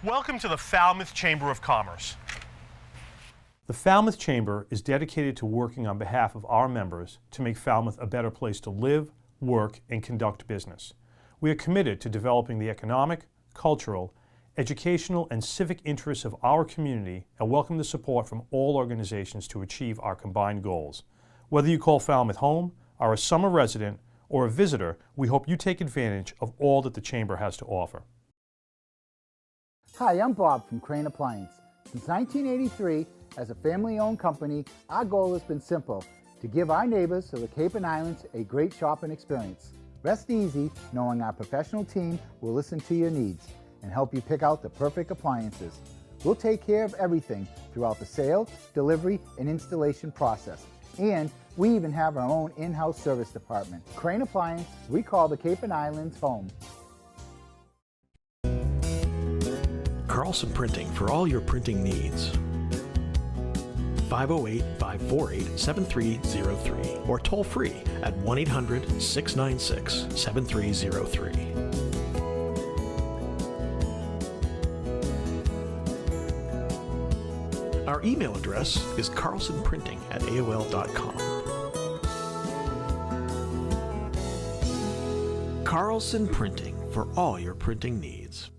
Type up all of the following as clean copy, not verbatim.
Welcome to the Falmouth Chamber of Commerce. The Falmouth Chamber is dedicated to working on behalf of our members to make Falmouth a better place to live, work, and conduct business. We are committed to developing the economic, cultural, educational, and civic interests of our community and welcome the support from all organizations to achieve our combined goals. Whether you call Falmouth home, are a summer resident, or a visitor, we hope you take advantage of all that the Chamber has to offer. Hi, I'm Bob from Crane Appliance. Since 1983, as a family-owned company, our goal has been simple: to give our neighbors of the Cape and Islands a great shopping experience. Rest easy knowing our professional team will listen to your needs and help you pick out the perfect appliances. We'll take care of everything throughout the sale, delivery, and installation process. And we even have our own in-house service department. Crane Appliance, we call the Cape and Islands home. Carlson Printing for all your printing needs. 508-548-7303 or toll free at 1-800-696-7303. Our email address is carlsonprinting@aol.com. Carlson Printing for all your printing needs.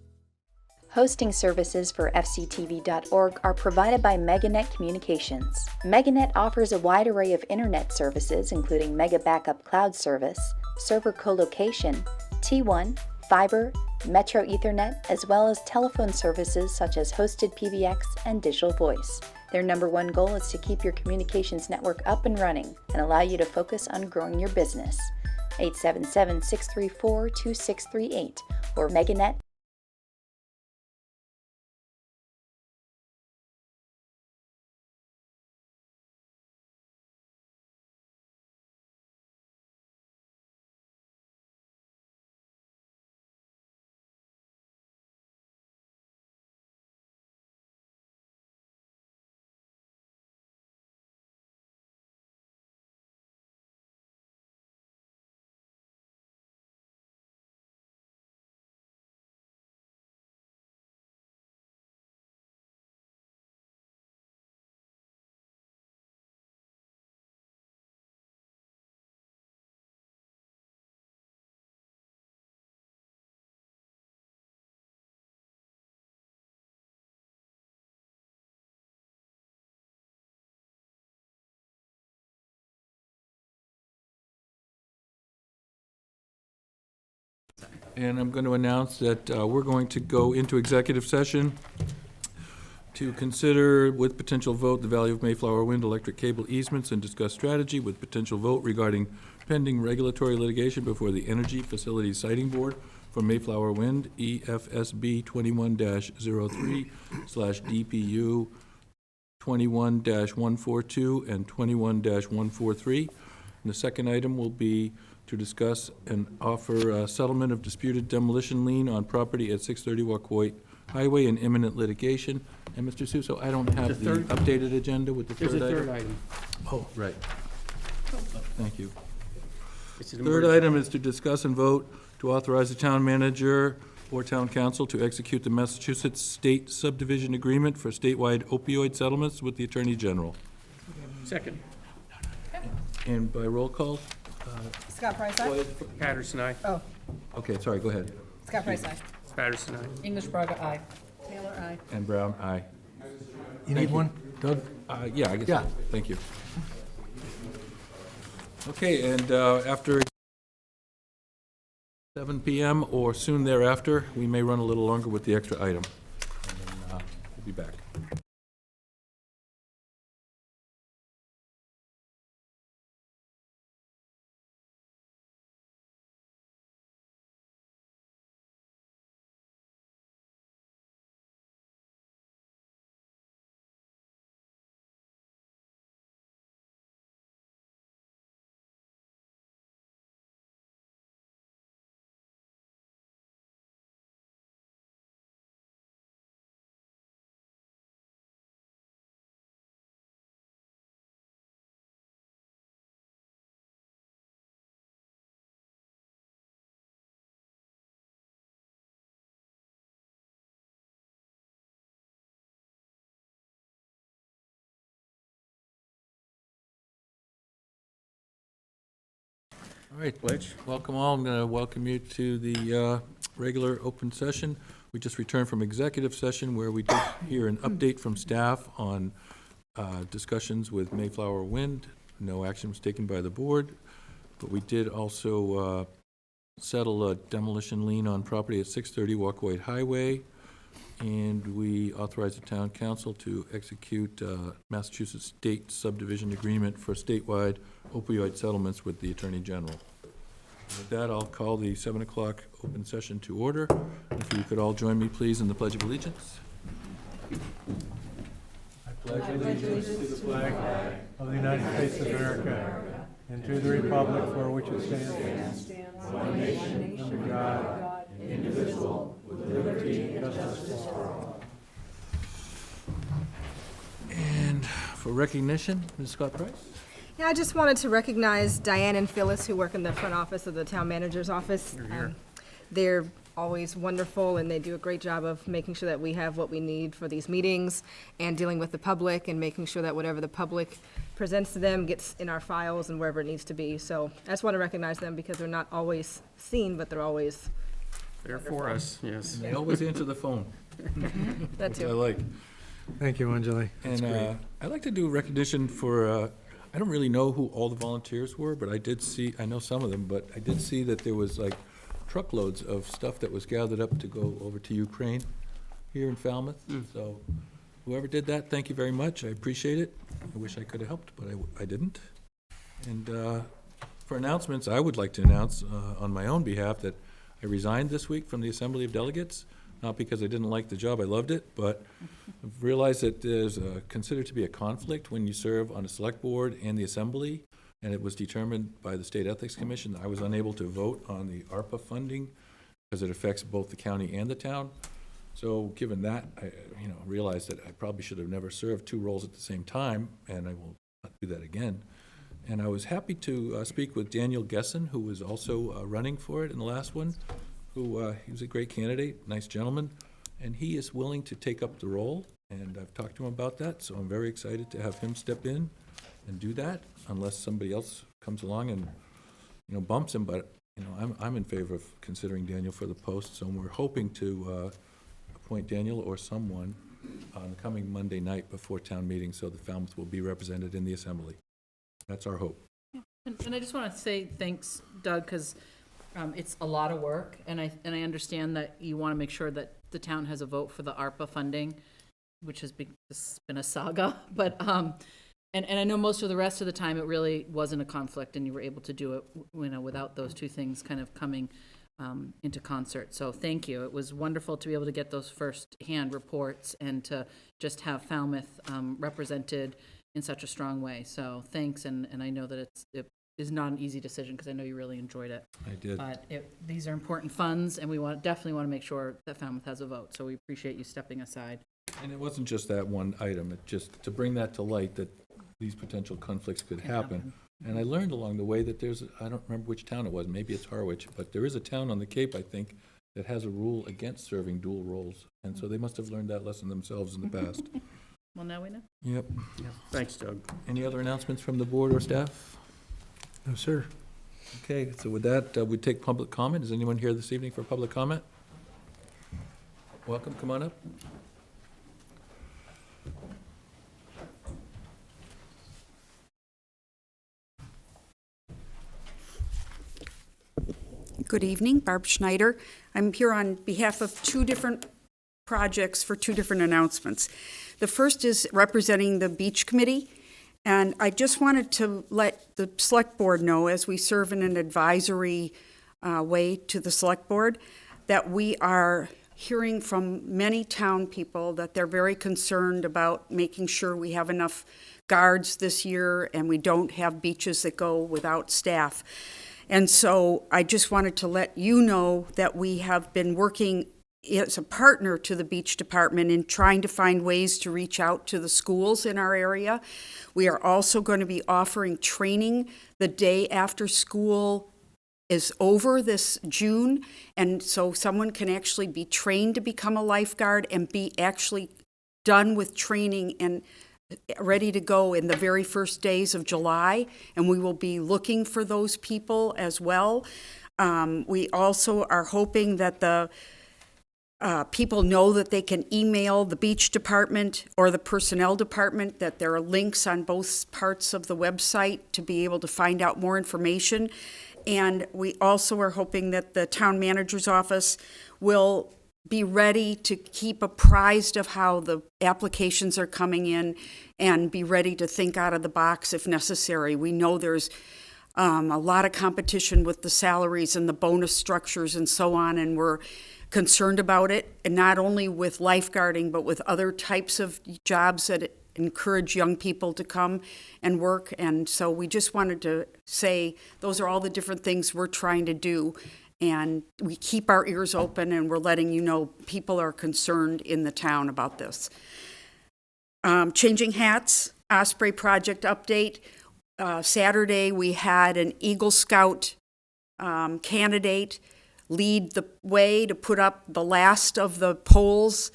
Hosting services for fctv.org are provided by MegaNet Communications. MegaNet offers a wide array of internet services including Mega Backup Cloud Service, server colocation, T1, fiber, Metro Ethernet, as well as telephone services such as hosted PBX and digital voice. Their number one goal is to keep your communications network up and running and allow you to focus on growing your business. 877-634-2638 or MegaNet. And I'm going to announce that we're going to go into executive session to consider with potential vote the value of Mayflower Wind electric cable easements and discuss strategy with potential vote regarding pending regulatory litigation before the Energy Facilities Siting Board for Mayflower Wind, EFSB 21-03/DPU 21-142 and 21-143. And the second item will be to discuss and offer a settlement of disputed demolition lien on property at 630 Wacoit Highway in imminent litigation. And Mr. Suso, I don't have the updated agenda with the third item. There's a third item. Oh, right. Thank you. Third item is to discuss and vote to authorize the town manager or town council to execute the Massachusetts State Subdivision Agreement for statewide opioid settlements with the Attorney General. Second. And by roll call? Scott Price, aye. Patterson, aye. Oh, Okay, sorry, go ahead. Scott Price, aye. Patterson, aye. English Braga, aye. Taylor, aye. And Brown, aye. You need one, Doug? Yeah, I guess Yeah. so. Thank you. Okay, and after 7 p.m. or soon thereafter, we may run a little longer with the extra item. And then we'll be back. All right, Pledge. welcome all. I'm going to welcome you to the regular open session. We just returned from executive session where we did hear an update from staff on discussions with Mayflower Wind. No action was taken by the board, but we did also settle a demolition lien on property at 630 Walkway Highway, and we authorized the town council to execute Massachusetts state subdivision agreement for statewide opioid settlements with the Attorney General. With that, I'll call the 7 o'clock open session to order. If you could all join me, please, in the Pledge of Allegiance. I pledge allegiance to the flag of the United States of America and to the republic for which it stands, one nation, under God, indivisible, with liberty and justice for all. And for recognition, Ms. Scott Price. Yeah, I just wanted to recognize Diane and Phyllis, who work in the front office of the town manager's office. They're always wonderful, and they do a great job of making sure that we have what we need for these meetings and dealing with the public and making sure that whatever the public presents to them gets in our files and wherever it needs to be. So I just want to recognize them because they're not always seen, but they're always They're for us, yes. And they always answer the phone, that which I too. like. Thank you, Anjali. That's And great. I'd like to do recognition for, I don't really know who all the volunteers were, but I did see, I know some of them, but I did see that there was like truckloads of stuff that was gathered up to go over to Ukraine here in Falmouth. So whoever did that, thank you very much. I appreciate it. I wish I could have helped, but I didn't. And for announcements, I would like to announce on my own behalf that I resigned this week from the Assembly of Delegates, not because I didn't like the job, I loved it, but I've realized that there's considered to be a conflict when you serve on a select board and the assembly, and it was determined by the State Ethics Commission that I was unable to vote on the ARPA funding because it affects both the county and the town. So given that, I realized that I probably should have never served two roles at the same time, and I will not do that again. And I was happy to speak with Daniel Gessen, who was also running for it in the last one, who he was a great candidate, nice gentleman, and he is willing to take up the role, and I've talked to him about that, so I'm very excited to have him step in and do that, unless somebody else comes along and, bumps him, but, I'm in favor of considering Daniel for the post, so we're hoping to appoint Daniel or someone on the coming Monday night before town meeting, so the Falmouth will be represented in the assembly. That's our hope. And I just want to say thanks, Doug, because it's a lot of work, and I understand that you want to make sure that the town has a vote for the ARPA funding, which has been a saga, but and I know most of the rest of the time it really wasn't a conflict, and you were able to do it, without those two things kind of coming into concert. So thank you. It was wonderful to be able to get those first-hand reports and to just have Falmouth represented in such a strong way. So thanks, and I know that it is not an easy decision because I know you really enjoyed it. I did. But these are important funds, and we definitely want to make sure that Falmouth has a vote. So we appreciate you stepping aside. And it wasn't just that one item, it just to bring that to light that these potential conflicts could happen. And I learned along the way that I don't remember which town it was, maybe it's Harwich, but there is a town on the Cape, I think, that has a rule against serving dual roles. And so they must have learned that lesson themselves in the past. Well, now we know. Yep. Thanks, Doug. Any other announcements from the board or staff? No, sir. Okay, so with that, we take public comment. Is anyone here this evening for public comment? Welcome, come on up. Good evening, Barb Schneider. I'm here on behalf of two different projects for two different announcements. The first is representing the Beach Committee, and I just wanted to let the Select Board know, as we serve in an advisory way to the Select Board, that we are hearing from many town people that they're very concerned about making sure we have enough guards this year and we don't have beaches that go without staff. And so I just wanted to let you know that we have been working as a partner to the beach department in trying to find ways to reach out to the schools in our area. We are also going to be offering training the day after school is over this June, and so someone can actually be trained to become a lifeguard and be actually done with training and ready to go in the very first days of July, and we will be looking for those people as well. We also are hoping that the people know that they can email the beach department or the personnel department, that there are links on both parts of the website to be able to find out more information. And we also are hoping that the town manager's office will be ready to keep apprised of how the applications are coming in and be ready to think out of the box if necessary. We know there's a lot of competition with the salaries and the bonus structures and so on, and we're concerned about it, and not only with lifeguarding, but with other types of jobs that encourage young people to come and work. And so we just wanted to say those are all the different things we're trying to do. And we keep our ears open, and we're letting you know people are concerned in the town about this. Changing hats, Osprey project update. Saturday, we had an Eagle Scout candidate lead the way to put up the last of the poles.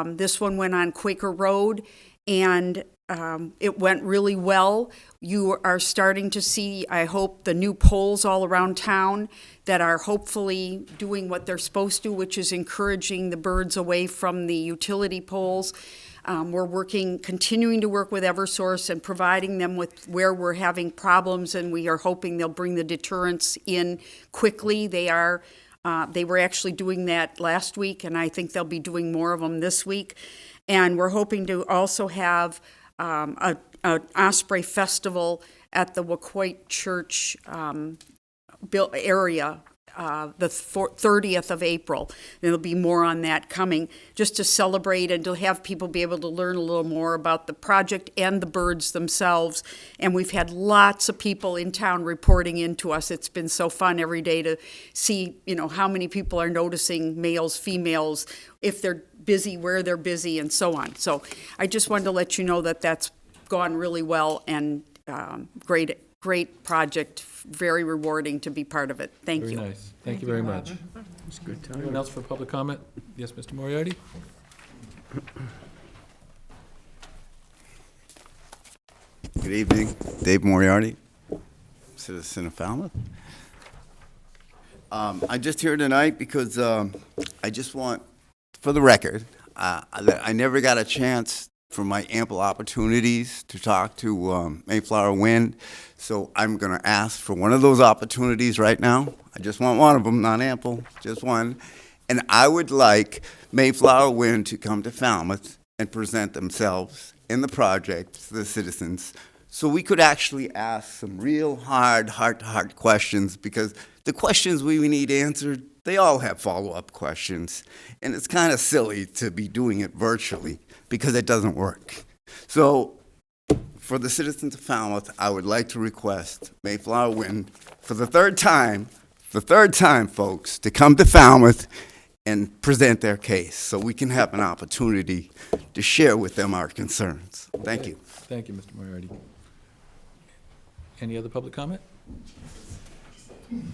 This one went on Quaker Road, and it went really well. You are starting to see, I hope, the new poles all around town that are hopefully doing what they're supposed to, which is encouraging the birds away from the utility poles. We're continuing to work with Eversource and providing them with where we're having problems, and we are hoping they'll bring the deterrents in quickly. They were actually doing that last week, and I think they'll be doing more of them this week. And we're hoping to also have an Osprey Festival at the Waquoit Church area the 30th of April. There'll be more on that coming, just to celebrate and to have people be able to learn a little more about the project and the birds themselves. And we've had lots of people in town reporting in to us. It's been so fun every day to see, how many people are noticing males, females, if they're busy, where they're busy, and so on. So I just wanted to let you know that that's gone really well, and great project, very rewarding to be part of it. Thank you. Very nice. Thank you very much. It's a good time. Anyone else for public comment? Yes, Mr. Moriarty? Good evening. Dave Moriarty, citizen of Falmouth. I'm just here tonight because I just want, for the record, I never got a chance for my ample opportunities to talk to Mayflower Wind. So I'm going to ask for one of those opportunities right now. I just want one of them, not ample, just one. And I would like Mayflower Wind to come to Falmouth and present themselves in the project to the citizens, so we could actually ask some real heart-to-heart questions, because the questions we need answered, they all have follow-up questions. And it's kind of silly to be doing it virtually, because it doesn't work. So for the citizens of Falmouth, I would like to request Mayflower Wind for the third time, folks, to come to Falmouth and present their case, so we can have an opportunity to share with them our concerns. Thank you. Thank you, Mr. Moriarty. Any other public comment? Can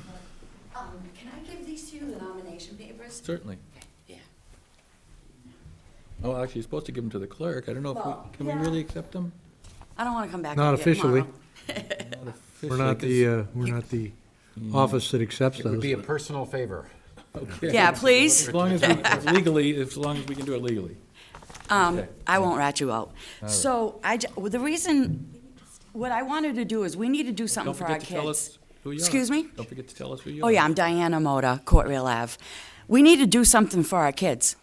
I give these to you, the nomination papers? Certainly. Okay, yeah. Oh, actually, you're supposed to give them to the clerk. I don't know if can we really accept them? I don't want to come back. Not up here officially. Not We're not the office that accepts It those. would be a personal favor. Okay. Yeah, please. As long as we can do it legally. Okay. I won't rat you out. So the reason, what I wanted to do is we need to do something Don't for our forget to tell kids. us who you are. Excuse me? Don't forget to tell us who you Oh are. yeah, I'm Diana Moda, Court Rail Ave. We need to do something for our kids.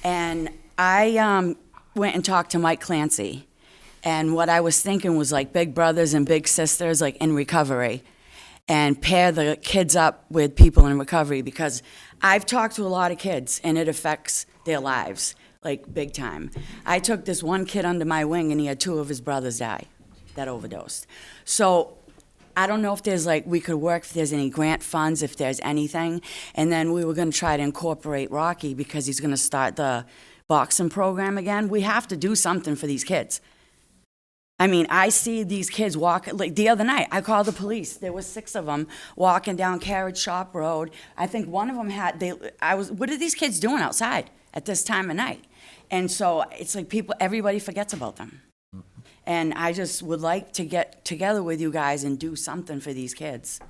And I went and talked to Mike Clancy. And what I was thinking was like big brothers and big sisters, like in recovery, and pair the kids up with people in recovery, because I've talked to a lot of kids and it affects their lives, like big time. I took this one kid under my wing and he had 2 of his brothers die that overdosed. So I don't know if there's we could work, if there's any grant funds, if there's anything. And then we were gonna try to incorporate Rocky, because he's gonna start the boxing program again. We have to do something for these kids. I mean, I see these kids walking, like the other night, I called the police. There was 6 of them walking down Carriage Shop Road. I think one of them what are these kids doing outside at this time of night? And so it's like everybody forgets about them. And I just would like to get together with you guys and do something for these kids.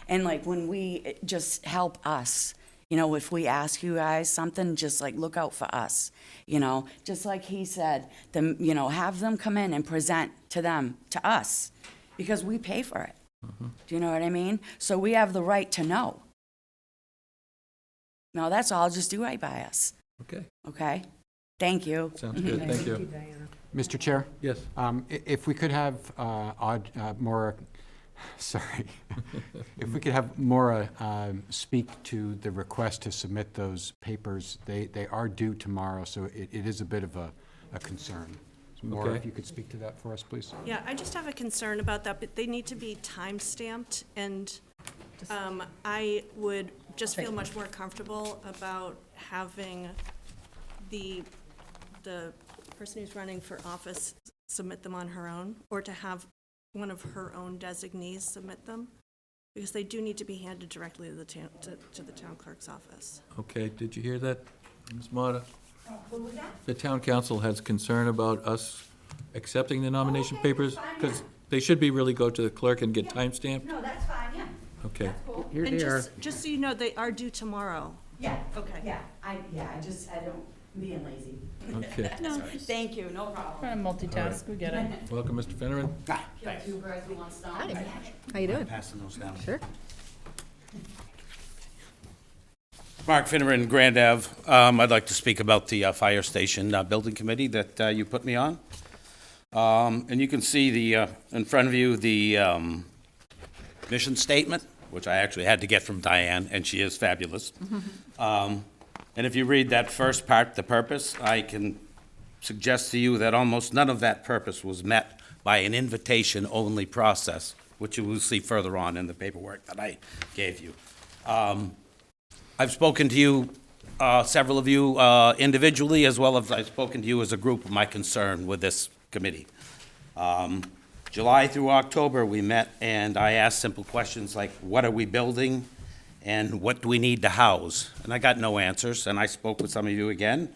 And like when we just help us, you know, if we ask you guys something, just like look out for us, you know, just like he said, you know, have them come in and present to us, because we pay for it. Do you know what I mean? So we have the right to know. No, that's all. Just do right by us. Okay. Okay? Thank you. Sounds good. Thank you. Mr. Chair? Yes. If we could have Maura, sorry, if we could have Maura speak to the request to submit those papers. They are due tomorrow, so it is a bit of a concern. So Maura, Okay. if you could speak to that for us, please. Yeah, I just have a concern about that, but they need to be time-stamped, and I would just feel much more comfortable about having the person who's running for office submit them on her own, or to have one of her own designees submit them, because they do need to be handed directly to the town clerk's office. Okay, did you hear that, Ms. Mata? The town council has concern about us accepting the nomination papers, because they should be really go to the clerk and get time-stamped. No, that's fine, yeah. Okay. Here And they are. just so you know, they are due tomorrow. Yeah. Okay. Yeah, I don't, being lazy. Okay. No, Thank you, no problem. trying to multitask, we get it. Welcome, Mr. Finneran. Kill two birds with one stone. How you doing? Passing those down. Sure. Mark Finneran, Grand Ave. I'd like to speak about the fire station building committee that you put me on. And you can see in front of you the mission statement, which I actually had to get from Diane, and she is fabulous. And if you read that first part, the purpose, I can suggest to you that almost none of that purpose was met by an invitation-only process, which you will see further on in the paperwork that I gave you. I've spoken to you, several of you individually, as well as I've spoken to you as a group of my concern with this committee. July through October, we met, and I asked simple questions like, what are we building, and what do we need to house? And I got no answers, and I spoke with some of you again,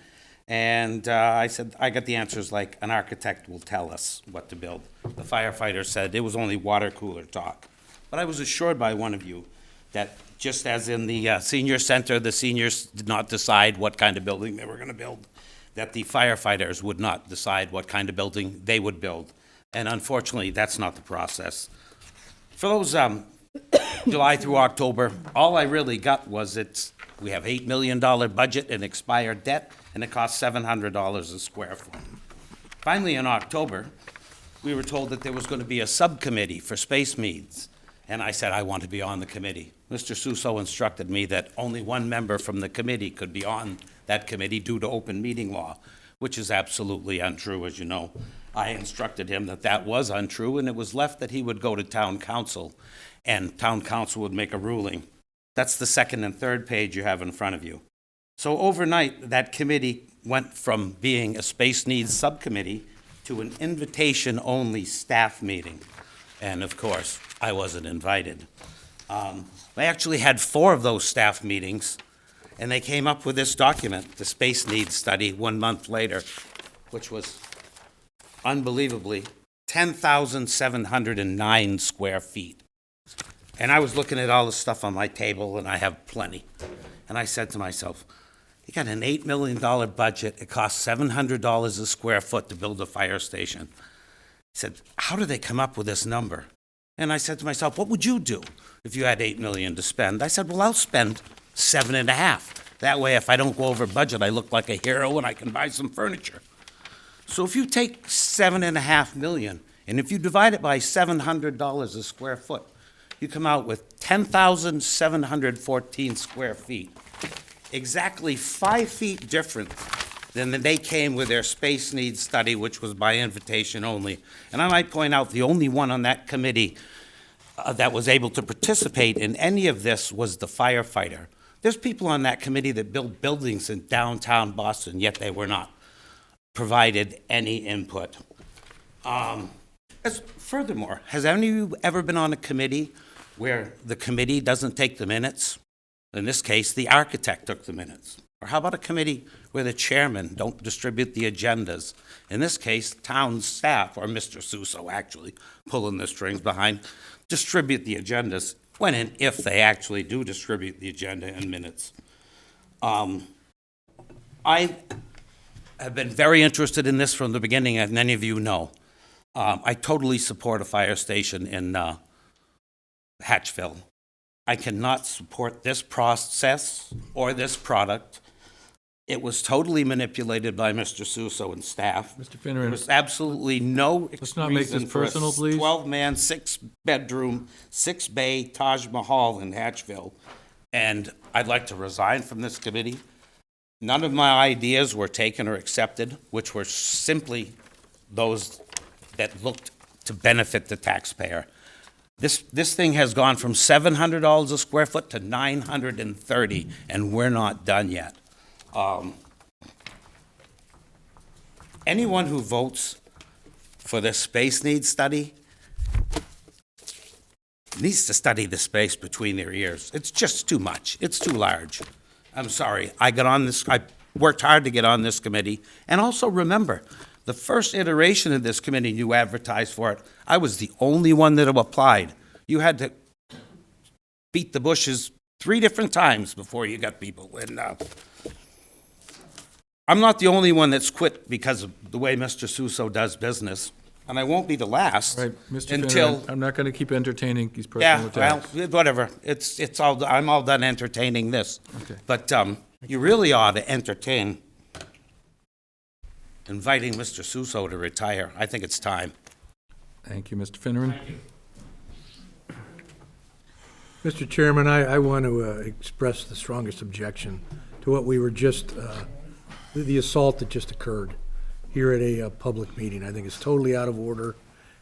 and I said, I got the answers like, an architect will tell us what to build. The firefighter said it was only water cooler talk. But I was assured by one of you that just as in the senior center, the seniors did not decide what kind of building they were going to build, that the firefighters would not decide what kind of building they would build. And unfortunately, that's not the process. For those July through October, all I really got was we have $8 million budget and expired debt, and it costs $700 a square foot. Finally, in October, we were told that there was going to be a subcommittee for space needs, and I said I want to be on the committee. Mr. Suso instructed me that only one member from the committee could be on that committee due to open meeting law, which is absolutely untrue, as you know. I instructed him that that was untrue, and it was left that he would go to town council, and town council would make a ruling. That's the second and third page you have in front of you. So overnight, that committee went from being a space needs subcommittee to an invitation-only staff meeting. And of course, I wasn't invited. I actually had 4 of those staff meetings, and they came up with this document, the space needs study, 1 month later, which was unbelievably 10,709 square feet. And I was looking at all the stuff on my table, and I have plenty. And I said to myself, you got an $8 million budget. It costs $700 a square foot to build a fire station. I said, how do they come up with this number? And I said to myself, what would you do if you had $8 million to spend? I said, well, I'll spend $7.5 million. That way, if I don't go over budget, I look like a hero and I can buy some furniture. So if you take $7.5 million, and if you divide it by $700 a square foot, you come out with 10,714 square feet. Exactly 5 feet different than they came with their space needs study, which was by invitation only. And I might point out the only one on that committee that was able to participate in any of this was the firefighter. There's people on that committee that build buildings in downtown Boston, yet they were not provided any input. Furthermore, has any of you ever been on a committee where the committee doesn't take the minutes? In this case, the architect took the minutes. Or how about a committee where the chairman don't distribute the agendas? In this case, town staff, or Mr. Suso actually, pulling the strings behind, distribute the agendas when and if they actually do distribute the agenda in minutes. I have been very interested in this from the beginning, as many of you know. I totally support a fire station in Hatchville. I cannot support this process or this product. It was totally manipulated by Mr. Suso and staff. Mr. Finneran. There was absolutely no Let's not make this reason for a personal, please. 12-man, 6-bedroom, 6-bay Taj Mahal in Hatchville. And I'd like to resign from this committee. None of my ideas were taken or accepted, which were simply those that looked to benefit the taxpayer. This thing has gone from $700 a square foot to $930, and we're not done yet. Anyone who votes for this space needs study needs to study the space between their ears. It's just too much. It's too large. I'm sorry. I worked hard to get on this committee. And also remember, the first iteration of this committee, you advertised for it. I was the only one that applied. You had to beat the bushes 3 different times before you got people. And I'm not the only one that's quit because of the way Mr. Suso does business. And I won't be the last. Right, Mr. Until Finneran, I'm not going to keep entertaining these personal attacks. well, whatever. It's all. I'm all done entertaining this. Okay. But you really ought to entertain inviting Mr. Suso to retire. I think it's time. Thank you, Mr. Finneran. Mr. Chairman, I want to express the strongest objection to what we were just, the assault that just occurred here at a public meeting. I think it's totally out of order,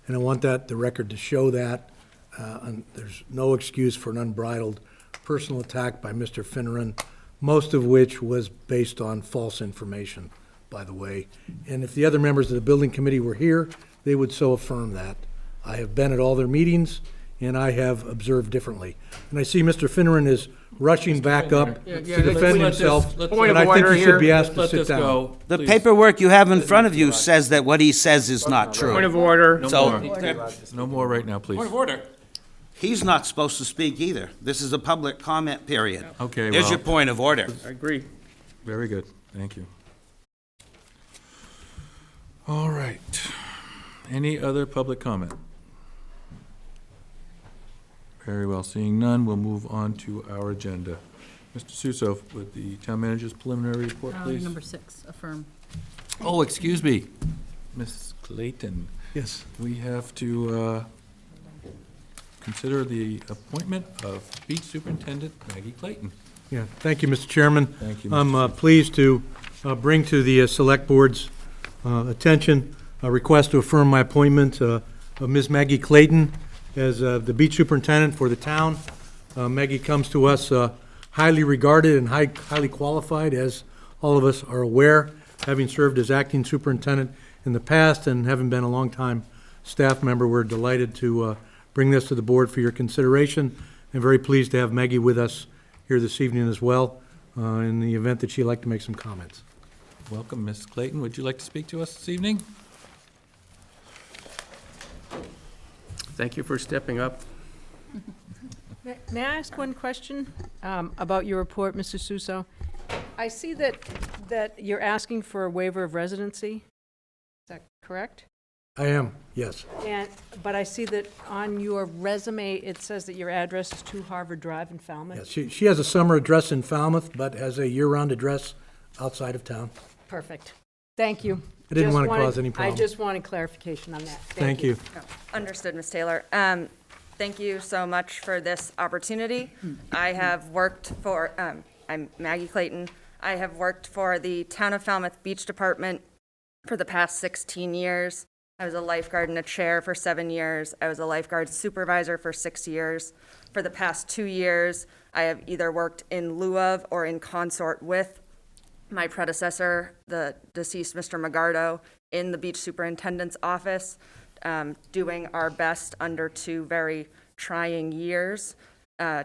and I want the record to show that. And there's no excuse for an unbridled personal attack by Mr. Finneran, most of which was based on false information, by the way. And if the other members of the building committee were here, they would so affirm that. I have been at all their meetings, and I have observed differently. And I see Mr. Finneran is rushing back up to defend himself, and I think he should be asked to sit down. The paperwork you have in front of you says that what he says is not true. Point of order. No more right now, please. Point of order. He's not supposed to speak either. This is a public comment period. Okay, There's well, your point of order. I agree. very good. Thank you. All right. Any other public comment? Very well. Seeing none, we'll move on to our agenda. Mr. Suso, with the town manager's preliminary report, please. Number 6, affirm. Oh, excuse me, Ms. Clayton. Yes. We have to consider the appointment of Beach Superintendent Maggie Clayton. Yeah, thank you, Mr. Chairman. Thank you, Mr. I'm pleased to bring to the Select Board's attention a request to affirm my appointment of Ms. Maggie Clayton as the beach superintendent for the town. Maggie comes to us highly regarded and highly qualified, as all of us are aware, having served as acting superintendent in the past and having been a longtime staff member. We're delighted to bring this to the board for your consideration, and very pleased to have Maggie with us here this evening as well, in the event that she'd like to make some comments. Welcome, Ms. Clayton. Would you like to speak to us this evening? Thank you for stepping up. May I ask one question about your report, Mr. Suso? I see that you're asking for a waiver of residency. Is that correct? I am, yes. But I see that on your resume, it says that your address is 2 Harvard Drive in Falmouth. Yes, she has a summer address in Falmouth, but has a year-round address outside of town. Perfect. Thank you. I didn't want to cause any problems. I just wanted clarification on that. Thank you. Understood, Ms. Taylor. Thank you so much for this opportunity. I have worked for, I'm Maggie Clayton. I have worked for the Town of Falmouth Beach Department for the past 16 years. I was a lifeguard and a chair for 7 years. I was a lifeguard supervisor for 6 years. For the past 2 years, I have either worked in lieu of or in consort with my predecessor, the deceased Mr. Magardo, in the beach superintendent's office, doing our best under 2 very trying years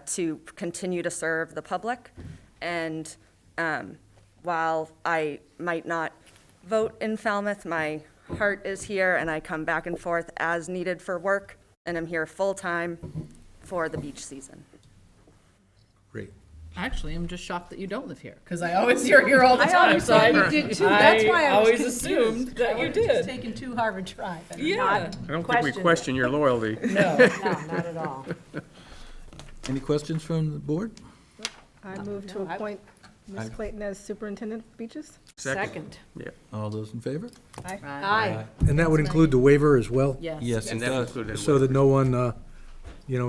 to continue to serve the public. And while I might not vote in Falmouth, my heart is here, and I come back and forth as needed for work, and I'm here full-time for the beach season. Great. Actually, I'm just shocked that you don't live here, because I always hear here all the I time. always so thought you did too. That's why I was always confused. assumed that you I was just did. taking 2 Harvard Drive and Yeah. not I don't think we questioned question your loyalty. No, not at all. Any questions from the board? I move to appoint Ms. Clayton as superintendent of beaches. Second. Yeah. All those in favor? Aye. Aye. And that would include the waiver as well? Yes. Yes, it And that does. included So that no one,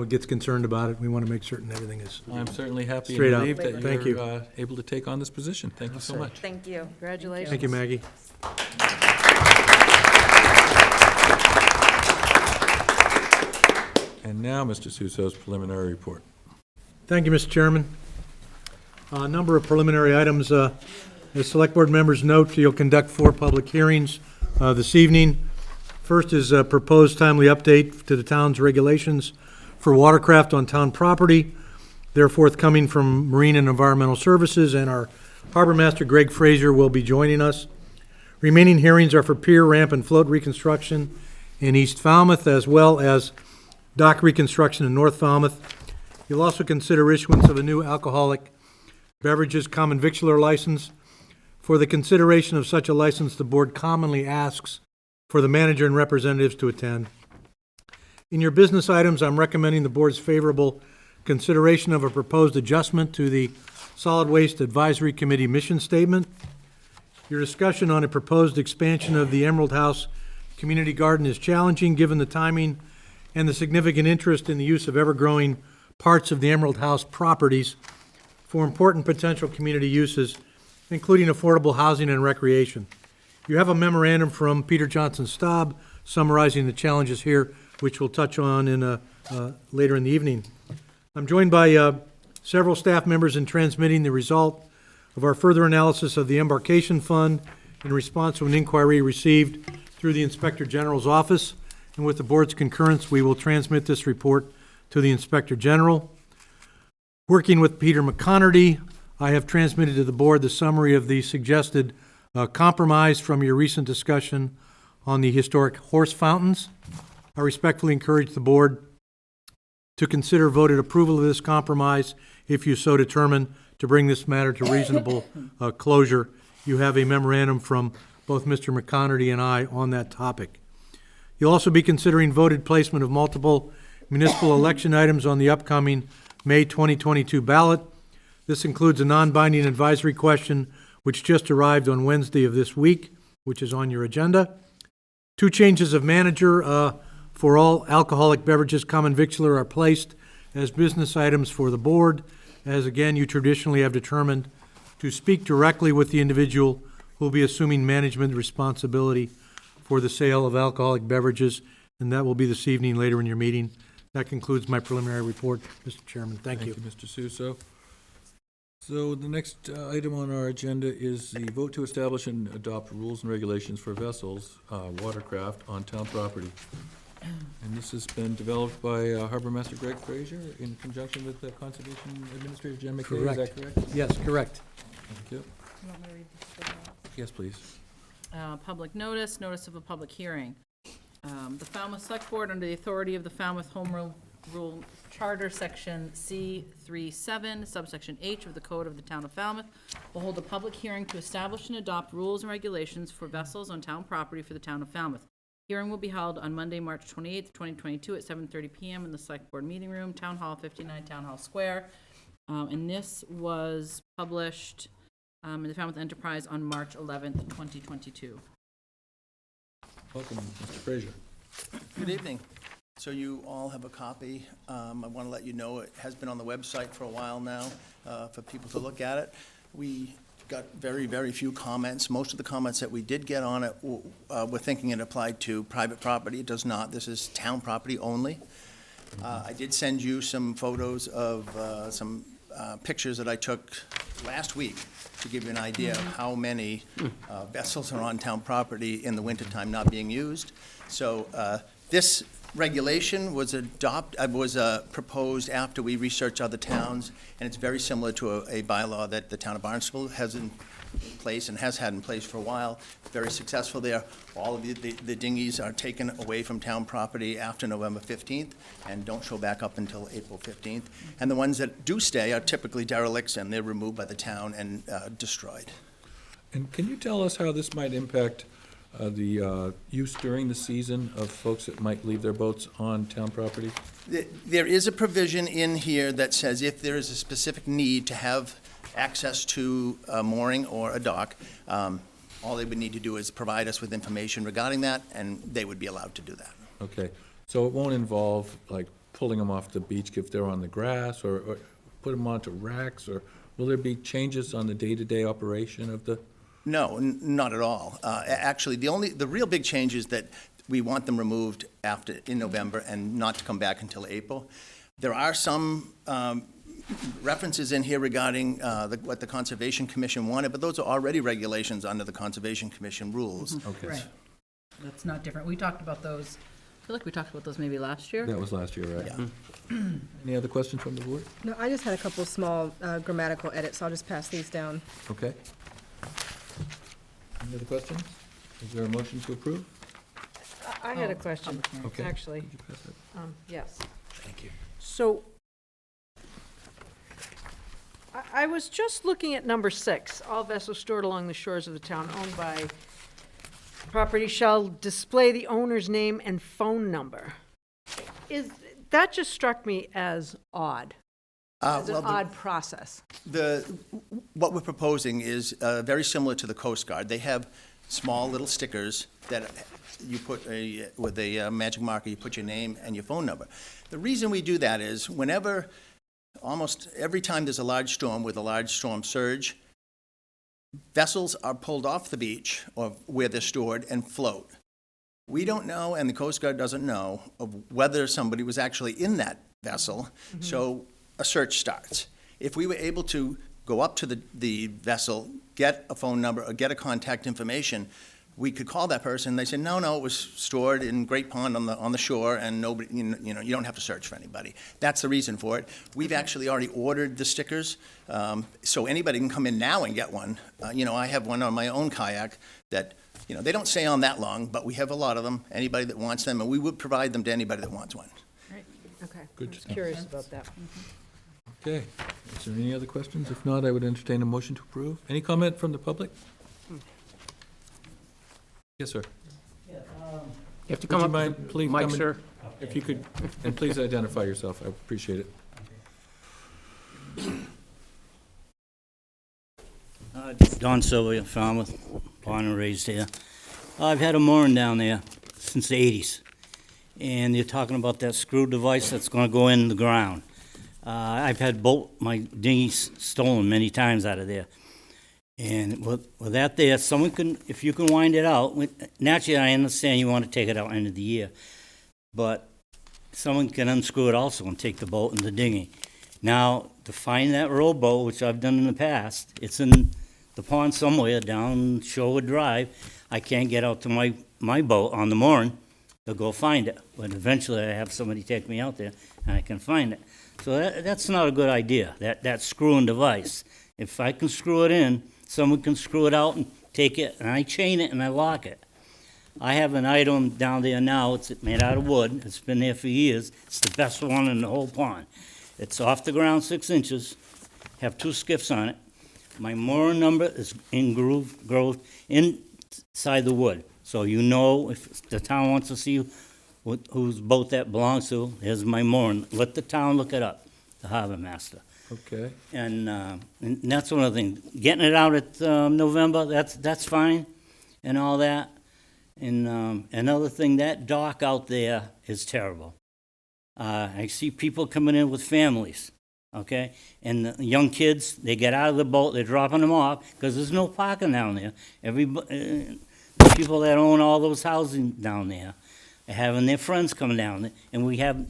gets concerned about it. We want to make certain everything is I'm certainly happy and straight up. relieved that Thank you're you. able to take on this position. Thank you so much. Thank you. Congratulations. Thank you, Maggie. And now, Mr. Suso's preliminary report. Thank you, Mr. Chairman. A number of preliminary items. As Select Board members note, you'll conduct 4 public hearings this evening. First is a proposed timely update to the town's regulations for watercraft on town property. They're forthcoming from Marine and Environmental Services, and our Harbor Master Greg Frazier will be joining us. Remaining hearings are for pier, ramp, and float reconstruction in East Falmouth, as well as dock reconstruction in North Falmouth. You'll also consider issuance of a new alcoholic beverages common victular license. For the consideration of such a license, the board commonly asks for the manager and representatives to attend. In your business items, I'm recommending the board's favorable consideration of a proposed adjustment to the Solid Waste Advisory Committee mission statement. Your discussion on a proposed expansion of the Emerald House Community Garden is challenging given the timing and the significant interest in the use of ever-growing parts of the Emerald House properties for important potential community uses, including affordable housing and recreation. You have a memorandum from Peter Johnson Staub summarizing the challenges here, which we'll touch on later in the evening. I'm joined by several staff members in transmitting the result of our further analysis of the embarkation fund in response to an inquiry received through the Inspector General's office. And with the board's concurrence, we will transmit this report to the Inspector General. Working with Peter McConerty, I have transmitted to the board the summary of the suggested compromise from your recent discussion on the historic horse fountains. I respectfully encourage the board to consider voted approval of this compromise if you so determine to bring this matter to reasonable closure. You have a memorandum from both Mr. McConerty and I on that topic. You'll also be considering voted placement of multiple municipal election items on the upcoming May 2022 ballot. This includes a non-binding advisory question which just arrived on Wednesday of this week, which is on your agenda. 2 changes of manager for all alcoholic beverages common victular are placed as business items for the board, as again you traditionally have determined to speak directly with the individual who will be assuming management responsibility for the sale of alcoholic beverages, and that will be this evening later in your meeting. That concludes my preliminary report, Mr. Chairman. Thank you. Thank you, Mr. Suso. So the next item on our agenda is the vote to establish and adopt rules and regulations for vessels, watercraft, on town property. And this has been developed by Harbor Master Greg Frazier in conjunction with the Conservation Administrator Jen McKay. Correct. Is that correct? Yes, correct. Thank you. You want me to read this? Yes, please. Public notice of a public hearing. The Falmouth Select Board, under the authority of the Falmouth Home Rule Charter, Section C37, subsection H of the Code of the Town of Falmouth, will hold a public hearing to establish and adopt rules and regulations for vessels on town property for the Town of Falmouth. Hearing will be held on Monday, March 28th, 2022 at 7:30 p.m. in the Select Board Meeting Room, Town Hall 59, Town Hall Square. And this was published in the Falmouth Enterprise on March 11th, 2022. Welcome, Mr. Frazier. Good evening. So you all have a copy. I want to let you know it has been on the website for a while now for people to look at it. We got very, very few comments. Most of the comments that we did get on it we're thinking it applied to private property. It does not. This is town property only. I did send you some photos of some pictures that I took last week to give you an idea of how many vessels are on town property in the wintertime not being used. So this regulation was proposed after we researched other towns, and it's very similar to a bylaw that the town of Barnstable has in place and has had in place for a while. Very successful there. All of the dinghies are taken away from town property after November 15th and don't show back up until April 15th. And the ones that do stay are typically derelicts, and they're removed by the town and destroyed. And can you tell us how this might impact the use during the season of folks that might leave their boats on town property? There is a provision in here that says if there is a specific need to have access to a mooring or a dock, all they would need to do is provide us with information regarding that, and they would be allowed to do that. Okay, so it won't involve like pulling them off the beach if they're on the grass, or put them onto racks, or will there be changes on the day-to-day operation of the? No, not at all. Actually, the real big change is that we want them removed in November and not to come back until April. There are some references in here regarding what the Conservation Commission wanted, but those are already regulations under the Conservation Commission rules. Okay. Right. That's not different. We talked about those, I feel like we talked about those maybe last year. That was last year, right? Yeah. Any other questions from the board? No, I just had a couple small grammatical edits, so I'll just pass these down. Okay. Any other questions? Is there a motion to approve? I had a question, Okay. actually. Could you pass that? Yes. Thank you. So, I was just looking at number 6. All vessels stored along the shores of the town owned by property shall display the owner's name and phone number. That just struck me as odd. As an odd process. What we're proposing is very similar to the Coast Guard. They have small little stickers that you put with a magic marker, you put your name and your phone number. The reason we do that is almost every time there's a large storm with a large storm surge, vessels are pulled off the beach or where they're stored and float. We don't know, and the Coast Guard doesn't know, of whether somebody was actually in that vessel, so a search starts. If we were able to go up to the vessel, get a phone number, or get a contact information, we could call that person. They said, no, it was stored in Great Pond on the shore, and nobody, you don't have to search for anybody. That's the reason for it. We've actually already ordered the stickers, so anybody can come in now and get one. I have one on my own kayak that, they don't stay on that long, but we have a lot of them. Anybody that wants them, and we would provide them to anybody that wants one. Right. Okay. Good. I was curious about that. Okay. Is there any other questions? If not, I would entertain a motion to approve. Any comment from the public? Yes, sir. You have to come up, please, Mike, sir. If you could, and please identify yourself. I appreciate it. Don Sylvia, Falmouth, born and raised here. I've had a mooring down there since the 80s, and you're talking about that screw device that's going to go in the ground. I've had my dinghies stolen many times out of there. And with that there, someone can, if you can wind it out, naturally I understand you want to take it out end of the year, but someone can unscrew it also and take the boat and the dinghy. Now, to find that rowboat, which I've done in the past, it's in the pond somewhere down Shorewood Drive. I can't get out to my boat on the mooring to go find it, but eventually I have somebody take me out there and I can find it. So that's not a good idea, that screwing device. If I can screw it in, someone can screw it out and take it, and I chain it and I lock it. I have an item down there now, it's made out of wood, it's been there for years, it's the best one in the whole pond. It's off the ground 6 inches, have 2 skiffs on it. My mooring number is engraved inside the wood, so you know if the town wants to see whose boat that belongs to, here's my mooring. Let the town look it up, the harbor master. Okay. And that's one of the things. Getting it out at November, that's fine and all that. And another thing, that dock out there is terrible. I see people coming in with families, okay? And the young kids, they get out of the boat, they're dropping them off because there's no parking down there. The people that own all those housing down there are having their friends come down there, and we have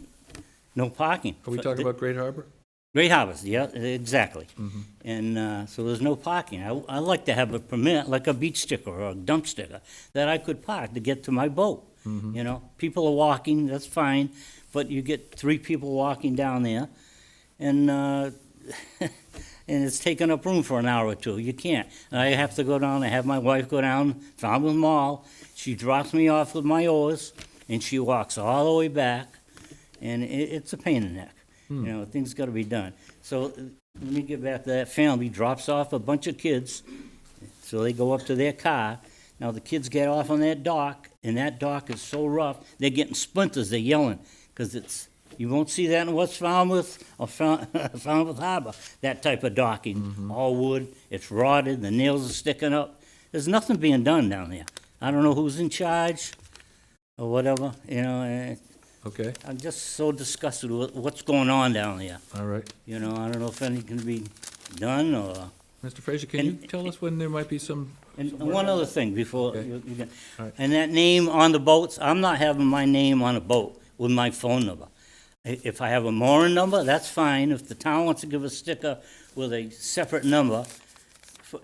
no parking. Are we talking about Great Harbor? Great Harbors, yeah, exactly. And so there's no parking. I like to have a permit, like a beach sticker or a dump sticker, that I could park to get to my boat. You know, people are walking, that's fine, but you get 3 people walking down there, and and it's taking up room for an hour or two. You can't. And I have to go down, I have my wife go down, Falmouth Mall, she drops me off with my oars, and she walks all the way back, and it's a pain in the neck. You know, things gotta be done. So, let me get back to that family, drops off a bunch of kids, so they go up to their car. Now, the kids get off on that dock, and that dock is so rough, they're getting splinters, they're yelling, because it's, you won't see that in West Falmouth or Falmouth Harbor, that type of docking. All wood, it's rotted, the nails are sticking up. There's nothing being done down there. I don't know who's in charge or whatever, you know. Okay. I'm just so disgusted with what's going on down there. All right. You know, I don't know if anything can be done or... Mr. Fraser, can you tell us when there might be some... And one other thing before Okay. you get, All right. and that name on the boats, I'm not having my name on a boat with my phone number. If I have a mooring number, that's fine. If the town wants to give a sticker with a separate number,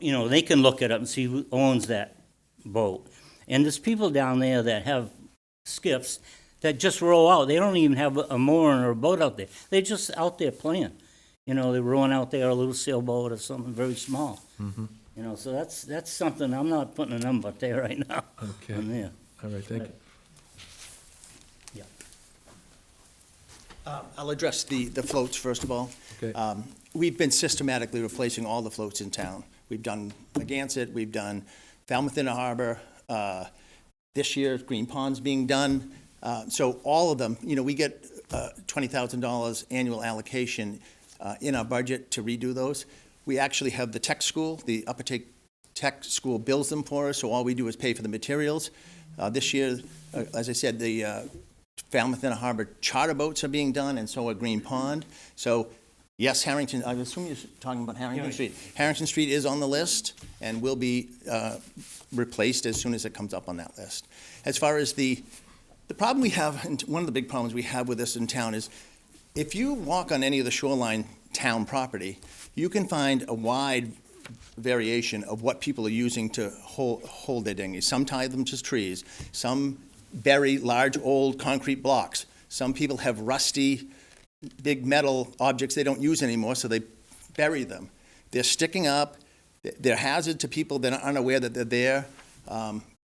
you know, they can look it up and see who owns that boat. And there's people down there that have skiffs that just row out. They don't even have a mooring or a boat out there. They're just out there playing. You know, they're rowing out there a little sailboat or something very small. You know, so that's something, I'm not putting a number up there right now. Okay. On there. All right, thank you. I'll address the floats first of all. Okay. We've been systematically replacing all the floats in town. We've done Agansett, we've done Falmouth Inner Harbor. This year, Green Pond's being done. So all of them, you know, we get $20,000 annual allocation in our budget to redo those. We actually have the tech school, the Upper Tech School bills them for us, so all we do is pay for the materials. This year, as I said, the Falmouth Inner Harbor charter boats are being done, and so are Green Pond. So, yes, Harrington, I assume you're talking about Harrington Street. Harrington Street is on the list and will be replaced as soon as it comes up on that list. As far as the problem we have, and one of the big problems we have with this in town is, if you walk on any of the shoreline town property, you can find a wide variation of what people are using to hold their dinghies. Some tie them to trees, some bury large old concrete blocks. Some people have rusty, big metal objects they don't use anymore, so they bury them. They're sticking up, they're a hazard to people that are unaware that they're there.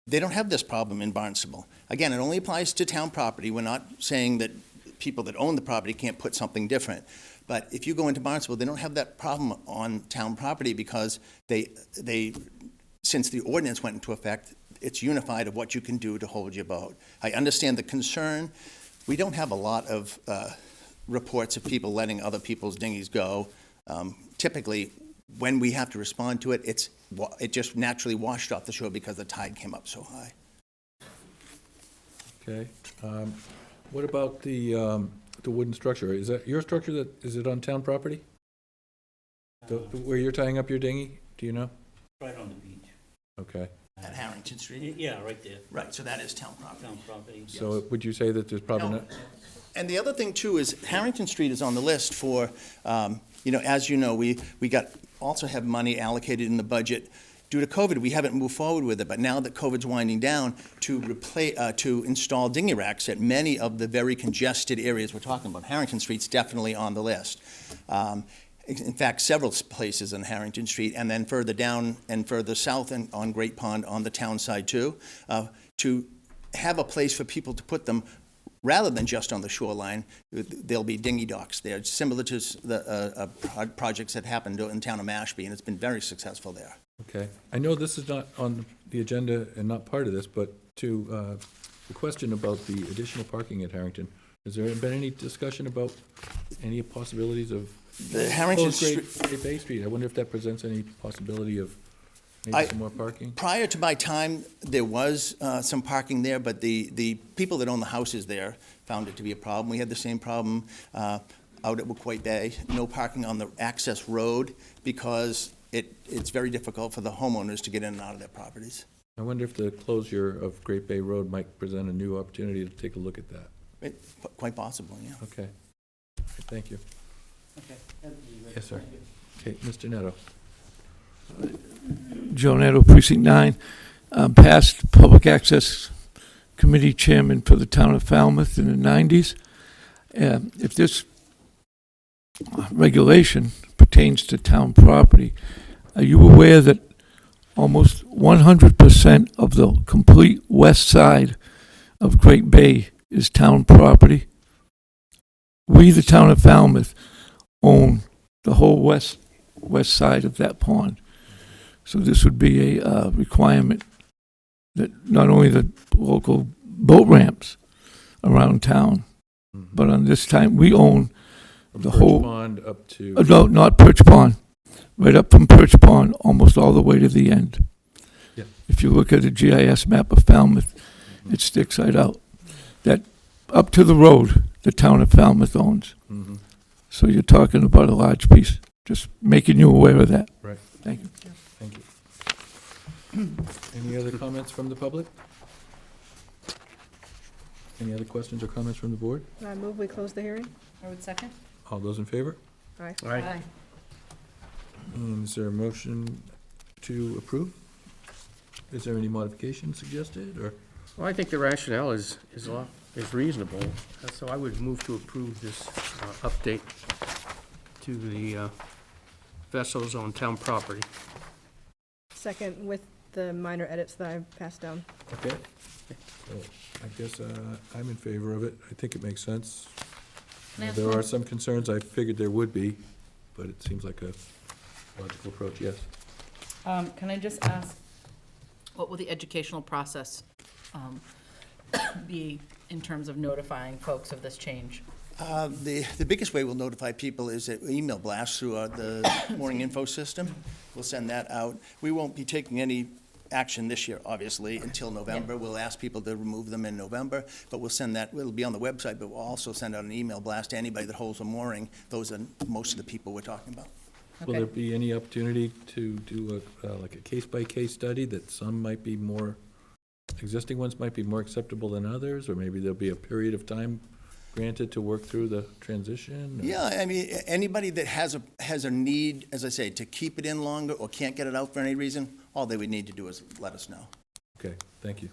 They don't have this problem in Barnstable. Again, it only applies to town property. We're not saying that people that own the property can't put something different. But if you go into Barnstable, they don't have that problem on town property because they since the ordinance went into effect, it's unified of what you can do to hold your boat. I understand the concern. We don't have a lot of reports of people letting other people's dinghies go. Typically, when we have to respond to it, it just naturally washed off the shore because the tide came up so high. Okay. What about the wooden structure? Is that your structure? Is it on town property? Where you're tying up your dinghy? Do you know? Right on the beach. Okay. At Harrington Street? Yeah, right there. Right, so that is town property. Town property. So would you say that there's probably not? And the other thing too is Harrington Street is on the list for, you know, as you know, we also have money allocated in the budget. Due to COVID, we haven't moved forward with it, but now that COVID's winding down, to install dinghy racks at many of the very congested areas we're talking about. Harrington Street's definitely on the list. In fact, several places on Harrington Street, and then further down and further south and on Great Pond on the town side too, to have a place for people to put them rather than just on the shoreline. There'll be dinghy docks there, similar to the projects that happened in the town of Mashpee, and it's been very successful there. Okay. I know this is not on the agenda and not part of this, but to the question about the additional parking at Harrington, has there been any discussion about any possibilities of the Harrington Great Bay Street? I wonder if that presents any possibility of maybe some more parking? Prior to my time, there was some parking there, but the people that own the houses there found it to be a problem. We had the same problem out at Waquoit Bay, no parking on the access road because it's very difficult for the homeowners to get in and out of their properties. I wonder if the closure of Great Bay Road might present a new opportunity to take a look at that. Quite possible, yeah. Okay. Thank you. Okay. Yes, sir. Okay, Mr. Netto. Joe Netto, Precinct 9. Past public access committee chairman for the town of Falmouth in the 90s. If this regulation pertains to town property, are you aware that almost 100% of the complete west side of Great Bay is town property? We, the town of Falmouth, own the whole west side of that pond. So this would be a requirement that not only the local boat ramps around town, but on this time, we own the whole... Pond up to... No, not Perch Pond. Right up from Perch Pond, almost all the way to the end. Yeah. If you look at a GIS map of Falmouth, it sticks right out. That up to the road, the town of Falmouth owns. Mhm. So you're talking about a large piece. Just making you aware of that. Right. Thank you. Thank you. Any other comments from the public? Any other questions or comments from the board? I move we close the hearing. I would second. All those in favor? Aye. Aye. And is there a motion to approve? Is there any modification suggested, or? Well, I think the rationale is reasonable, so I would move to approve this update to the vessels on town property. Second, with the minor edits that I passed down. Okay. So I guess I'm in favor of it. I think it makes sense. Can I ask There one- are some concerns I figured there would be, but it seems like a logical approach, yes. Can I just ask, what will the educational process be in terms of notifying folks of this change? The biggest way we'll notify people is an email blast through the morning info system. We'll send that out. We won't be taking any action this year, obviously, until November. We'll ask people to remove them in November, but we'll send that, it'll be on the website, but we'll also send out an email blast to anybody that holds a mooring. Those are most of the people we're talking about. Will there be any opportunity to do like a case-by-case study that some might be more, existing ones might be more acceptable than others, or maybe there'll be a period of time granted to work through the transition? Or? Yeah, I mean, anybody that has a need, as I say, to keep it in longer or can't get it out for any reason, all they would need to do is let us know. Okay, thank you.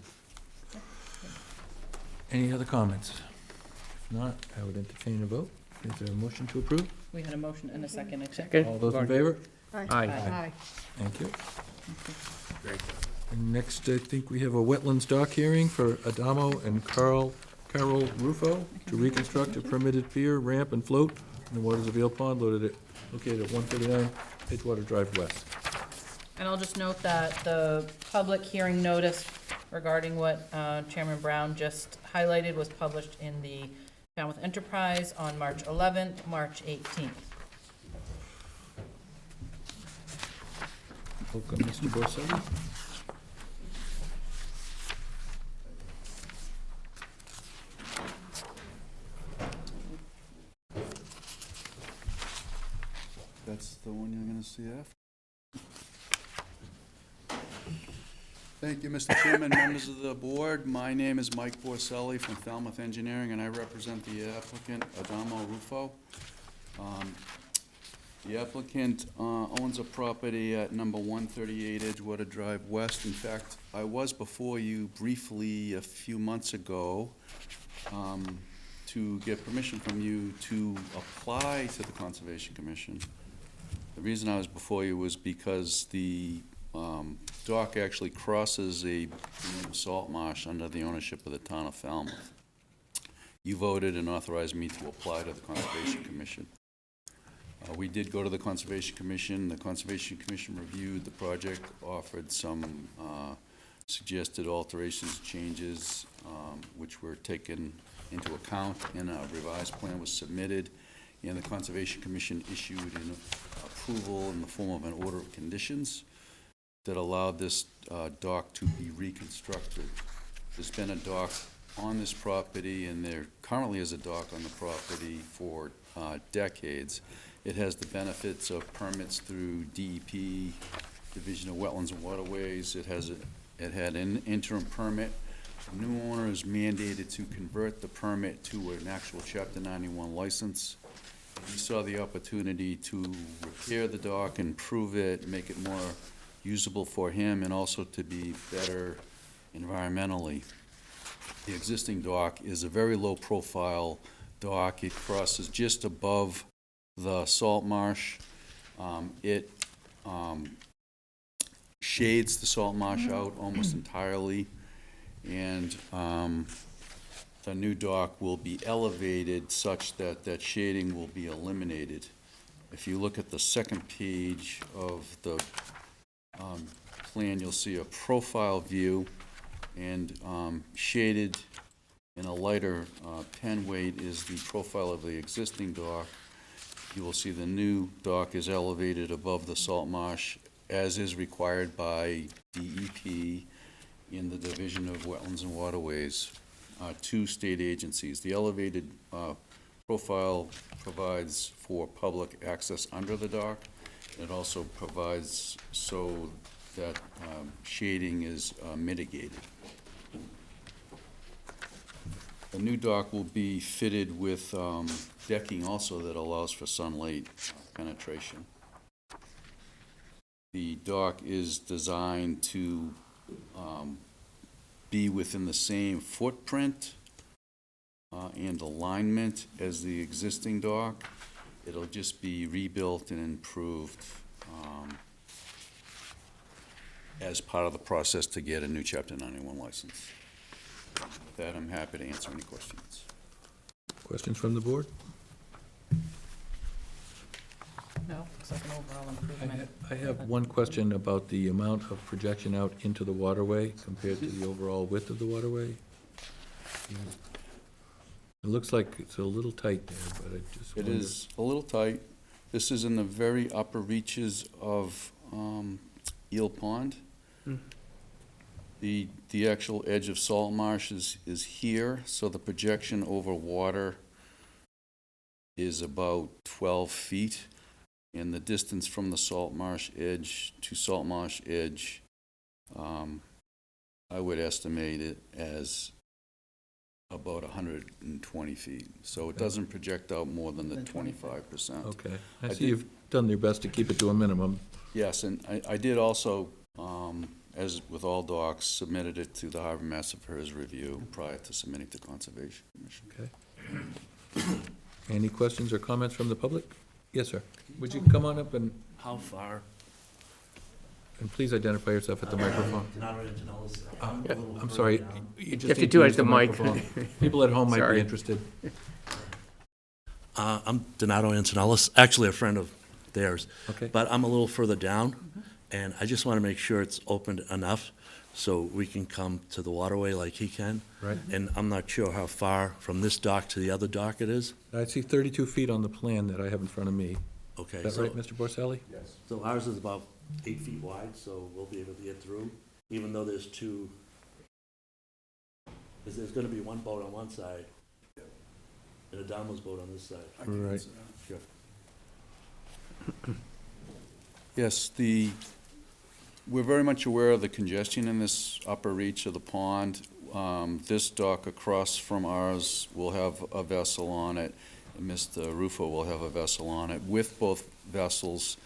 Any other comments? If not, I would entertain a vote. Is there a motion to approve? We had a motion and a second. Second. All those in favor? Aye. Aye. Thank you. And next, I think we have a wetlands dock hearing for Adamo and Carol Rufo to reconstruct a permitted pier, ramp, and float in the waters of Eel Pond located at 139 Edgewater Drive West. And I'll just note that the public hearing notice regarding what Chairman Brown just highlighted was published in the Falmouth Enterprise on March 11th, March 18th. Welcome, Mr. Borselli. That's the one you're gonna see after. Thank you, Mr. Chairman, members of the board. My name is Mike Borselli from Falmouth Engineering, and I represent the applicant, Adamo Rufo. The applicant owns a property at number 138 Edgewater Drive West. In fact, I was before you briefly a few months ago to get permission from you to apply to the Conservation Commission. The reason I was before you was because the dock actually crosses a salt marsh under the ownership of the town of Falmouth. You voted and authorized me to apply to the Conservation Commission. We did go to the Conservation Commission. The Conservation Commission reviewed the project, offered some suggested alterations, changes, which were taken into account, and a revised plan was submitted, and the Conservation Commission issued an approval in the form of an order of conditions that allowed this dock to be reconstructed. There's been a dock on this property, and there currently is a dock on the property for decades. It has the benefits of permits through DEP, Division of Wetlands and Waterways. It had an interim permit. The new owner is mandated to convert the permit to an actual Chapter 91 license. We saw the opportunity to repair the dock, improve it, make it more usable for him, and also to be better environmentally. The existing dock is a very low-profile dock. It crosses just above the salt marsh. It shades the salt marsh out almost entirely, and the new dock will be elevated such that that shading will be eliminated. If you look at the second page of the plan, you'll see a profile view, and shaded in a lighter pen weight is the profile of the existing dock. You will see the new dock is elevated above the salt marsh, as is required by DEP in the Division of Wetlands and Waterways, two state agencies. The elevated profile provides for public access under the dock. It also provides so that shading is mitigated. The new dock will be fitted with decking also that allows for sunlight penetration. The dock is designed to be within the same footprint and alignment as the existing dock. It'll just be rebuilt and improved as part of the process to get a new Chapter 91 license. With that, I'm happy to answer any questions. Questions from the board? No, looks like an overall improvement. I have one question about the amount of projection out into the waterway compared to the overall width of the waterway. It looks like it's a little tight there, but I just It wonder. is a little tight. This is in the very upper reaches of Eel Pond. The actual edge of salt marsh is here, so the projection over water is about 12 feet. And the distance from the salt marsh edge to salt marsh edge, I would estimate it as about 120 feet. So it doesn't project out more than the 25%. Okay. I see you've done your best to keep it to a minimum. Yes, and I did also, as with all docks, submitted it to the harbor master for his review prior to submitting to Conservation Commission. Okay. Any questions or comments from the public? Yes, sir. Would you come on up and How far? please identify yourself at the microphone? I'm sorry. You just have to need do it use at the mic. microphone. People at home might Sorry. be interested. I'm Donato Antonellis, actually a friend of theirs. Okay. But I'm a little further down, and I just want to make sure it's opened enough so we can come to the waterway like he can. Right. And I'm not sure how far from this dock to the other dock it is. I see 32 feet on the plan that I have in front of me. Okay. Is that so- right, Mr. Borselli? Yes. So ours is about 8 feet wide, so we'll be able to get through, even though there's two. Because there's going to be one boat on one side and a downwards boat on this side. Right. Sure. Yes, we're very much aware of the congestion in this upper reach of the pond. This dock across from ours will have a vessel on it, and Mr. Rufo will have a vessel on it. With both vessels,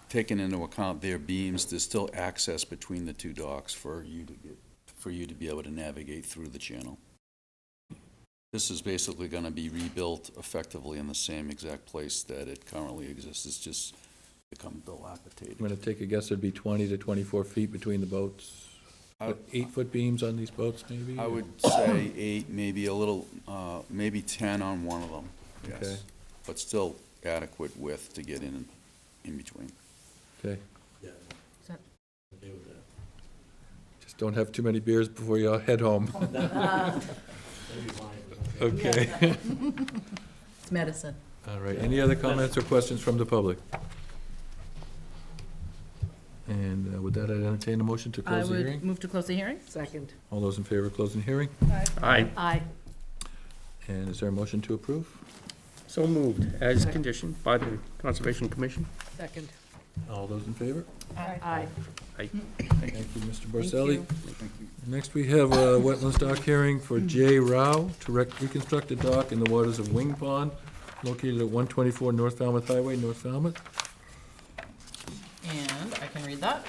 taking into account their beams, there's still access between the two docks for you to be able to navigate through the channel. This is basically gonna be rebuilt effectively in the same exact place that it currently exists. It's just become dilapidated. I'm going to take a guess it'd be 20 to 24 feet between the boats. 8-foot beams on these boats, maybe? I would say 8, maybe a little, maybe 10 on one of them, Okay. yes. But still adequate width to get in between. Okay. Yeah. Is that- Okay with that. Just don't have too many beers before you head home. Okay. It's medicine. All right. Any other comments or questions from the public? And with that, I'd entertain a motion to I close the would hearing. move to close the hearing. Second. All those in favor of closing the hearing? Aye. Aye. And is there a motion to approve? So moved, as conditioned by the Conservation Commission. Second. All those in favor? Aye. Aye. Thank you, Mr. Borselli. Next, we have a wetlands dock hearing for J. Rao to reconstruct a dock in the waters of Wing Pond, located at 124 North Falmouth Highway, North Falmouth. And I can read that.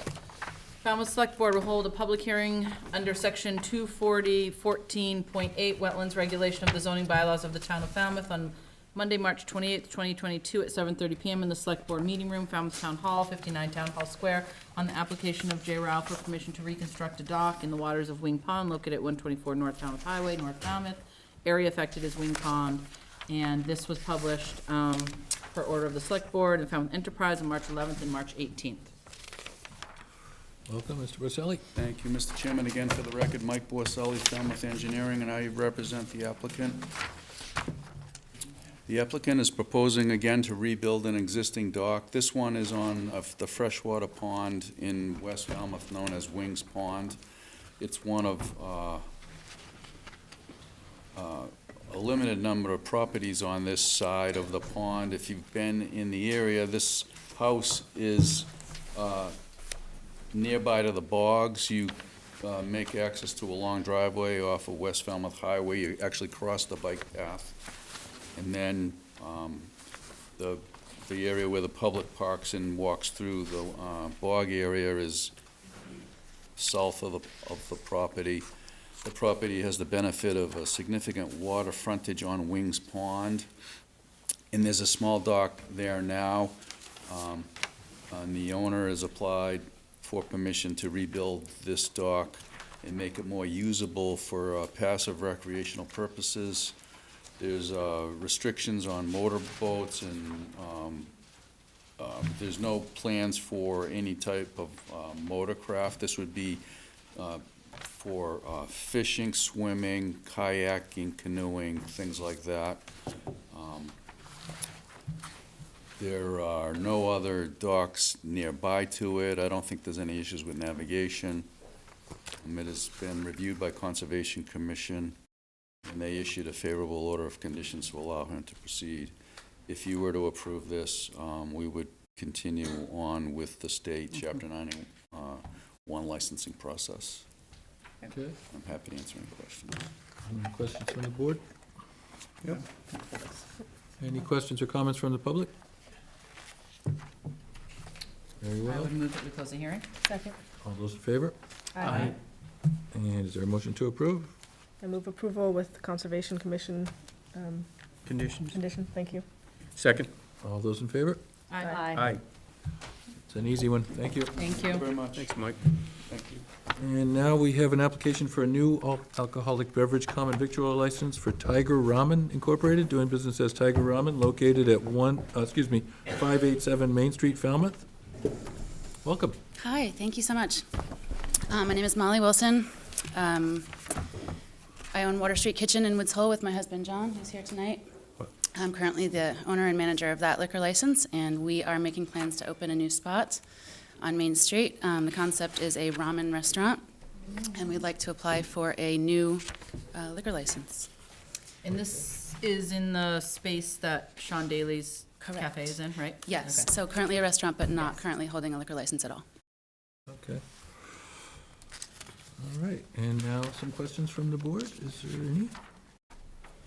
Falmouth Select Board will hold a public hearing under section 240-14.8 Wetlands Regulation of the zoning bylaws of the town of Falmouth on Monday, March 28th, 2022 at 7:30 PM in the Select Board Meeting Room, Falmouth Town Hall, 59 Town Hall Square, on the application of J. Rao for permission to reconstruct a dock in the waters of Wing Pond located at 124 North Falmouth Highway, North Falmouth. Area affected is Wing Pond. And this was published per order of the Select Board and Falmouth Enterprise on March 11th and March 18th. Welcome, Mr. Borselli. Thank you, Mr. Chairman. Again, for the record, Mike Borselli, Falmouth Engineering, and I represent the applicant. The applicant is proposing again to rebuild an existing dock. This one is on the freshwater pond in West Falmouth known as Wings Pond. It's one of a limited number of properties on this side of the pond. If you've been in the area, this house is nearby to the bogs. You make access to a long driveway off of West Falmouth Highway. You actually cross the bike path. And then the area where the public parks and walks through the bog area is south of the property. The property has the benefit of a significant water frontage on Wings Pond, and there's a small dock there now. And the owner has applied for permission to rebuild this dock and make it more usable for passive recreational purposes. There's restrictions on motorboats, and there's no plans for any type of motorcraft. This would be for fishing, swimming, kayaking, canoeing, things like that. There are no other docks nearby to it. I don't think there's any issues with navigation. It has been reviewed by Conservation Commission, and they issued a favorable order of conditions to allow him to proceed. If you were to approve this, we would continue on with the state Chapter 91 licensing process. Okay. I'm happy to answer any questions. Any questions from the board? Yep. Any questions or comments from the public? Very I well. would move that we close the hearing. Second. All those in favor? Aye. And is there a motion to approve? I move approval with Conservation Commission Conditions? condition. Thank you. Second. All those in favor? Aye. Aye. It's an easy one. Thank you. Thank Thank you you. very much. Thanks, Mike. Thank you. And now we have an application for a new alcoholic beverage common victual license for Tiger Ramen Incorporated, doing business as Tiger Ramen, located at 587 Main Street, Falmouth. Welcome. Hi, thank you so much. My name is Molly Wilson. I own Water Street Kitchen in Woods Hole with my husband, John, who's here tonight. I'm currently the owner and manager of that liquor license, and we are making plans to open a new spot on Main Street. The concept is a ramen restaurant, and we'd like to apply for a new liquor license. And this is in the space that Sean Daly's Correct. cafe is in, right? Yes, Okay. so currently a restaurant, but not currently holding a liquor license at all. Okay. All right, and now some questions from the board. Is there any?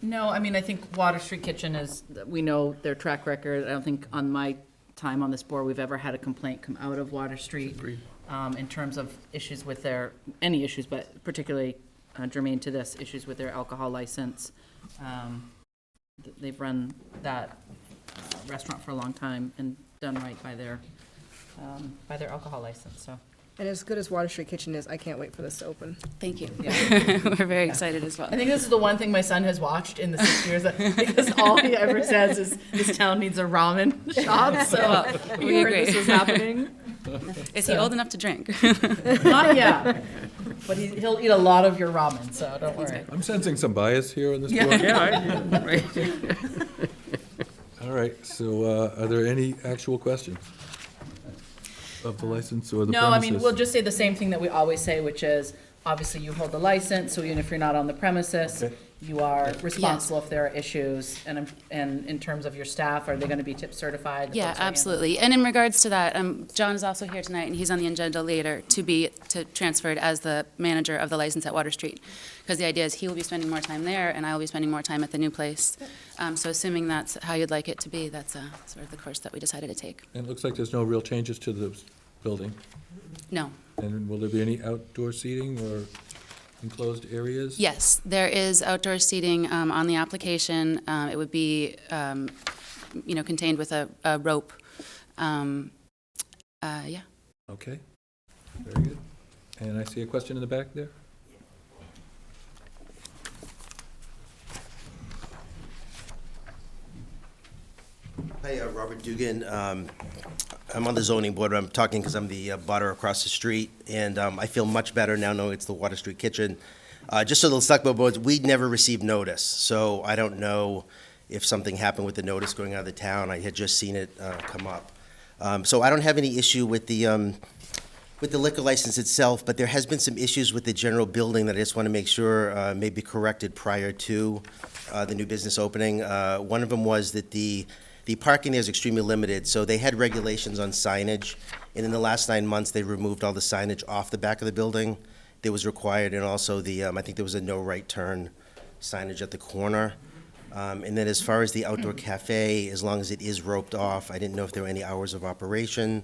No, I mean, I think Water Street Kitchen is, we know their track record. I don't think on my time on this board, we've ever had a complaint come out of Water Street in terms of issues with any issues, but particularly germane to this, issues with their alcohol license. They've run that restaurant for a long time and done right by their alcohol license, so. And as good as Water Street Kitchen is, I can't wait for this to open. Thank you. Yeah. We're very excited as well. I think this is the one thing my son has watched in the 6 years, because all he ever says is, this town needs a ramen shop, so We we heard agree. this was happening. Is he old enough to drink? Not yet, but he'll eat a lot of your ramen, so don't worry. I'm sensing some bias here on this Yeah. board. Yeah, All right, so are there any actual questions of the license or the No, I mean, premises? we'll just say the same thing that we always say, which is, obviously you hold the license, so even if you're not on the premises, Okay. you are responsible if there are issues. And in terms of your staff, are they gonna be tip certified? The Yeah, folks who handle- absolutely. And in regards to that, John is also here tonight, and he's on the agenda later to transferred as the manager of the license at Water Street. Because the idea is he will be spending more time there, and I will be spending more time at the new place. So assuming that's how you'd like it to be, that's sort of the course that we decided to take. And it looks like there's no real changes to the building? No. And will there be any outdoor seating or enclosed areas? Yes, there is outdoor seating on the application. It would be, contained with a rope. Yeah. Okay, very good. And I see a question in the back there? Hi, Robert Dugan. I'm on the zoning board. I'm talking because I'm the butter across the street, and I feel much better now knowing it's the Water Street Kitchen. Just so the select board, we never received notice, so I don't know if something happened with the notice going out of the town. I had just seen it come up. So I don't have any issue with the liquor license itself, but there has been some issues with the general building that I just want to make sure may be corrected prior to the new business opening. One of them was that the parking there is extremely limited, so they had regulations on signage, and in the last 9 months, they removed all the signage off the back of the building that was required, and also I think there was a no right turn signage at the corner. And then as far as the outdoor cafe, as long as it is roped off, I didn't know if there were any hours of operation.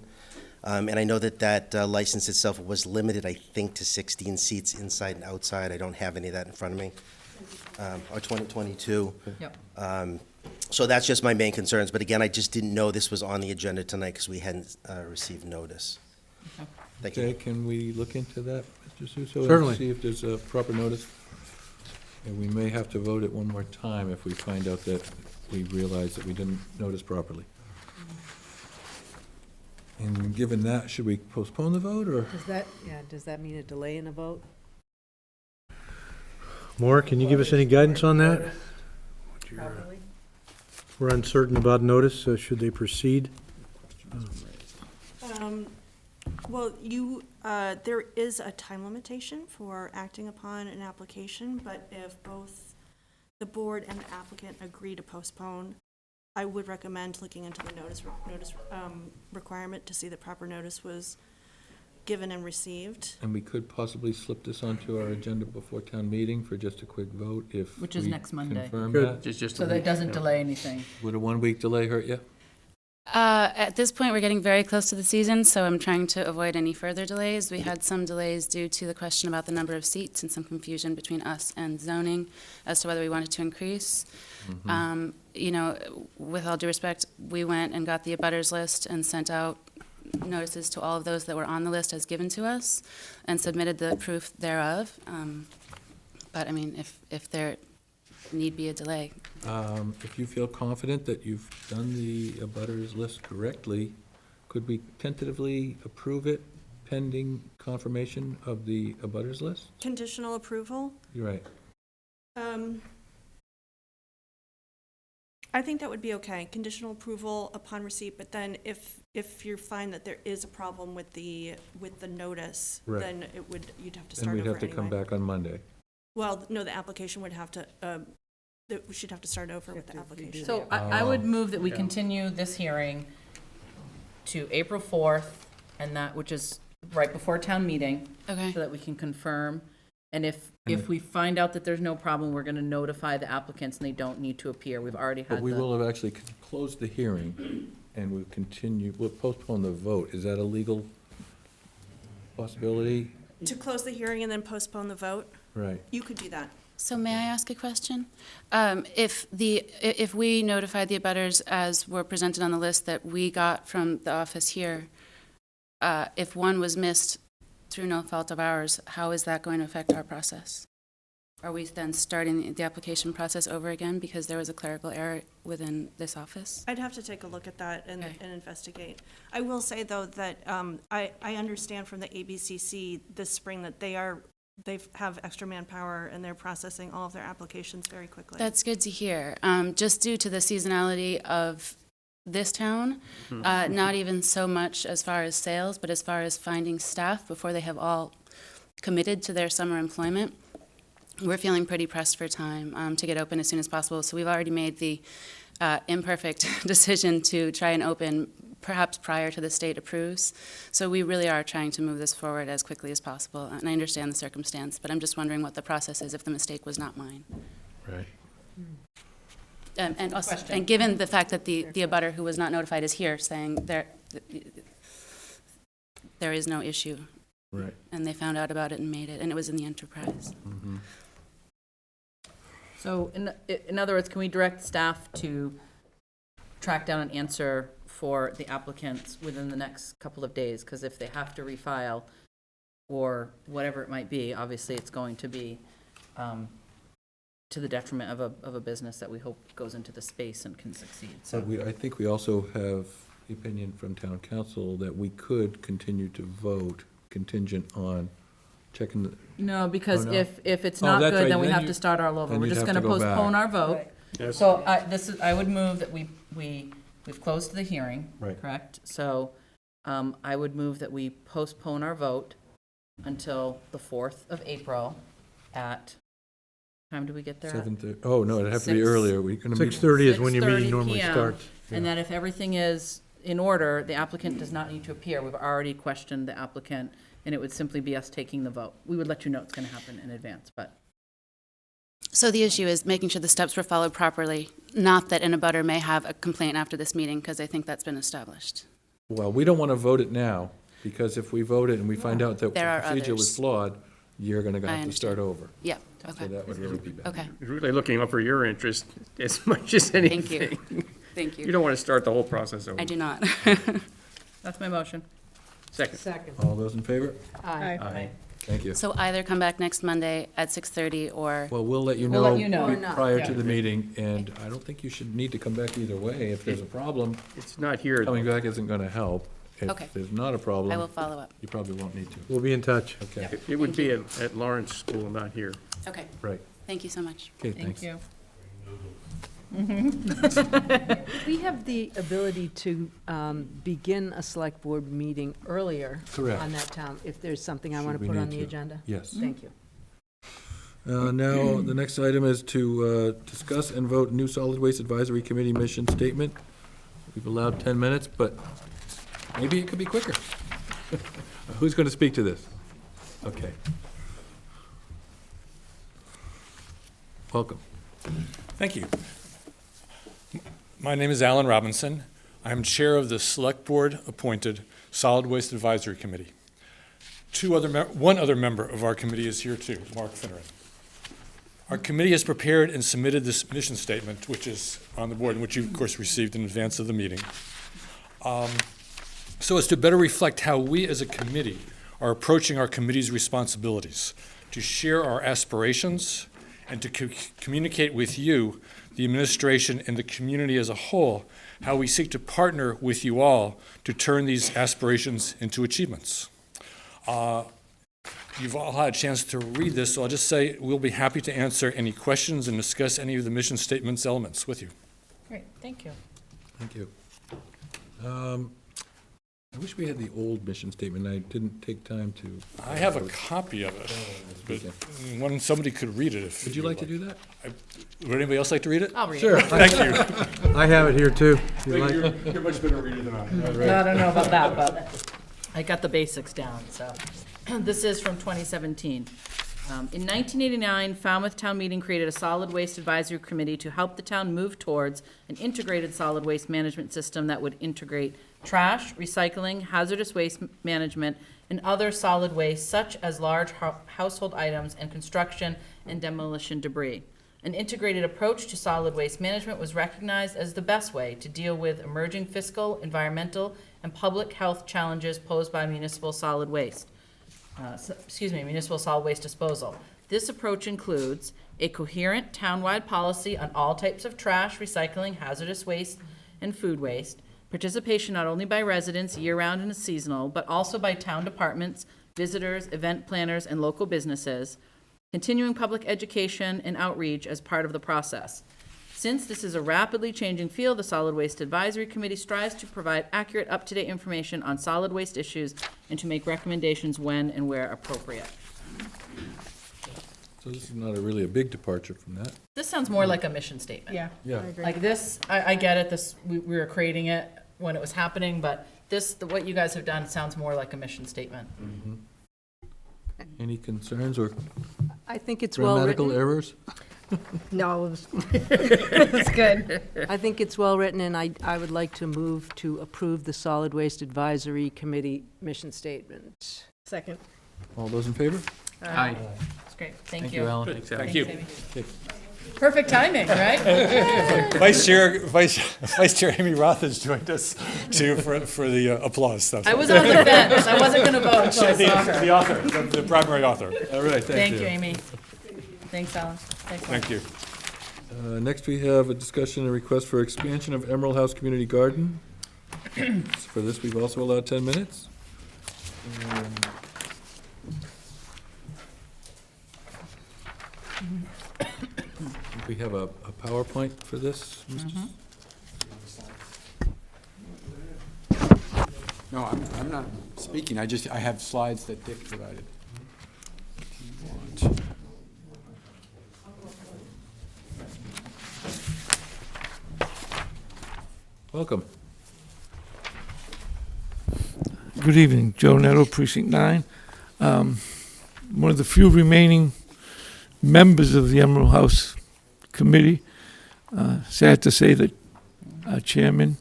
And I know that license itself was limited, I think, to 16 seats inside and outside. I don't have any of that in front of me. Or 2022. Yep. So that's just my main concerns. But again, I just didn't know this was on the agenda tonight because we hadn't received notice. Thank you. Okay, can we look into that, Mr. Suso? Certainly. And see if there's a proper notice? And we may have to vote it one more time if we find out that we realize that we didn't notice properly. And given that, should we postpone the vote, or? Does that mean a delay in a vote? Maura, can you give us any guidance on that? Probably. We're uncertain about notice, so should they proceed? Well, there is a time limitation for acting upon an application, but if both the board and the applicant agree to postpone, I would recommend looking into the notice requirement to see the proper notice was given and received. And we could possibly slip this onto our agenda before town meeting for just a quick vote if Which is we next Monday. confirm Good. that? So that it doesn't delay anything. Would a 1 week delay hurt you? At this point, we're getting very close to the season, so I'm trying to avoid any further delays. We had some delays due to the question about the number of seats and some confusion between us and zoning as to whether we wanted to increase. With all due respect, we went and got the abutters list and sent out notices to all of those that were on the list as given to us and submitted the proof thereof. But I mean, if there need be a delay. If you feel confident that you've done the abutters list correctly, could we tentatively approve it pending confirmation of the abutters list? Conditional approval? You're right. I think that would be okay, conditional approval upon receipt, but then if you find that there is a problem with the notice, Right. then you'd have to start over And anyway. we'd have to come back on Monday. Well, no, the application would have to, we should have to start over with the application. So I would move that we continue this hearing to April 4th, and which is right before town meeting. Okay. So that we can confirm. And if we find out that there's no problem, we're gonna notify the applicants and they don't need to appear. We've already had But we will have actually closed the hearing, and we'll postpone the vote. Is that a legal possibility? To close the hearing and then postpone the vote? Right. You could do that. So may I ask a question? If we notified the abutters as were presented on the list that we got from the office here, if one was missed through no fault of ours, how is that going to affect our process? Are we then starting the application process over again because there was a clerical error within this office? I'd have to take a look at that and investigate. I will say, though, that I understand from the ABCC this spring that they have extra manpower and they're processing all of their applications very quickly. That's good to hear. Just due to the seasonality of this town, not even so much as far as sales, but as far as finding staff before they have all committed to their summer employment, we're feeling pretty pressed for time to get open as soon as possible. So we've already made the imperfect decision to try and open perhaps prior to the state approves. So we really are trying to move this forward as quickly as possible. And I understand the circumstance, but I'm just wondering what the process is if the mistake was not mine. Right. And also, and given the fact that the abutter who was not notified is here saying there is no issue. Right. And they found out about it and made it, and it was in the enterprise. So in other words, can we direct staff to track down an answer for the applicants within the next couple of days? Because if they have to refile or whatever it might be, obviously it's going to be to the detriment of a business that we hope goes into the space and can succeed. So I think we also have the opinion from town council that we could continue to vote contingent on checking the. no, because Oh, no. if it's Oh, not that's good, right. then we Then have you- to start all over. then We're you'd just have going to to go postpone back. our vote. Right. Yes. So I would move that we've closed the hearing. Right. Correct? So I would move that we postpone our vote until the 4th of April at, time do we get there? 7:30. Oh, no, it'd have to be 6 earlier. We're gonna meet. 6:30 is when your meeting 6:30 normally PM, starts. And that if everything is in order, the applicant does not need to appear. We've already questioned the applicant, and it would simply be us taking the vote. We would let you know it's going to happen in advance, but. So the issue is making sure the steps were followed properly, not that an abutter may have a complaint after this meeting, because I think that's been established. Well, we don't want to vote it now, because if we vote it and we find out that the There are procedure was others. flawed, you're gonna I have to start understand. over. Yep, So okay, that would really be bad. okay. Really looking out for your interest as much as Thank anything. you. Thank you. You don't want to start the whole process over. I do not. That's my motion. Second. Second. All those in favor? Aye. Thank you. So either come back next Monday at 6:30 or, Well, we'll let you We'll know let you know. Or not. prior Yeah. to the meeting, and I don't think you should need to come back either way. If there's a problem, It's not here. coming back isn't gonna help. Okay. If there's not a I will problem, follow up. you probably won't need to. We'll be in touch. Okay, It would be at Lawrence School, not here. Okay, right. thank you so much. Okay, Thank thanks. you. We have the ability to begin a select board meeting earlier Correct. on that town, if there's something I want Should to we put on need the to. agenda. Yes. Thank you. Now, the next item is to discuss and vote new solid waste advisory committee mission statement. We've allowed 10 minutes, but maybe it could be quicker. Who's going to speak to this? Okay. Welcome. Thank you. My name is Alan Robinson. I'm Chair of the Select Board-appointed Solid Waste Advisory Committee. One other member of our committee is here too, Mark Finneran. Our committee has prepared and submitted this mission statement, which is on the board, and which you, of course, received in advance of the meeting, so as to better reflect how we as a committee are approaching our committee's responsibilities, to share our aspirations, and to communicate with you, the administration, and the community as a whole, how we seek to partner with you all to turn these aspirations into achievements. You've all had a chance to read this, so I'll just say we'll be happy to answer any questions and discuss any of the mission statement's elements with you. Great, thank you. Thank you. I wish we had the old mission statement. I didn't take time to. I have a copy of it, but somebody could read it if. Would you like to do that? Would anybody else like to read it? I'll read it. Sure. Thank you. I have it here too. if you'd like. You're much better reader than I am. I don't know about that, but I got the basics down, so. This is from 2017. In 1989, Falmouth Town Meeting created a solid waste advisory committee to help the town move towards an integrated solid waste management system that would integrate trash, recycling, hazardous waste management, and other solid waste such as large household items and construction and demolition debris. An integrated approach to solid waste management was recognized as the best way to deal with emerging fiscal, environmental, and public health challenges posed by municipal solid waste. Municipal solid waste disposal. This approach includes a coherent townwide policy on all types of trash, recycling, hazardous waste, and food waste, participation not only by residents year-round and seasonal, but also by town departments, visitors, event planners, and local businesses, continuing public education and outreach as part of the process. Since this is a rapidly changing field, the Solid Waste Advisory Committee strives to provide accurate, up-to-date information on solid waste issues and to make recommendations when and where appropriate. So this is not really a big departure from that. This sounds more like a mission statement. Yeah. Yeah. I agree. Like this, I get it, we were creating it when it was happening, but what you guys have done sounds more like a mission statement. Any concerns or I think it's well grammatical written. errors? No, it was, it was good. I think it's well-written, and I would like to move to approve the Solid Waste Advisory Committee mission statement. Second. All those in favor? Aye. It's great, thank you. Alan. Good, thank you. Amy. Okay. Perfect timing, right? Vice Chair Amy Roth has joined us too for the applause stuff. I was on the fence, I wasn't gonna vote until I saw her. The author, the primary author. All right, Thank you, Amy. Thanks, Alan. Thanks, Alan. Thank you. Next, we have a discussion and request for expansion of Emerald House Community Garden. For this, we've also allowed 10 minutes. We have a PowerPoint for this, Mr. No, I'm not speaking, I have slides that Dick provided. Welcome. Good evening, Joe Netto, Precinct 9. One of the few remaining members of the Emerald House Committee. Sad to say that our chairman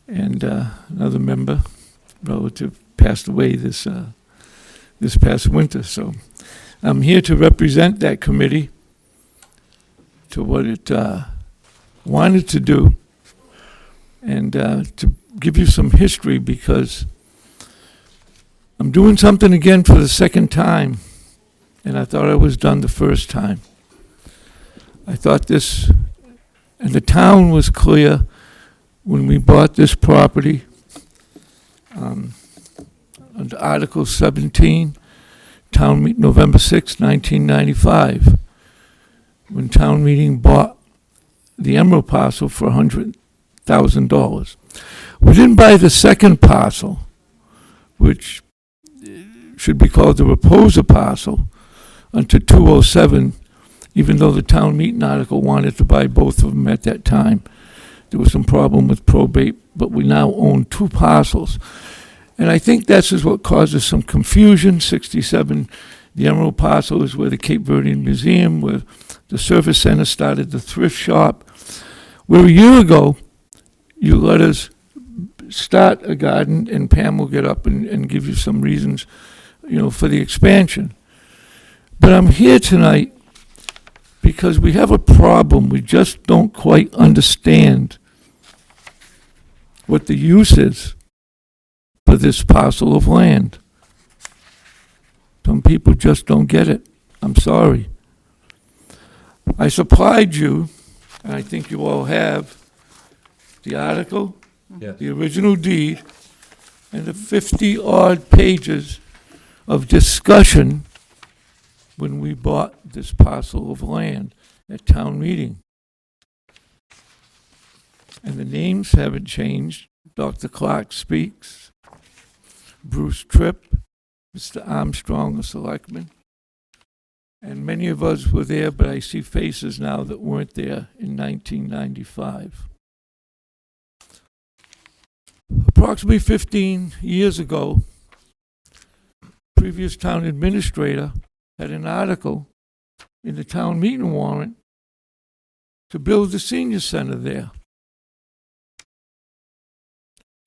and another member, relative, passed away this past winter. So I'm here to represent that committee to what it wanted to do, and to give you some history, because I'm doing something again for the second time, and I thought I was done the first time. I thought this, and the town was clear when we bought this property, under Article 17, town meeting November 6, 1995, when town meeting bought the Emerald parcel for $100,000. We didn't buy the second parcel, which should be called the Reposa parcel, until 207, even though the town meeting article wanted to buy both of them at that time. There was some problem with probate, but we now own two parcels. And I think that's is what causes some confusion. 67, the Emerald parcel is where the Cape Verdean Museum, where the service center started, the thrift shop. Where a year ago, you let us start a garden, and Pam will get up and give you some reasons, for the expansion. But I'm here tonight because we have a problem. We just don't quite understand what the use is for this parcel of land. Some people just don't get it. I'm sorry. I supplied you, and I think you all have, the article, Yes. the original deed, and the 50-odd pages of discussion when we bought this parcel of land at town meeting. And the names haven't changed. Dr. Clark speaks, Bruce Tripp, Mr. Armstrong, the selectman. And many of us were there, but I see faces now that weren't there in 1995. Approximately 15 years ago, previous town administrator had an article in the town meeting warrant to build the senior center there.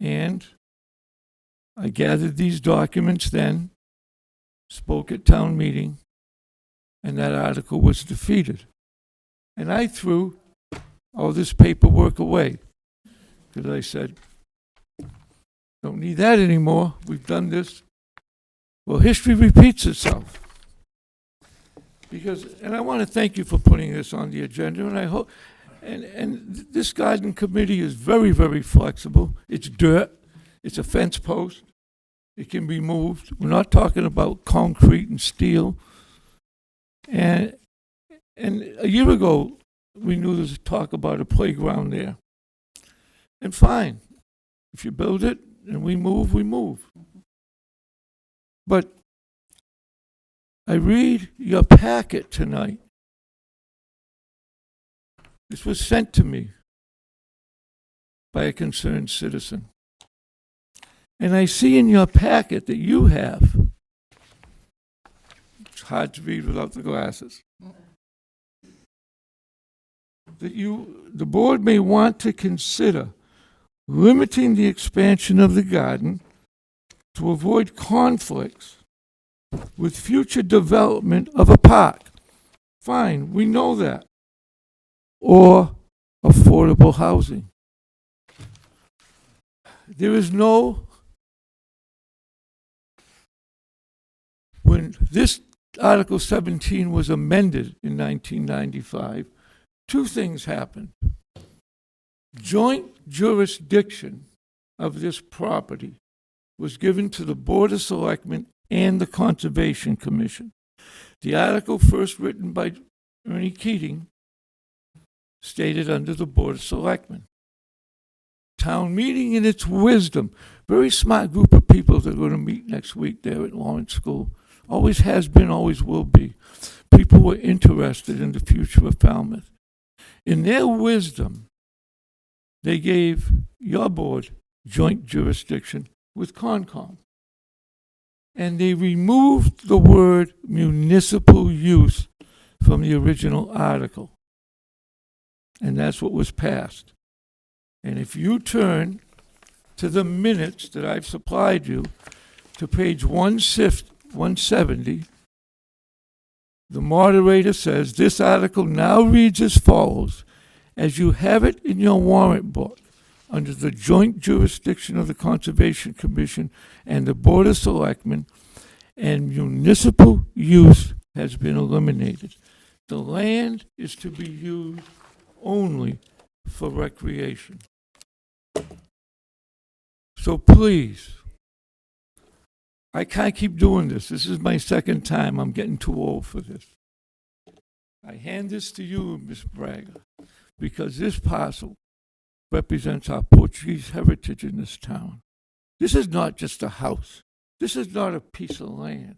And I gathered these documents then, spoke at town meeting, and that article was defeated. And I threw all this paperwork away, because I said, don't need that anymore. We've done this. Well, history repeats itself. And I want to thank you for putting this on the agenda, and I hope, and this garden committee is very, very flexible. It's dirt. It's a fence post. It can be moved. We're not talking about concrete and steel. And a year ago, we knew there was talk about a playground there. And fine, if you build it and we move, we move. But I read your packet tonight. This was sent to me by a concerned citizen. And I see in your packet that you have, it's hard to read without the glasses, that the board may want to consider limiting the expansion of the garden to avoid conflicts with future development of a park. Fine, we know that. Or affordable housing. There is no, when this Article 17 was amended in 1995, two things happened. Joint jurisdiction of this property was given to the Board of Selectmen and the Conservation Commission. The article, first written by Ernie Keating, stated under the Board of Selectmen. Town meeting in its wisdom, very smart group of people that are going to meet next week there at Lawrence School. Always has been, always will be. People were interested in the future of Falmouth. In their wisdom, they gave your board joint jurisdiction with Concom. And they removed the word municipal use from the original article. And that's what was passed. And if you turn to the minutes that I've supplied you, to page 170, the moderator says, this article now reads as follows: as you have it in your warrant book, under the joint jurisdiction of the Conservation Commission and the Board of Selectmen, and municipal use has been eliminated. The land is to be used only for recreation. So please, I can't keep doing this. This is my second time. I'm getting too old for this. I hand this to you, Ms. Braga, because this parcel represents our Portuguese heritage in this town. This is not just a house. This is not a piece of land.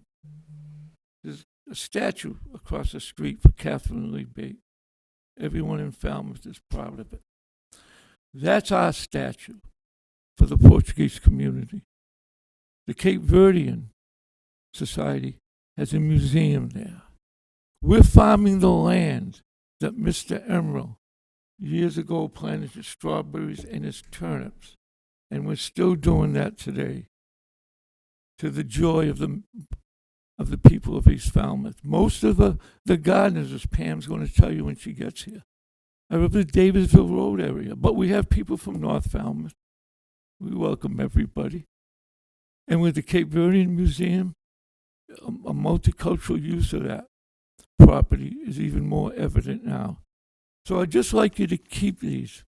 There's a statue across the street for Catherine Lee Bates. Everyone in Falmouth is proud of it. That's our statue for the Portuguese community. The Cape Verdean Society has a museum there. We're farming the land that Mr. Emerald years ago planted his strawberries and his turnips, and we're still doing that today, to the joy of the people of East Falmouth. Most of the gardeners, as Pam's going to tell you when she gets here, are of the Davisville Road area, but we have people from North Falmouth. We welcome everybody. And with the Cape Verdean Museum, a multicultural use of that property is even more evident now. So I'd just like you to keep these.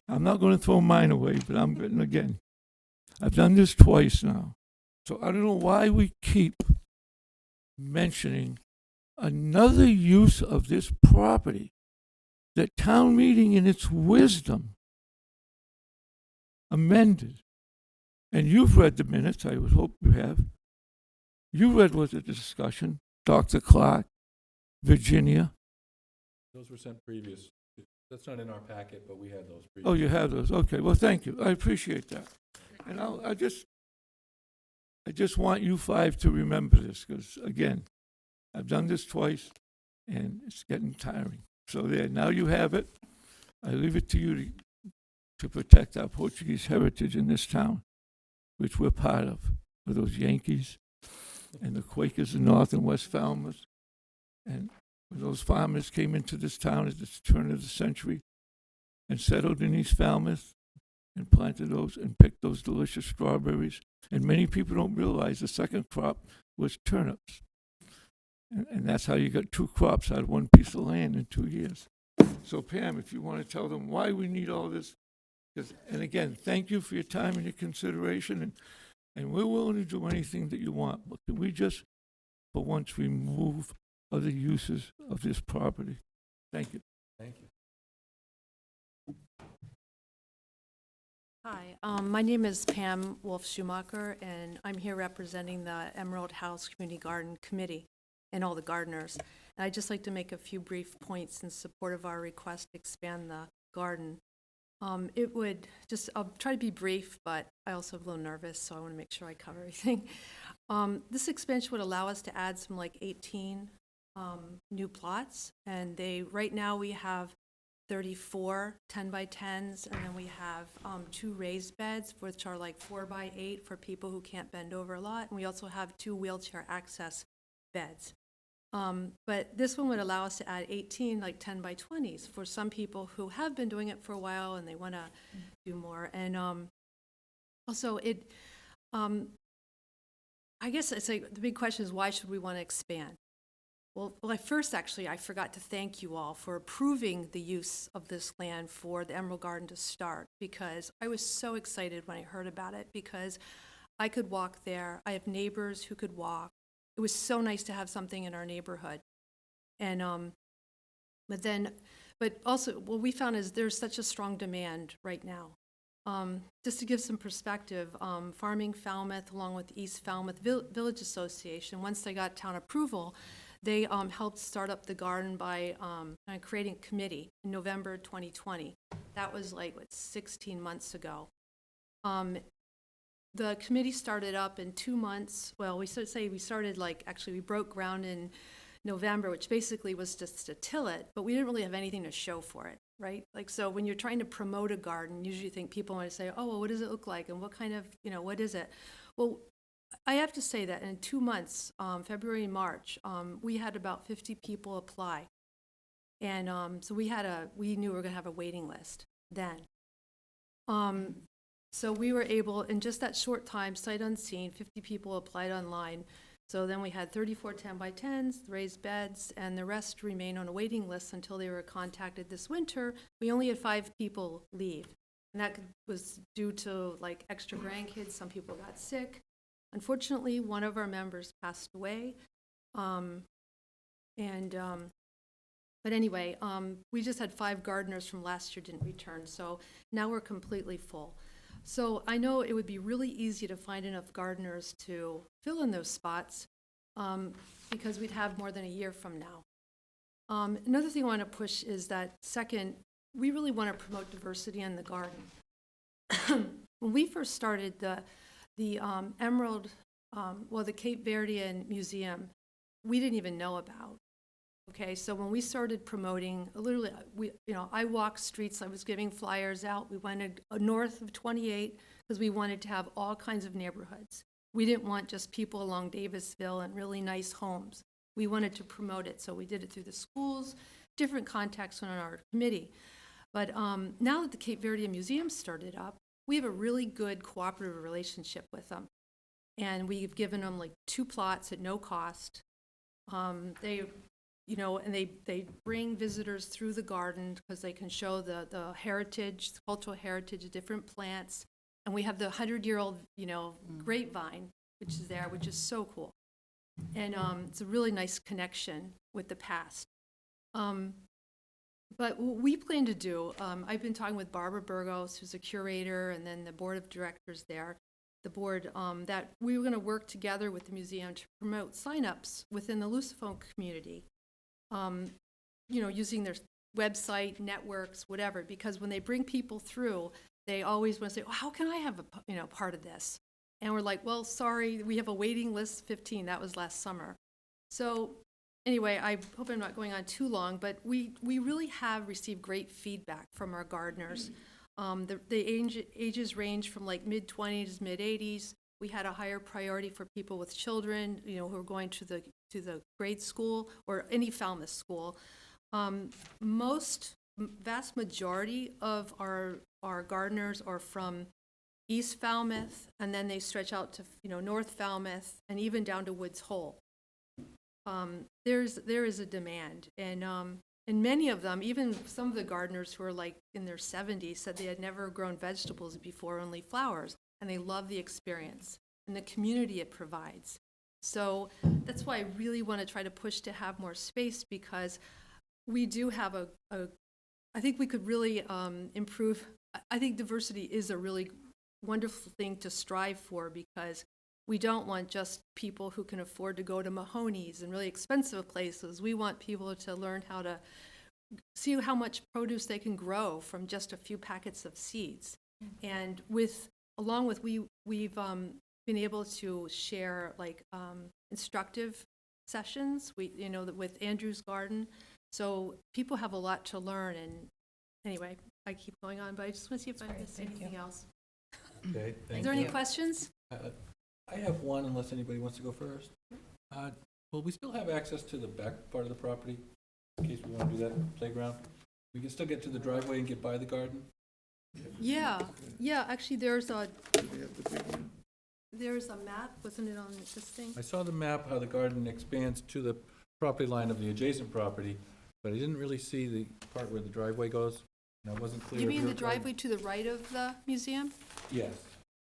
I'm not going to throw mine away, but I'm getting again. I've done this twice now. So I don't know why we keep mentioning another use of this property that town meeting in its wisdom amended. And you've read the minutes, I would hope you have. You read what the discussion, Dr. Clark, Virginia. Those were sent previous. That's not in our packet, but we had those previous. Oh, you have those. Okay, well, thank you. I appreciate that. And I just want you five to remember this, because, again, I've done this twice, and it's getting tiring. So there, now you have it. I leave it to you to protect our Portuguese heritage in this town, which we're part of, with those Yankees and the Quakers in North and West Falmouth. And when those farmers came into this town at the turn of the century and settled in East Falmouth and planted those and picked those delicious strawberries. And many people don't realize the second crop was turnips. And that's how you got two crops out of one piece of land in 2 years. So Pam, if you want to tell them why we need all this, and again, thank you for your time and your consideration, and we're willing to do anything that you want, but can we just, for once, remove other uses of this property? Thank you. Thank you. Hi, my name is Pam Wolf-Schumacher, and I'm here representing the Emerald House Community Garden Committee and all the gardeners. And I'd just like to make a few brief points in support of our request to expand the garden. It would just, I'll try to be brief, but I also am a little nervous, so I want to make sure I cover everything. This expansion would allow us to add some 18 new plots, and right now we have 34 10x10s, and then we have 2 raised beds, which are like 4x8 for people who can't bend over a lot. And we also have 2 wheelchair access beds. But this one would allow us to add 18 like 10x20s for some people who have been doing it for a while and they want to do more. And also I guess it's like the big question is, why should we want to expand? Well, I forgot to thank you all for approving the use of this land for the Emerald Garden to start, because I was so excited when I heard about it, because I could walk there. I have neighbors who could walk. It was so nice to have something in our neighborhood. And but also what we found is there's such a strong demand right now. Just to give some perspective, Farming Falmouth, along with East Falmouth Village Association, once they got town approval, they helped start up the garden by creating a committee in November 2020. That was like, 16 months ago. The committee started up in 2 months. Well, we started we broke ground in November, which basically was just to till it, but we didn't really have anything to show for it, right? So when you're trying to promote a garden, usually you think people want to say, oh, well, what does it look like? And what kind of, what is it? Well, I have to say that in 2 months, February and March, we had about 50 people apply. And so we knew we were going to have a waiting list then. So we were able, in just that short time, sight unseen, 50 people applied online. So then we had 34 10x10s, raised beds, and the rest remain on a waiting list until they were contacted this winter. We only had 5 people leave. And that was due to extra grandkids. Some people got sick. Unfortunately, one of our members passed away. But anyway, we just had 5 gardeners from last year didn't return. So now we're completely full. So I know it would be really easy to find enough gardeners to fill in those spots because we'd have more than a year from now. Another thing I want to push is that, second, we really want to promote diversity in the garden. When we first started the Emerald, the Cape Verdean Museum, we didn't even know about. Okay, so when we started promoting, literally, I walked streets, I was giving flyers out. We went north of 28 because we wanted to have all kinds of neighborhoods. We didn't want just people along Davisville and really nice homes. We wanted to promote it, so we did it through the schools, different contacts on our committee. But now that the Cape Verdean Museum started up, we have a really good cooperative relationship with them. And we've given them 2 plots at no cost. And they bring visitors through the garden because they can show the heritage, the cultural heritage of different plants. And we have the 100-year-old, grapevine, which is there, which is so cool. And it's a really nice connection with the past. But what we plan to do, I've been talking with Barbara Burgos, who's a curator, and then the board of directors there, the board, that we were going to work together with the museum to promote signups within the Lusophone community. Using their website, networks, whatever, because when they bring people through, they always want to say, well, how can I have a part of this? And we're like, well, sorry, we have a waiting list, 15, that was last summer. So anyway, I hope I'm not going on too long, but we really have received great feedback from our gardeners. The ages range from mid-20s, mid-80s. We had a higher priority for people with children, who are going to the grade school or any Falmouth school. Vast majority of our gardeners are from East Falmouth, and then they stretch out to North Falmouth and even down to Woods Hole. There is a demand, and many of them, even some of the gardeners who are in their 70s, said they had never grown vegetables before, only flowers, and they love the experience and the community it provides. So that's why I really want to try to push to have more space, because we do have I think we could really improve. I think diversity is a really wonderful thing to strive for, because we don't want just people who can afford to go to Mahoney's and really expensive places. We want people to learn how to see how much produce they can grow from just a few packets of seeds. And along with we've been able to share instructive sessions. With Andrew's Garden, so people have a lot to learn, and anyway, I keep going on, but I just want to see if I missed anything else. Okay, Is thank there any you. questions? I have one, unless anybody wants to go first. Will we still have access to the back part of the property, in case we want to do that playground? We can still get to the driveway and get by the garden? Yeah, actually, there's a map, wasn't it on this thing? I saw the map, how the garden expands to the property line of the adjacent property, but I didn't really see the part where the driveway goes, and I wasn't clear. You if mean were- the driveway to the right of the museum? Yes.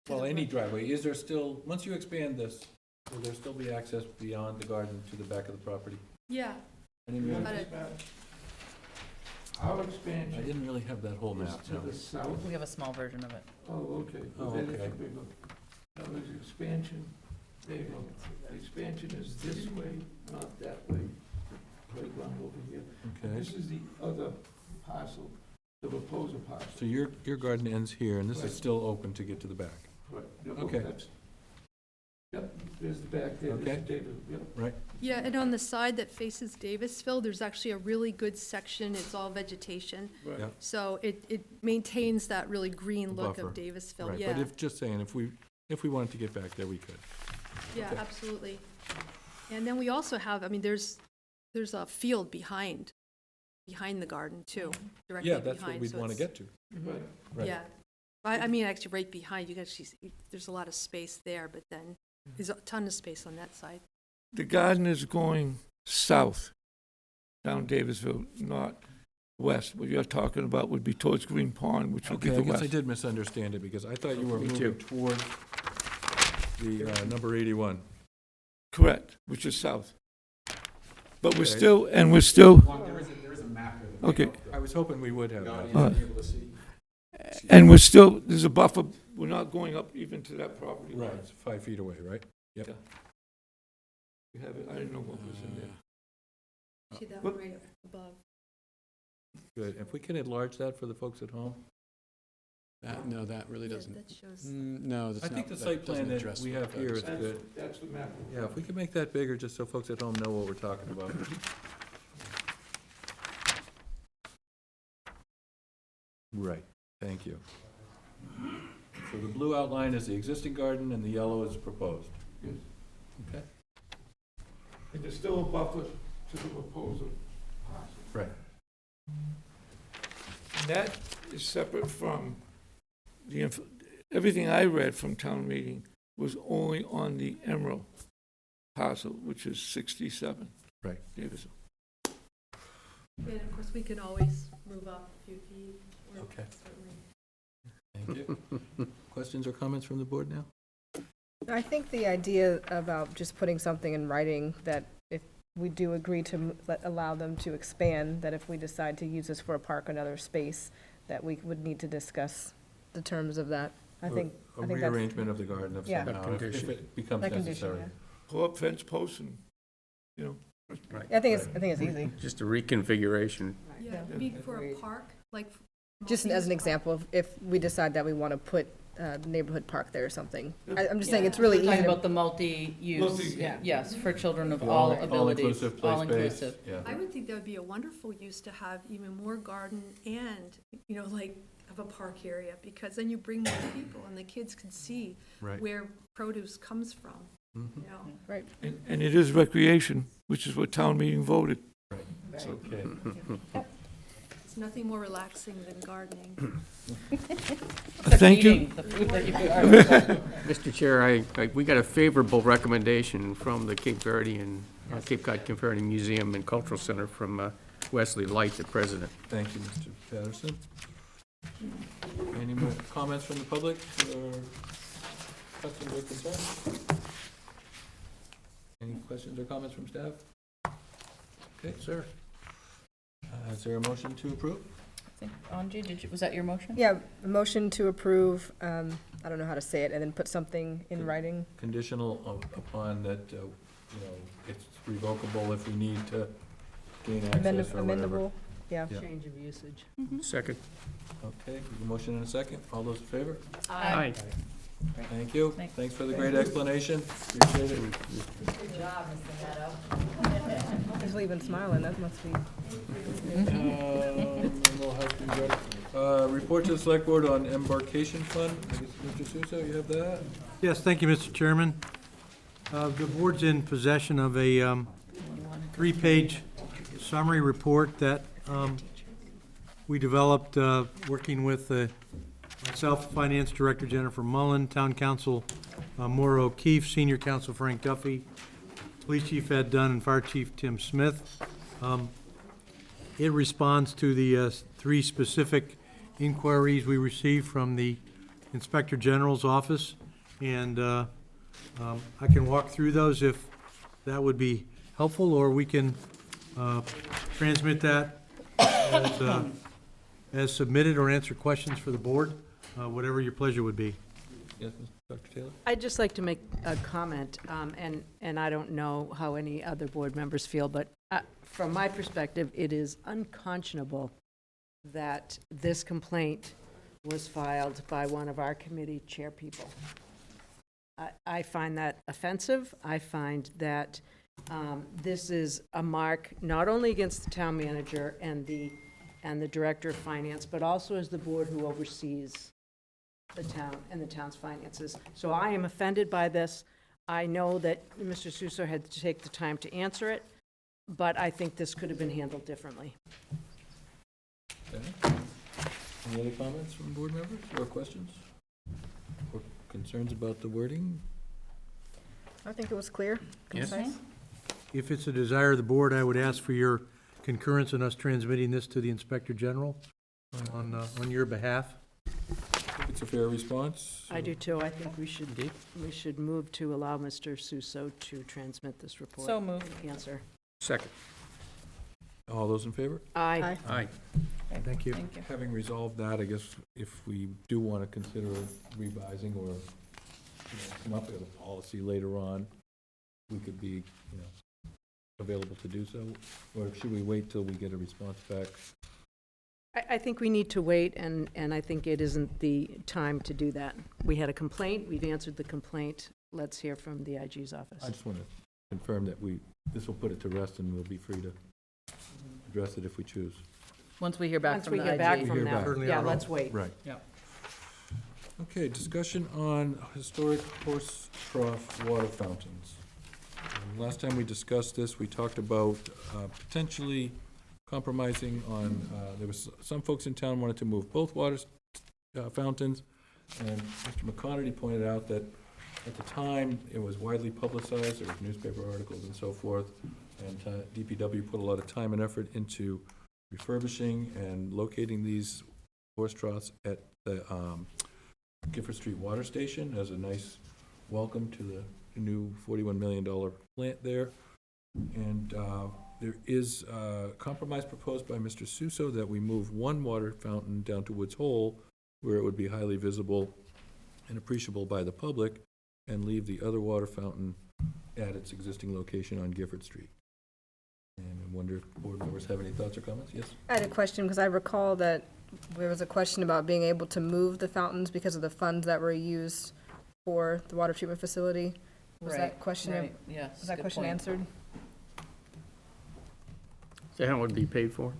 Well, any driveway. Is there still, once you expand this, will there still be access beyond the garden to the back of the property? Yeah. I didn't really, Got it. Our expansion. I didn't really have that whole map, is to no. the south. We have a small version of it. Oh, okay. Oh, That is okay. a big one. Now, there's expansion, there you go. The expansion is this way, not that way. Playground over here. Okay. This is the other parcel, the proposer parcel. So your garden ends here, and this is Right. still open to get to the back? Right. Yep, Okay. that's- Yep, there's the back there, Okay. there's David, yep. Right. Yeah, and on the side that faces Davisville, there's actually a really good section, it's all vegetation. Right. Yep. So it maintains that really green look Buffer. of Davisville, Right, yeah. but if, just saying, if we wanted to get back there, we could. Yeah, okay. absolutely. And then we also have, I mean, there's a field behind the garden too, directly Yeah, behind. that's what we'd so want to it's- get to. Right. Right. Yeah. I mean, actually, right behind, you can actually see, there's a lot of space there, but then there's a ton of space on that side. The garden is going south, down Davisville, not west. What you're talking about would be towards Green Pond, which would be Okay, I the guess I west. did misunderstand it, because I thought you were Me moving too. toward the number 81. Correct, which is south. But we're Okay. still, and we're still, There is a map of okay, I was hoping we would have that. Uh, and we're still, there's a buffer, we're not going up even to that property line. Right, it's 5 feet away, right? Yep. Yeah. You have it, I didn't know what was in there. See that What- one right above? Good. If we can enlarge that for the folks at home? No, that really Yeah, doesn't. that shows. No, that's I not. think the that site plan doesn't that address we what have here is those- good. That's the map. Yeah, if we could make that bigger, just so folks at home know what we're talking about. Right, thank you. So the blue outline is the existing garden, and the yellow is proposed. Yes. Okay. And there's still a buffer to the proposal parcel. Right. And that is separate from the, everything I read from town meeting was only on the Emerald parcel, which is 67. Right. Davidson. And of course, we can always move up a few feet. or Okay. certainly. Thank you. Questions or comments from the board now? I think the idea about just putting something in writing that if we do agree to allow them to expand, that if we decide to use this for a park or another space, that we would need to discuss the terms of that. I think A that's. rearrangement of the garden of Yeah. some kind, if it becomes That condition, necessary. yeah. Pull up fence posts and, you know. I think it's easy. Just a reconfiguration. Yeah, I mean, for a park, like. Just as an example, if we decide that we want to put a neighborhood park there or something. I'm just saying it's really We're easy talking to. about the multi-use, Yeah. yes, for children of The all all- abilities, all-inclusive play all space, inclusive. yeah. I would think that would be a wonderful use to have even more garden and, you know, like, of a park area, because then you bring more people and the kids can see Right. where produce comes from, you know? Right. And it is recreation, which is what town meeting voted. Right. So- Okay. It's nothing more relaxing than gardening. Thank you. Eating the food that you are. Mr. Chair, we got a favorable recommendation from the Cape Verdean, Cape Cod Cape Verdean Museum and Cultural Center from Wesley Light, the president. Thank you, Mr. Patterson. Any more comments from the public or questions or concerns? Any questions or comments from staff? Okay, sir. Is there a motion to approve? I think, Angie, was that your motion? Yeah, a motion to approve, I don't know how to say it, and then put something in writing. Conditional upon that, you know, it's revocable if we need to gain access or whatever. Amendable, yeah. Yeah. Change of usage. Second. Okay, we have a motion and a second. All those in favor? Aye. Thank you. Thanks for the great explanation. Appreciate it. Good job, Mr. Meadow. He's leaving smiling, that must be. Report to the select board on embarkation fund. I guess, Mr. Suso, you have that? Yes, thank you, Mr. Chairman. The board's in possession of a 3-page summary report that we developed working with myself, Finance Director Jennifer Mullen, Town Council Maura O'Keefe, Senior Counsel Frank Duffy, Police Chief Ed Dunn, and Fire Chief Tim Smith. It responds to the 3 specific inquiries we received from the Inspector General's office, and I can walk through those if that would be helpful, or we can transmit that as submitted or answer questions for the board, whatever your pleasure would be. Yes, Dr. Taylor? I'd just like to make a comment, and I don't know how any other board members feel, but from my perspective, it is unconscionable that this complaint was filed by one of our committee chair people. I find that offensive. I find that this is a mark not only against the town manager and the director of finance, but also as the board who oversees the town and the town's finances. So I am offended by this. I know that Mr. Suso had to take the time to answer it, but I think this could have been handled differently. Okay. Any other comments from board members or questions? Or concerns about the wording? I think it was clear, concise. If it's a desire of the board, I would ask for your concurrence in us transmitting this to the Inspector General on your behalf. It's a fair response. I do too. I think we should move to allow Mr. Suso to transmit this report. So moved. Answer. Second. All those in favor? Aye. Aye. Thank you. Thank you. Having resolved that, I guess if we do want to consider revising or come up with a policy later on, we could be, available to do so? Or should we wait till we get a response back? I think we need to wait, and I think it isn't the time to do that. We had a complaint. We've answered the complaint. Let's hear from the IG's office. I just want to confirm that this will put it to rest and we'll be free to address it if we choose. Once we hear back Once from we the hear IG. back We from hear them. back. Yeah, let's wait. Right. Yeah. Okay, discussion on historic horse trough water fountains. Last time we discussed this, we talked about potentially compromising on, there was some folks in town wanted to move both water fountains, and Mr. McConerty pointed out that at the time, it was widely publicized, there was newspaper articles and so forth, and DPW put a lot of time and effort into refurbishing and locating these horse troughs at the Gifford Street Water Station as a nice welcome to the new $41 million plant there. And there is a compromise proposed by Mr. Suso that we move one water fountain down to Woods Hole, where it would be highly visible and appreciable by the public, and leave the other water fountain at its existing location on Gifford Street. And I wonder if board members have any thoughts or comments? Yes? I had a question, because I recall that there was a question about being able to move the fountains because of the funds that were used for the water treatment facility. Was that question, Yes, was that good question point. answered? Is that how it would be paid for?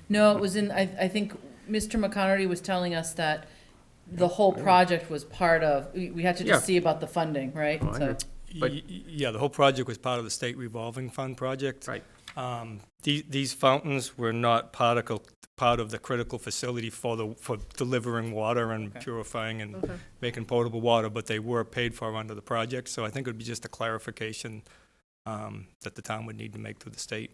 No, it was I think Mr. McConerty was telling us that the whole project was part of, we had to just Yeah. see about the funding, right? Oh, I So- know. But- Yeah, the whole project was part of the state revolving fund project. Right. These fountains were not part of the critical facility for delivering water and purifying and making potable water, but they were paid for under the project. So I think it would be just a clarification that the town would need to make through the state.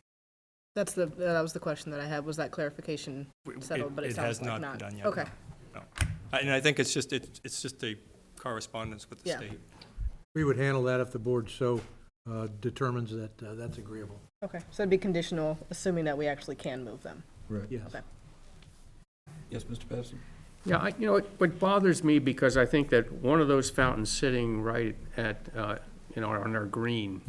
That was the question that I had, was that clarification settled, but it sounds like not. It has not been done yet. Okay. No. And I think it's just a correspondence with the Yeah. state. We would handle that if the board so determines that that's agreeable. Okay, so it'd be conditional, assuming that we actually can move them. Right. Yes. Okay. Yes, Mr. Patterson? Yeah, what bothers me, because I think that one of those fountains sitting right at, on our green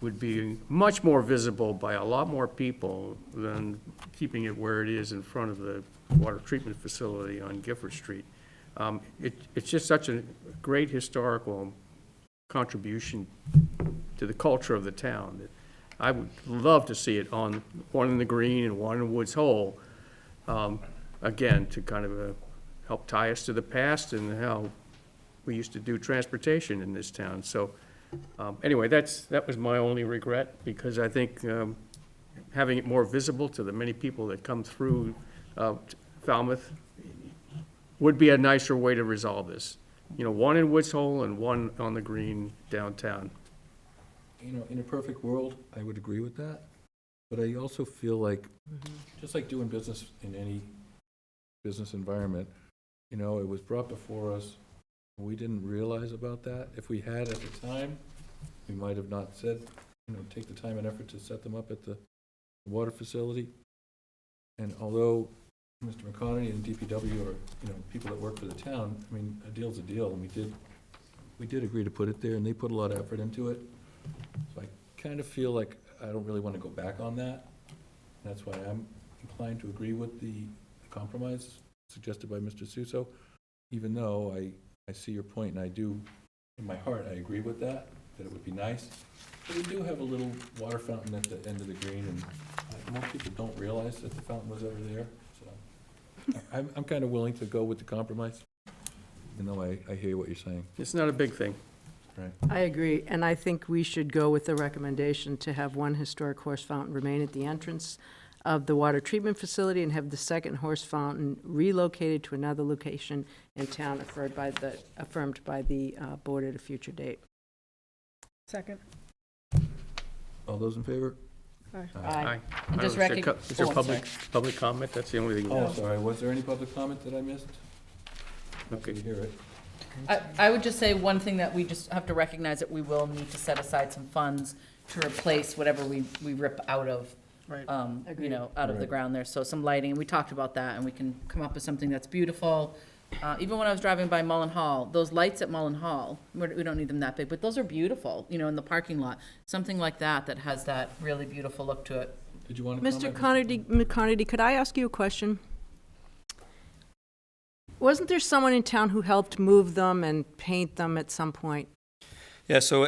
would be much more visible by a lot more people than keeping it where it is in front of the water treatment facility on Gifford Street. It's just such a great historical contribution to the culture of the town that I would love to see it on one in the Green and one in Woods Hole. Again, to kind of help tie us to the past and how we used to do transportation in this town. So anyway, that was my only regret, because I think having it more visible to the many people that come through Falmouth would be a nicer way to resolve this. You know, one in Woods Hole and one on the Green downtown. You know, in a perfect world, I would agree with that, but I also feel like, just like doing business in any business environment, you know, it was brought before us, and we didn't realize about that. If we had at the time, we might have not said, you know, take the time and effort to set them up at the water facility. And although Mr. McConerty and DPW are, you know, people that work for the town, I mean, a deal's a deal, and we did agree to put it there, and they put a lot of effort into it. So I kind of feel like I don't really want to go back on that. That's why I'm inclined to agree with the compromise suggested by Mr. Suso, even though I see your point, and I do, in my heart, I agree with that it would be nice. But we do have a little water fountain at the end of the Green, and most people don't realize that the fountain was ever there. So I'm kind of willing to go with the compromise, even though I hear what you're saying. It's not a big thing. Right. I agree, and I think we should go with the recommendation to have one historic horse fountain remain at the entrance of the water treatment facility and have the second horse fountain relocated to another location in town affirmed by the board at a future date. Second. All those in favor? Aye. And just Is there public comment? That's the only thing. Oh, sorry, was there any public comment that I missed? Okay. You hear it. I would just say one thing that we just have to recognize, that we will need to set aside some funds to replace whatever we rip out of, you know, out of the ground there. So some lighting, and we talked about that, and we can come up with something that's beautiful. Even when I was driving by Mullen Hall, those lights at Mullen Hall, we don't need them that big, but those are beautiful, you know, in the parking lot. Something like that has that really beautiful look to it. Did you want to Mr. comment? McConerty, could I ask you a question? Wasn't there someone in town who helped move them and paint them at some point? Yeah, so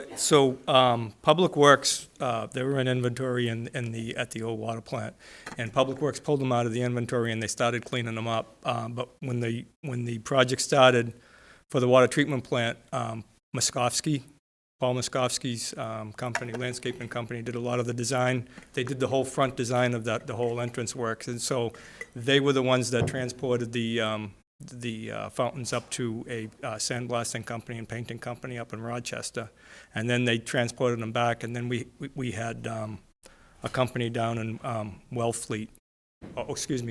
Public Works, they were in inventory at the old water plant, and Public Works pulled them out of the inventory and they started cleaning them up. But when the project started for the water treatment plant, Paul Moskovsky's company, landscaping company, did a lot of the design. They did the whole front design of the whole entrance works, and so they were the ones that transported the fountains up to a sandblasting company and painting company up in Rochester, and then they transported them back, and then we had a company down in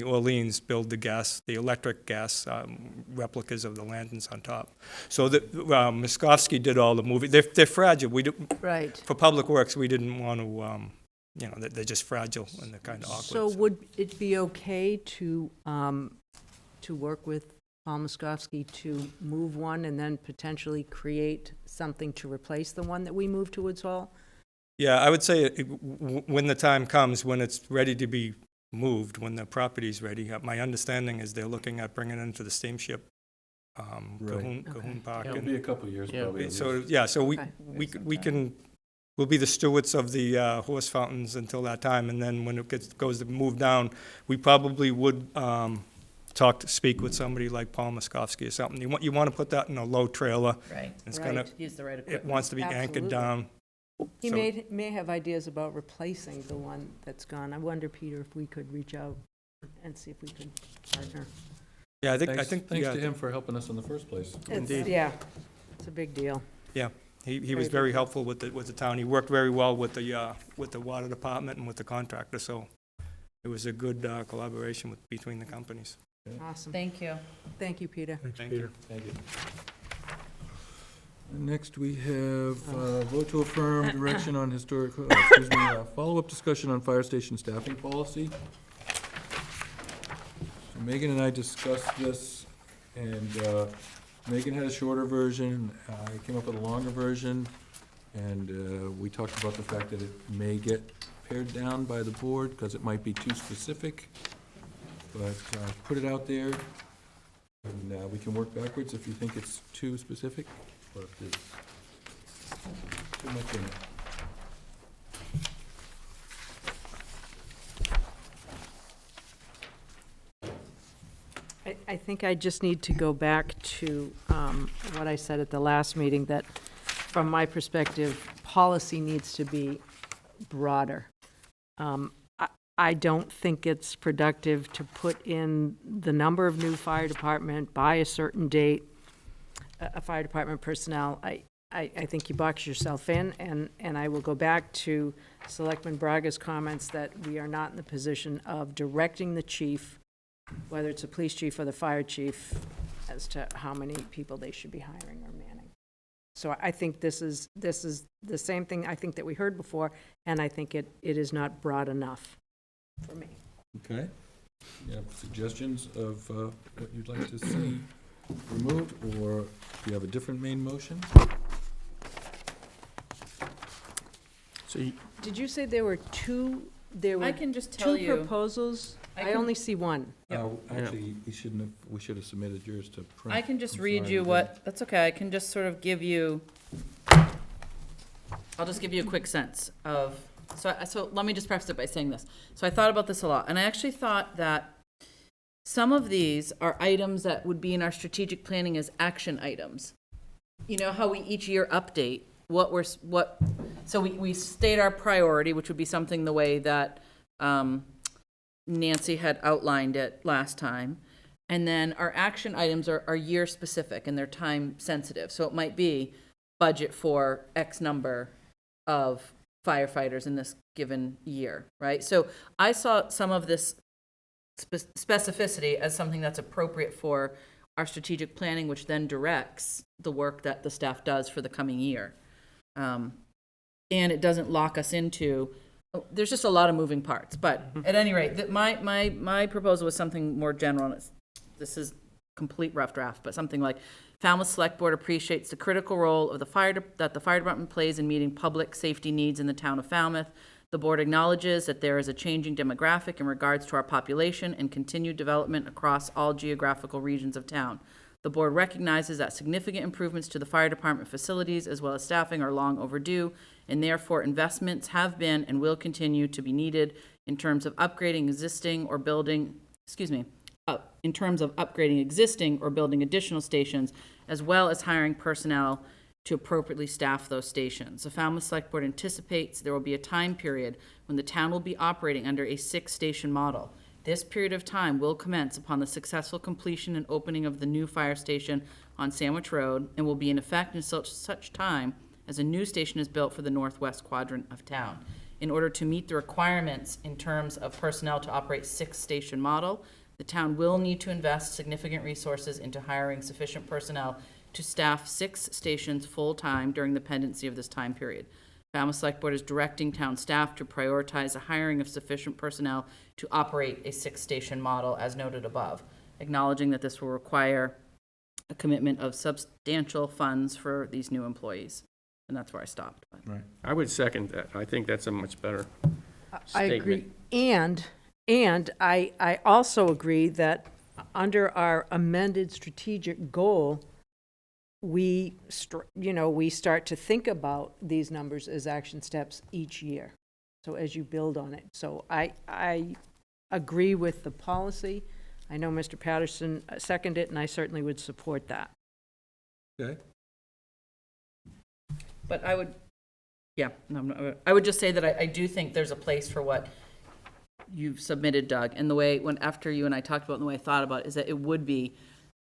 Orleans build the electric gas replicas of the lanterns on top. So Moskovsky did all the moving. They're fragile. Right. For Public Works, we didn't want to. You know, they're just fragile and they're kind of awkward. So would it be okay to work with Paul Moskovsky to move one and then potentially create something to replace the one that we moved to Woods Hall? Yeah, I would say when the time comes, when it's ready to be moved, when the property's ready. My understanding is they're looking at bringing it into the steamship, Cahoon Park. It'll be a couple of years probably. We'll be the stewards of the horse fountains until that time, and then when it goes to move down, we probably would speak with somebody like Paul Moskovsky or something. You want to put that in a low trailer. Right. It's Use the right equipment. It wants to be anchored Absolutely. down. He may have ideas about replacing the one that's gone. I wonder, Peter, if we could reach out and see if we could partner. Yeah, I think Thanks to him for helping us in the first place. Indeed. Yeah, it's a big deal. Yeah, he was very helpful with the town. He worked very well with the water department and with the contractor, so it was a good collaboration between the companies. Awesome. Thank you. Thank you, Peter. Thank you. Thank you. Next, we have vote to affirm direction on follow-up discussion on fire station staffing policy. So Megan and I discussed this, and Megan had a shorter version. I came up with a longer version, and we talked about the fact that it may get pared down by the board because it might be too specific. But put it out there. And we can work backwards if you think it's too specific, or if there's too much in it. I think I just need to go back to what I said at the last meeting, that from my perspective, policy needs to be broader. I don't think it's productive to put in the number of new fire department by a certain date, a fire department personnel. I think you box yourself in, and I will go back to Selectman Braga's comments that we are not in the position of directing the chief, whether it's a police chief or the fire chief, as to how many people they should be hiring or manning. So I think this is the same thing I think that we heard before, and I think it is not broad enough for me. Okay. You have suggestions of what you'd like to see removed, or do you have a different main motion? So Did you say there were two, I can just tell you. two proposals? I only see one. Actually, we should have submitted yours to print. I can just I'm read sorry, you we what, that's okay, I can just sort of give you, I'll just give you a quick sense of, so let me just preface it by saying this. So I thought about this a lot, and I actually thought that some of these are items that would be in our strategic planning as action items. You know how we each year update so we state our priority, which would be something the way that Nancy had outlined it last time. And then our action items are year specific and they're time sensitive. So it might be budget for X number of firefighters in this given year, right? So I saw some of this specificity as something that's appropriate for our strategic planning, which then directs the work that the staff does for the coming year. And it doesn't lock us into, there's just a lot of moving parts. But at any rate, my proposal was something more general. And this is complete rough draft, but something like, Falmouth Select Board appreciates the critical role of that the fire department plays in meeting public safety needs in the town of Falmouth. The board acknowledges that there is a changing demographic in regards to our population and continued development across all geographical regions of town. The board recognizes that significant improvements to the fire department facilities as well as staffing are long overdue, and therefore investments have been and will continue to be needed in terms of upgrading existing or building, in terms of upgrading existing or building additional stations, as well as hiring personnel to appropriately staff those stations. The Falmouth Select Board anticipates there will be a time period when the town will be operating under a 6-station model. This period of time will commence upon the successful completion and opening of the new fire station on Sandwich Road and will be in effect until such time as a new station is built for the northwest quadrant of town. In order to meet the requirements in terms of personnel to operate 6-station model, the town will need to invest significant resources into hiring sufficient personnel to staff 6 stations full-time during the pendency of this time period. Falmouth Select Board is directing town staff to prioritize the hiring of sufficient personnel to operate a 6-station model as noted above, acknowledging that this will require a commitment of substantial funds for these new employees. And that's where I stopped. Right. I would second that. I think that's a much better I agree. statement. And I also agree that under our amended strategic goal, we start to think about these numbers as action steps each year. So as you build on it. So I agree with the policy. I know Mr. Patterson seconded it, and I certainly would support that. Okay. But I would, I would just say that I do think there's a place for what you've submitted, Doug, and the way, after you and I talked about it, and the way I thought about it, is that it would be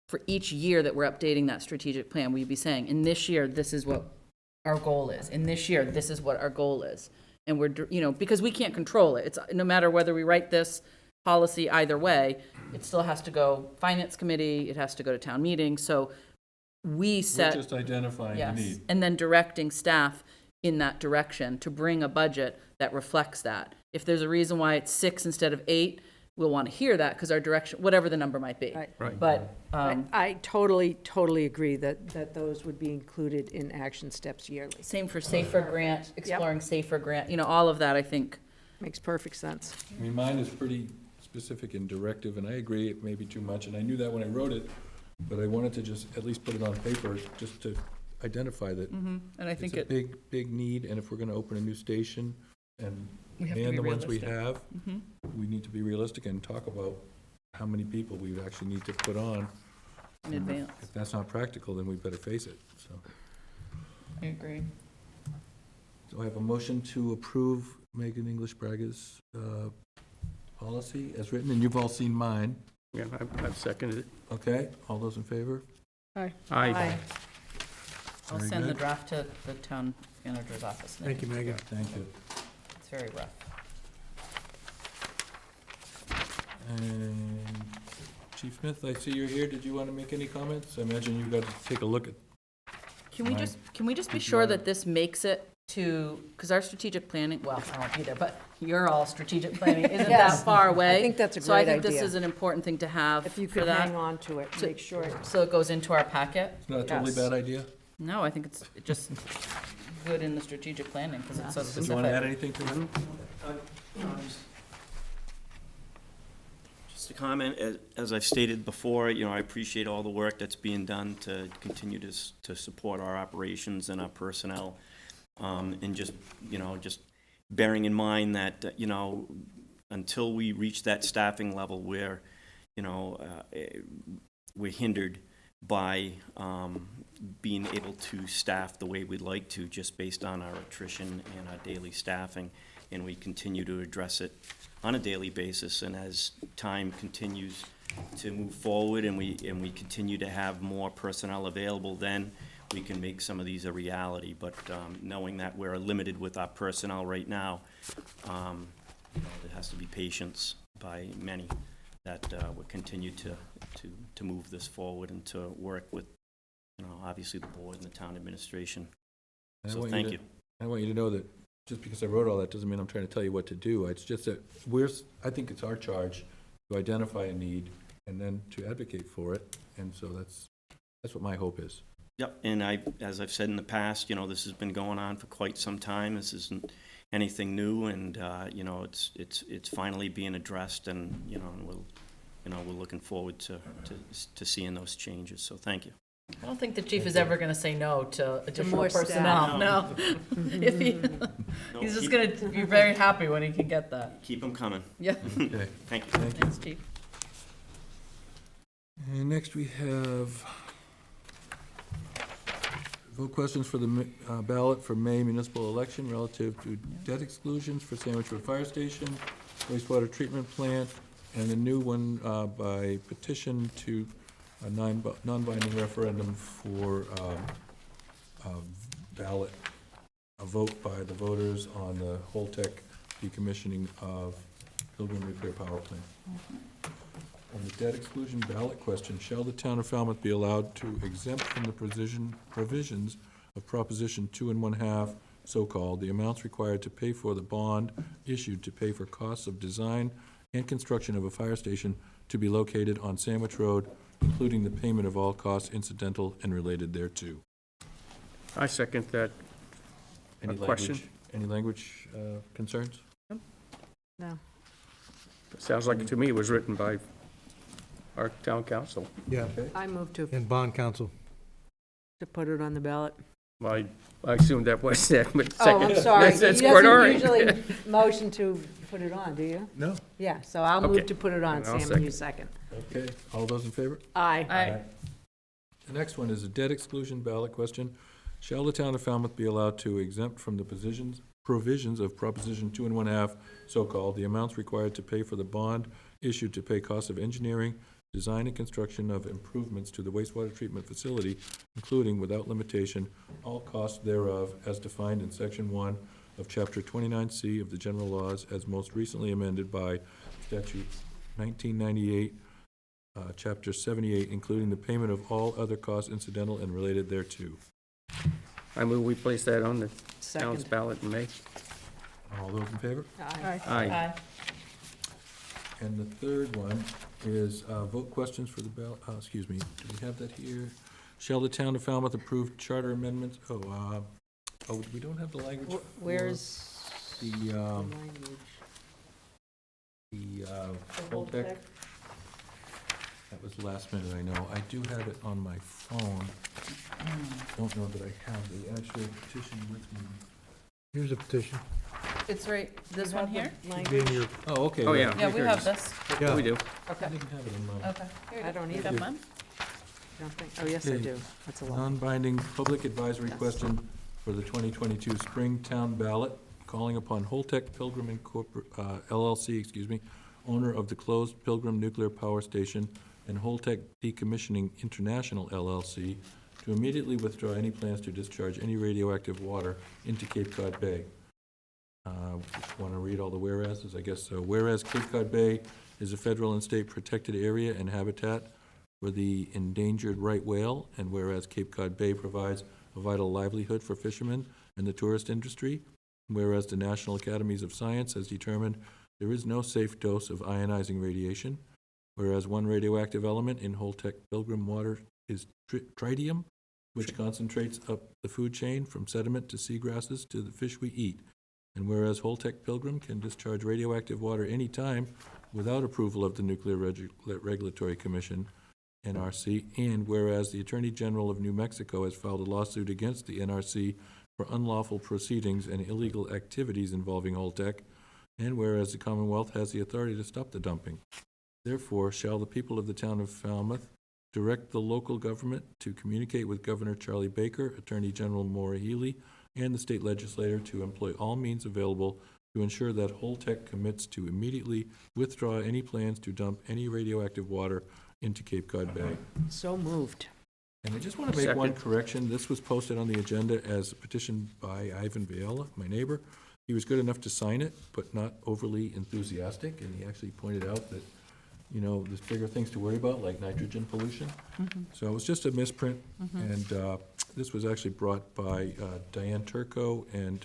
for each year that we're updating that strategic plan, we'd be saying, in this year, this is what our goal is. In this year, this is what our goal is. And we're, because we can't control it. It's no matter whether we write this policy either way, it still has to go finance committee, it has to go to town meeting. So we set. We're just identifying the need. And then directing staff in that direction to bring a budget that reflects that. If there's a reason why it's 6 instead of 8, we'll want to hear that because our direction, whatever the number might be. Right. But I totally agree that those would be included in action steps yearly. Same for safer grant, exploring safer grant, all of that, I think. Makes perfect sense. I mean, mine is pretty specific and directive, and I agree it may be too much, and I knew that when I wrote it, but I wanted to just at least put it on paper, just to identify that And I think it's a big, big need, and if we're gonna open a new station and We have to man be the ones we realistic. have, Mhm. we need to be realistic and talk about how many people we would actually need to put on. In advance. If that's not practical, then we better face it, so. I agree. So I have a motion to approve Megan English Braga's policy as written, and you've all seen mine. Yeah, I've seconded it. Okay, all those in favor? Aye. I'll Very send the good. draft to the town manager's office. Thank you, Megan. Thank you. It's very rough. And Chief Smith, I see you're here. Did you want to make any comments? I imagine you got to take a look at. Can we just be Did you sure wanna- that this makes it to, because our strategic planning, well, I won't be there, but you're all strategic planning isn't Yes. that far away. I think that's a So I great think this idea. is an important thing to have If you for could that. hang on to it, So- make sure. So it goes into our packet? It's not a totally Yes. bad idea. No, I think it's just good in the strategic planning because it's so Did specific. you want to add anything to it? Just a comment, as I've stated before, I appreciate all the work that's being done to continue to support our operations and our personnel. And just bearing in mind that, until we reach that staffing level where, we're hindered by being able to staff the way we'd like to, just based on our attrition and our daily staffing, and we continue to address it on a daily basis. And as time continues to move forward and we continue to have more personnel available, then we can make some of these a reality. But knowing that we're limited with our personnel right now, there has to be patience by many that will continue to move this forward and to work with, obviously the board and the town administration. And I So want thank to- you. I want you to know that just because I wrote all that doesn't mean I'm trying to tell you what to do. It's just that I think it's our charge to identify a need and then to advocate for it. And so that's what my hope is. Yep, and as I've said in the past, this has been going on for quite some time. This isn't anything new, and it's finally being addressed, and we're looking forward to seeing those changes. So thank you. I don't think the chief is ever going to say no to additional more staff. personnel, no. If he, he's just going to be very happy when he can get that. Keep them coming. Yeah. Okay. Thank you. Thanks, chief. And next we have vote questions for the ballot for May municipal election relative to debt exclusions for Sandwich Road Fire Station, wastewater treatment plant, and a new one by petition to a non-binding referendum for ballot, a vote by the voters on the Holtec decommissioning of Pilgrim Nuclear Power Plant. On the debt exclusion ballot question, shall the town of Falmouth be allowed to exempt from the provisions of Proposition 2 1/2, so-called, the amounts required to pay for the bond issued to pay for costs of design and construction of a fire station to be located on Sandwich Road, including the payment of all costs incidental and related thereto? I second that. Any question? Any language concerns? No. Sounds like to me it was written by our town council. Yeah, I move to and bond counsel. put it on the ballot. Well, I assumed that was that, but Oh, second. I'm sorry. That's You quite all doesn't right. usually motion to put it on, do you? No. Yeah, so I'll move Okay. to put it on, And I'll Sam, and you second. Okay, all those in favor? Aye. Aye. The next one is a debt exclusion ballot question. Shall the town of Falmouth be allowed to exempt from the provisions of Proposition 2 1/2, so-called, the amounts required to pay for the bond issued to pay costs of engineering, design and construction of improvements to the wastewater treatment facility, including, without limitation, all costs thereof as defined in Section 1 of Chapter 29C of the General Laws as most recently amended by Statute 1998, Chapter 78, including the payment of all other costs incidental and related thereto? I move we place that on the town's Second. ballot in May. All those in favor? Aye. Aye. And the third one is vote questions for the ballot, excuse me, do we have that here? Shall the town of Falmouth approve charter amendments? We don't have the language for Where's the, language? the Holtec. That was last minute, I know. I do have it on my phone. Don't know that I have the actual petition with me. Here's a petition. It's right, this one here? Oh, okay. Oh, yeah. Yeah, we have this. Yeah, we do. Okay. I didn't have it in mine. Okay. Here it I is. don't You either. got mine? Don't think, oh, yes, I Okay. do. That's a lot. Non-binding public advisory question for the 2022 Spring Town Ballot, calling upon Holtec Pilgrim LLC, owner of the closed Pilgrim Nuclear Power Station, and Holtec Decommissioning International LLC, to immediately withdraw any plans to discharge any radioactive water into Cape Cod Bay. Want to read all the whereases, I guess so. Whereas Cape Cod Bay is a federal and state protected area and habitat for the endangered right whale, and whereas Cape Cod Bay provides a vital livelihood for fishermen and the tourist industry, whereas the National Academies of Science has determined there is no safe dose of ionizing radiation, whereas one radioactive element in Holtec Pilgrim water is tritium, which concentrates up the food chain from sediment to seagrasses to the fish we eat. And whereas Holtec Pilgrim can discharge radioactive water any time without approval of the Nuclear Regulatory Commission, NRC, and whereas the Attorney General of New Mexico has filed a lawsuit against the NRC for unlawful proceedings and illegal activities involving Holtec, and whereas the Commonwealth has the authority to stop the dumping. Therefore, shall the people of the town of Falmouth direct the local government to communicate with Governor Charlie Baker, Attorney General Maura Healey, and the state legislator to employ all means available to ensure that Holtec commits to immediately withdraw any plans to dump any radioactive water into Cape Cod Bay. So moved. And I just want to make one correction. This was posted on the agenda as a petition by Ivan Viola, my neighbor. He was good enough to sign it, but not overly enthusiastic, and he actually pointed out that, you know, there's bigger things to worry about, like nitrogen pollution. So it was just a misprint, and this was actually brought by Diane Turco and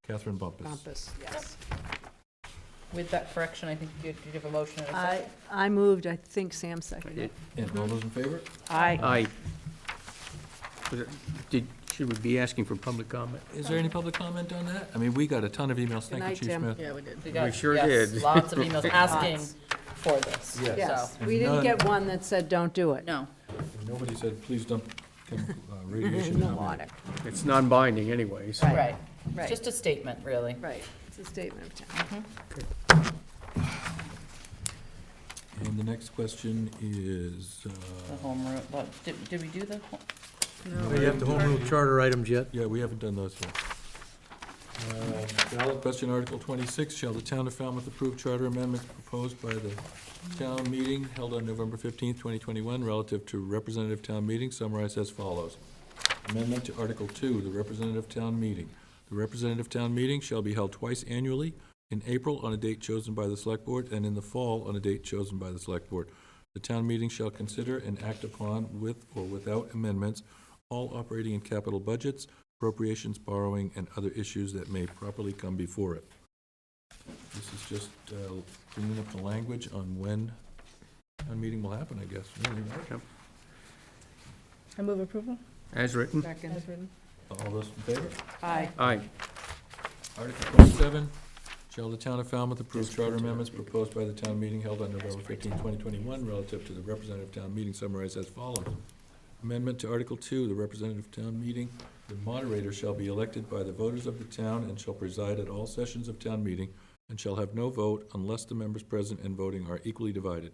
Catherine Bumpus. Bumpus, yes. With that correction, I think you give a motion and a second. I moved, I think Sam seconded. And all those in favor? Aye. Should we be asking for public comment? Is there any public comment on that? I mean, we got a ton of emails. Thank you, night, Chief Tim. Smith. Yeah, we did. We sure yes, did. Lots of emails asking for this. Yes. Yes, And we didn't none- get one that said, don't do it. No. Nobody said, please dump radiation In the in our water. It's non-binding anyways. Right. Right. Just a statement, really. Right, it's a statement of town. And the next question is, The home rule, what, did we do the home? Do you have the home rule charter items yet? yeah, we haven't done those yet. Ballot question, Article 26, shall the town of Falmouth approve charter amendments proposed by the town meeting held on November 15th, 2021, relative to representative town meeting, summarized as follows. Amendment to Article 2, the representative town meeting. The representative town meeting shall be held twice annually, in April on a date chosen by the Select Board, and in the fall on a date chosen by the Select Board. The town meeting shall consider and act upon, with or without amendments, all operating and capital budgets, appropriations, borrowing, and other issues that may properly come before it. This is just bringing up the language on when town meeting will happen, I guess, really, right? Yep. I move approval. As written? Second. As written. All those in favor? Aye. Aye. Article 27, shall the town of Falmouth approve charter amendments proposed by the town meeting held on November 15, 2021, relative to the representative town meeting, summarized as follows. Amendment to Article 2, the representative town meeting. The moderator shall be elected by the voters of the town and shall preside at all sessions of town meeting and shall have no vote unless the members present and voting are equally divided.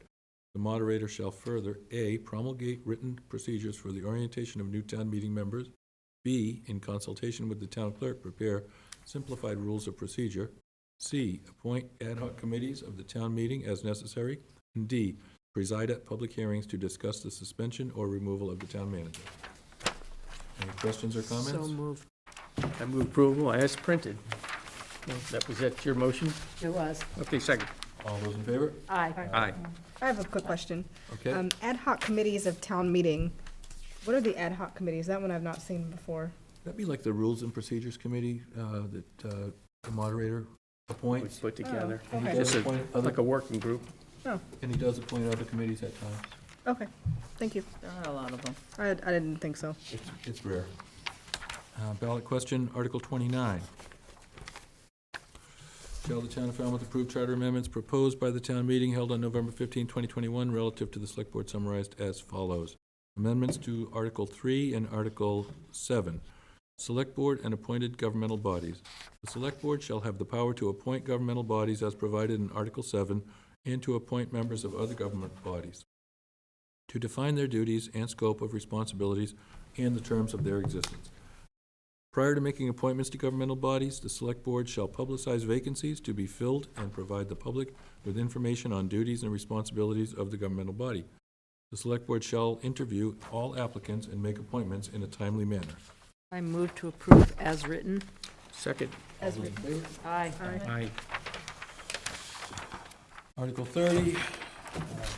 The moderator shall further, A, promulgate written procedures for the orientation of new town meeting members, B, in consultation with the town clerk, prepare simplified rules of procedure, C, appoint ad hoc committees of the town meeting as necessary, and D, preside at public hearings to discuss the suspension or removal of the town manager. Any questions or comments? So moved. I move approval as printed. Was that your motion? It was. Okay, second. All those in favor? Aye. Aye. I have a quick question. Okay. Ad hoc committees of town meeting. What are the ad hoc committees? That one I've not seen before. That'd be like the Rules and Procedures Committee that the moderator We appoints. put together. Oh, okay. Just appoint other- like a working group. Oh, And he does appoint other committees at times. okay. Thank you. There are a lot of them. I didn't think so. It's rare. Ballot question, Article 29. Shall the town of Falmouth approve charter amendments proposed by the town meeting held on November 15, 2021, relative to the select board summarized as follows? Amendments to Article 3 and Article 7. Select board and appointed governmental bodies. The select board shall have the power to appoint governmental bodies as provided in Article 7 and to appoint members of other government bodies, to define their duties and scope of responsibilities and the terms of their existence. Prior to making appointments to governmental bodies, the select board shall publicize vacancies to be filled and provide the public with information on duties and responsibilities of the governmental body. The select board shall interview all applicants and make appointments in a timely manner. I move to approve as written. Second. As written. Aye. Aye. Article 30,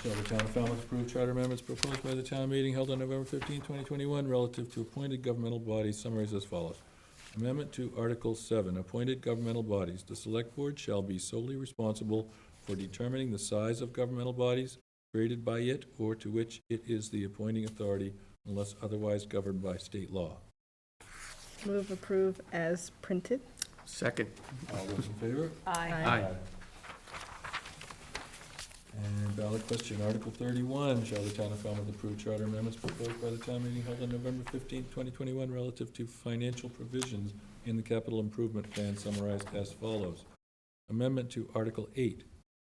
shall the town of Falmouth approve charter amendments proposed by the town meeting held on November 15, 2021, relative to appointed governmental bodies, summaries as follows. Amendment to Article 7, appointed governmental bodies. The select board shall be solely responsible for determining the size of governmental bodies created by it or to which it is the appointing authority unless otherwise governed by state law. Move approve as printed. Second. All those in favor? Aye. And ballot question, Article 31, shall the town of Falmouth approve charter amendments proposed by the town meeting held on November 15, 2021, relative to financial provisions in the capital improvement plan summarized as follows. Amendment to Article 8,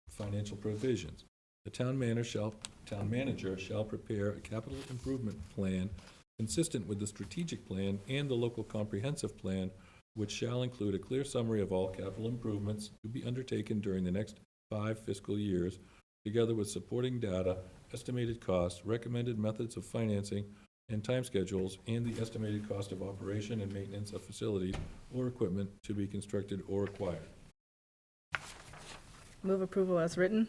financial provisions. The town manager shall prepare a capital improvement plan consistent with the strategic plan and the local comprehensive plan, which shall include a clear summary of all capital improvements to be undertaken during the next 5 fiscal years, together with supporting data, estimated costs, recommended methods of financing, and time schedules, and the estimated cost of operation and maintenance of facilities or equipment to be constructed or acquired. Move approval as written.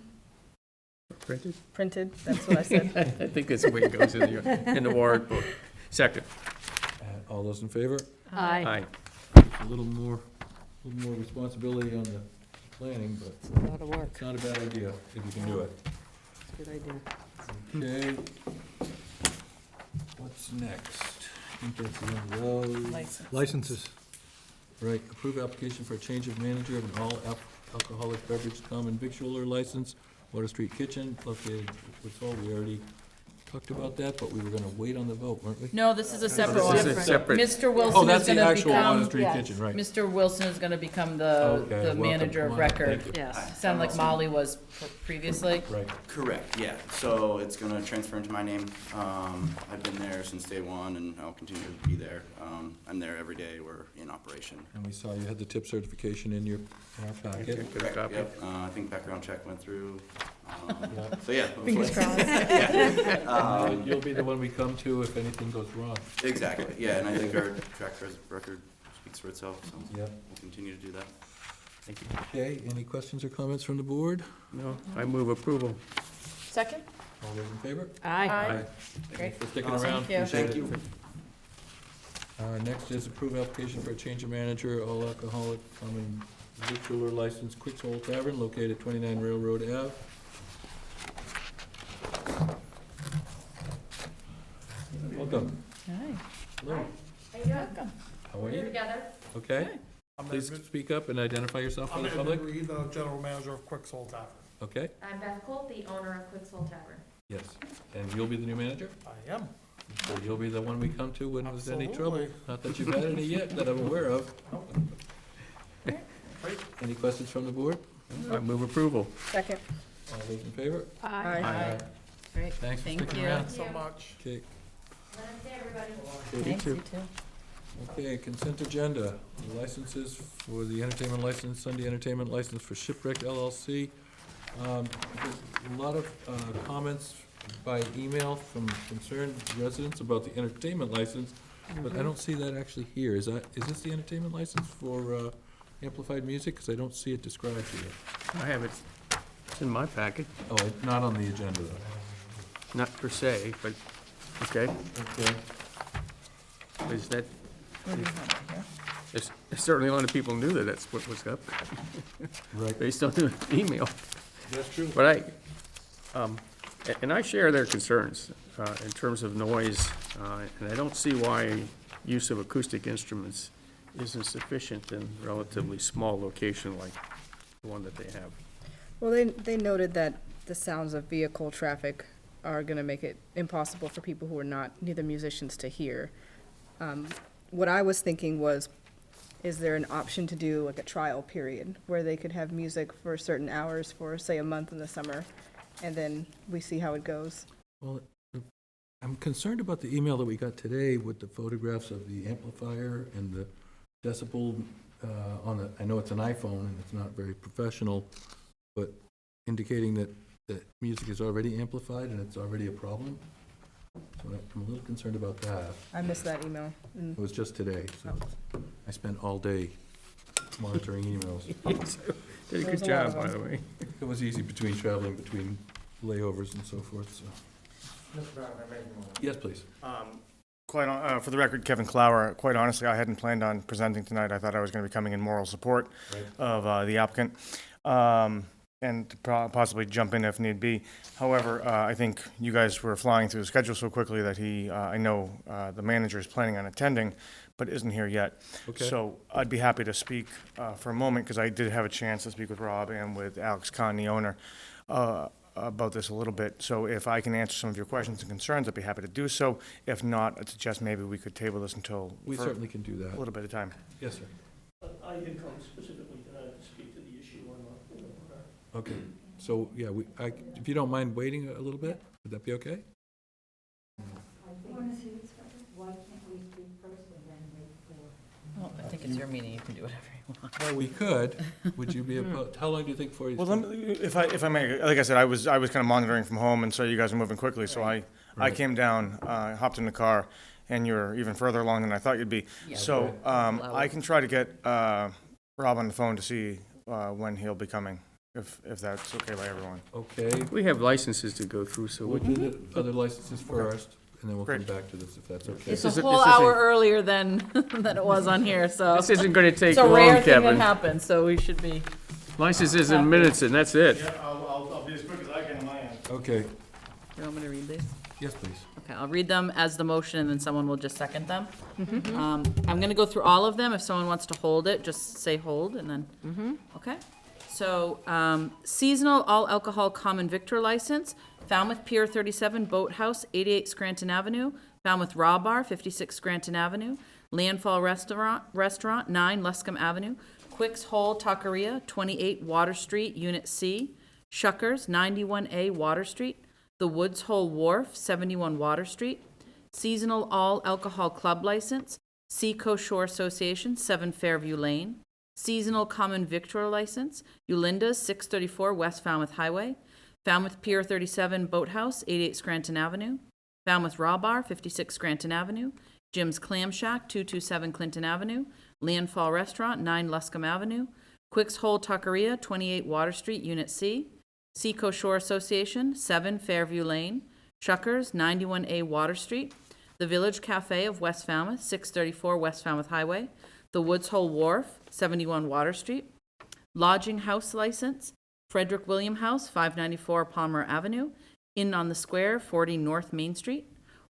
Printed? Printed, that's what I said. I think that's the way it goes in the warrant book. Second. All those in favor? Aye. A little more responsibility on the planning, but It's a lot of work. it's not a bad idea if you can do it. It's a good idea. Okay. What's next? I think that's the end of those. Licenses. Right, approve application for a change of manager of an all-alcoholic beverage common victualler license, Water Street Kitchen, located at Quicksole. We already talked about that, but we were gonna wait on the vote, weren't we? No, this is a separate one. This is separate. Mr. Oh, Wilson that's is the gonna actual Water become, Street Kitchen, right. Mr. Wilson is gonna become Okay, the welcome. manager Come of on, thank record. you. Yes. Sound like Molly was previously? Right. Correct, yeah. So it's going to transfer into my name. I've been there since day one, and I'll continue to be there. I'm there every day. We're in operation. And we saw you had the tip certification in our packet. Good copy. Yep. I think background check went through. So yeah. Fingers hopefully. crossed. Yeah. You'll be the one we come to if anything goes wrong. Exactly, yeah. And I think our track record speaks for itself, so Yep. we'll continue to do that. Thank you. Okay, any questions or comments from the board? No, I move approval. Second? All those in favor? Aye. Great. For sticking Awesome. around. Thank Appreciate it. Next is approve application for a change of manager, all alcoholic common victualler license, Quicksole Tavern, located at 29 Railroad Ave. Welcome. Hi. Hello. Welcome. How are you? Together. Okay. Please speak up and identify yourself for I'm the Ed public. Reed, the general manager of Quicksole Tavern. Okay, I'm Beth Colt, the owner of Quicksole Tavern. yes. And you'll be the new manager? I am. So you'll be the one we come to when there's any trouble? Absolutely. Not that you've had any yet that I'm aware of. Great. Any questions from the board? I move approval. Second. All those in favor? Aye. Great. Thanks for Thank sticking you. around. Thank you so much. Okay, Have a nice day, everybody. Thanks, too. you too. okay, consent agenda. The licenses for the entertainment license, Sunday entertainment license for Shipwrecked LLC. There's a lot of comments by email from concerned residents about the entertainment license, but I don't see that actually here. Is this the entertainment license for amplified music? Because I don't see it described here. I have it. It's in my packet. Oh, it's not on the agenda though. Not per se, but, okay. Okay. Is that, there's certainly a lot of people knew that that's what was up. Right. Based on the email. That's true. But and I share their concerns in terms of noise, and I don't see why use of acoustic instruments isn't sufficient in a relatively small location like the one that they have. Well, they noted that the sounds of vehicle traffic are gonna make it impossible for people who are not neither musicians to hear. What I was thinking was, is there an option to do like a trial period where they could have music for certain hours for, say, a month in the summer, and then we see how it goes? Well, I'm concerned about the email that we got today with the photographs of the amplifier and the decibel on the, I know it's an iPhone and it's not very professional, but indicating that music is already amplified and it's already a problem. So I'm a little concerned about that. I missed that email. It was just today, so I spent all day monitoring emails. Did a good job, by the way. It was easy traveling between layovers and so forth, so. Yes, please. For the record, Kevin Clower, quite honestly, I hadn't planned on presenting tonight. I thought I was going to be coming in moral support of the applicant, and to possibly jump in if need be. However, I think you guys were flying through the schedule so quickly that I know the manager is planning on attending, but isn't here yet. Okay. So I'd be happy to speak for a moment, because I did have a chance to speak with Rob and with Alex Kahn, the owner, about this a little bit. So if I can answer some of your questions and concerns, I'd be happy to do so. If not, I'd suggest maybe we could table this until We certainly can do that. a little bit of time. Yes, sir. I didn't come specifically tonight to speak to the issue on the. Okay, so, yeah, if you don't mind waiting a little bit, would that be okay? Well, I think it's your meeting, you can do whatever you want. Well, we could. Would you be about, how long do you think before you? Well, if I may, like I said, I was kind of monitoring from home, and so you guys are moving quickly, so I came down, hopped in the car, and you're even further along than I thought you'd be. Yeah. So, I can try to get, Rob on the phone to see, when he'll be coming, if that's okay by everyone. Okay. We have licenses to go through, so We'll we do the other licenses first, and then we'll come Great. back to this if that's okay. It's a whole hour earlier than it was on here, so. This isn't gonna take It's a long, rare thing Kevin. that happens, so we should be. Licenses and minutes, and that's it. Yeah, I'll be as quick as I can on my end. Okay, You want me to read these? yes, please. Okay, I'll read them as the motion, and then someone will just second them. I'm gonna go through all of them. If someone wants to hold it, just say hold, and then, okay? So, seasonal all alcohol common victor license, Falmouth Pier 37 Boathouse, 88 Scranton Avenue, Falmouth Raw Bar, 56 Scranton Avenue, Landfall Restaurant, 9 Luscombe Avenue, Quicksole Taqueria, 28 Water Street, Unit C, Shuckers, 91A Water Street, The Woods Hole Wharf, 71 Water Street, seasonal all alcohol club license, Seacoast Shore Association, 7 Fairview Lane, seasonal common victual license, Yolinda's, 634 West Falmouth Highway, Falmouth Pier 37 Boathouse, 88 Scranton Avenue, Falmouth Raw Bar, 56 Scranton Avenue, Jim's Clam Shack, 227 Clinton Avenue, Landfall Restaurant, 9 Luscombe Avenue, Quicksole Taqueria, 28 Water Street, Unit C, Seacoast Shore Association, 7 Fairview Lane, Shuckers, 91A Water Street, The Village Cafe of West Falmouth, 634 West Falmouth Highway, The Woods Hole Wharf, 71 Water Street, Lodging House License, Frederick William House, 594 Palmer Avenue, Inn on the Square, 40 North Main Street,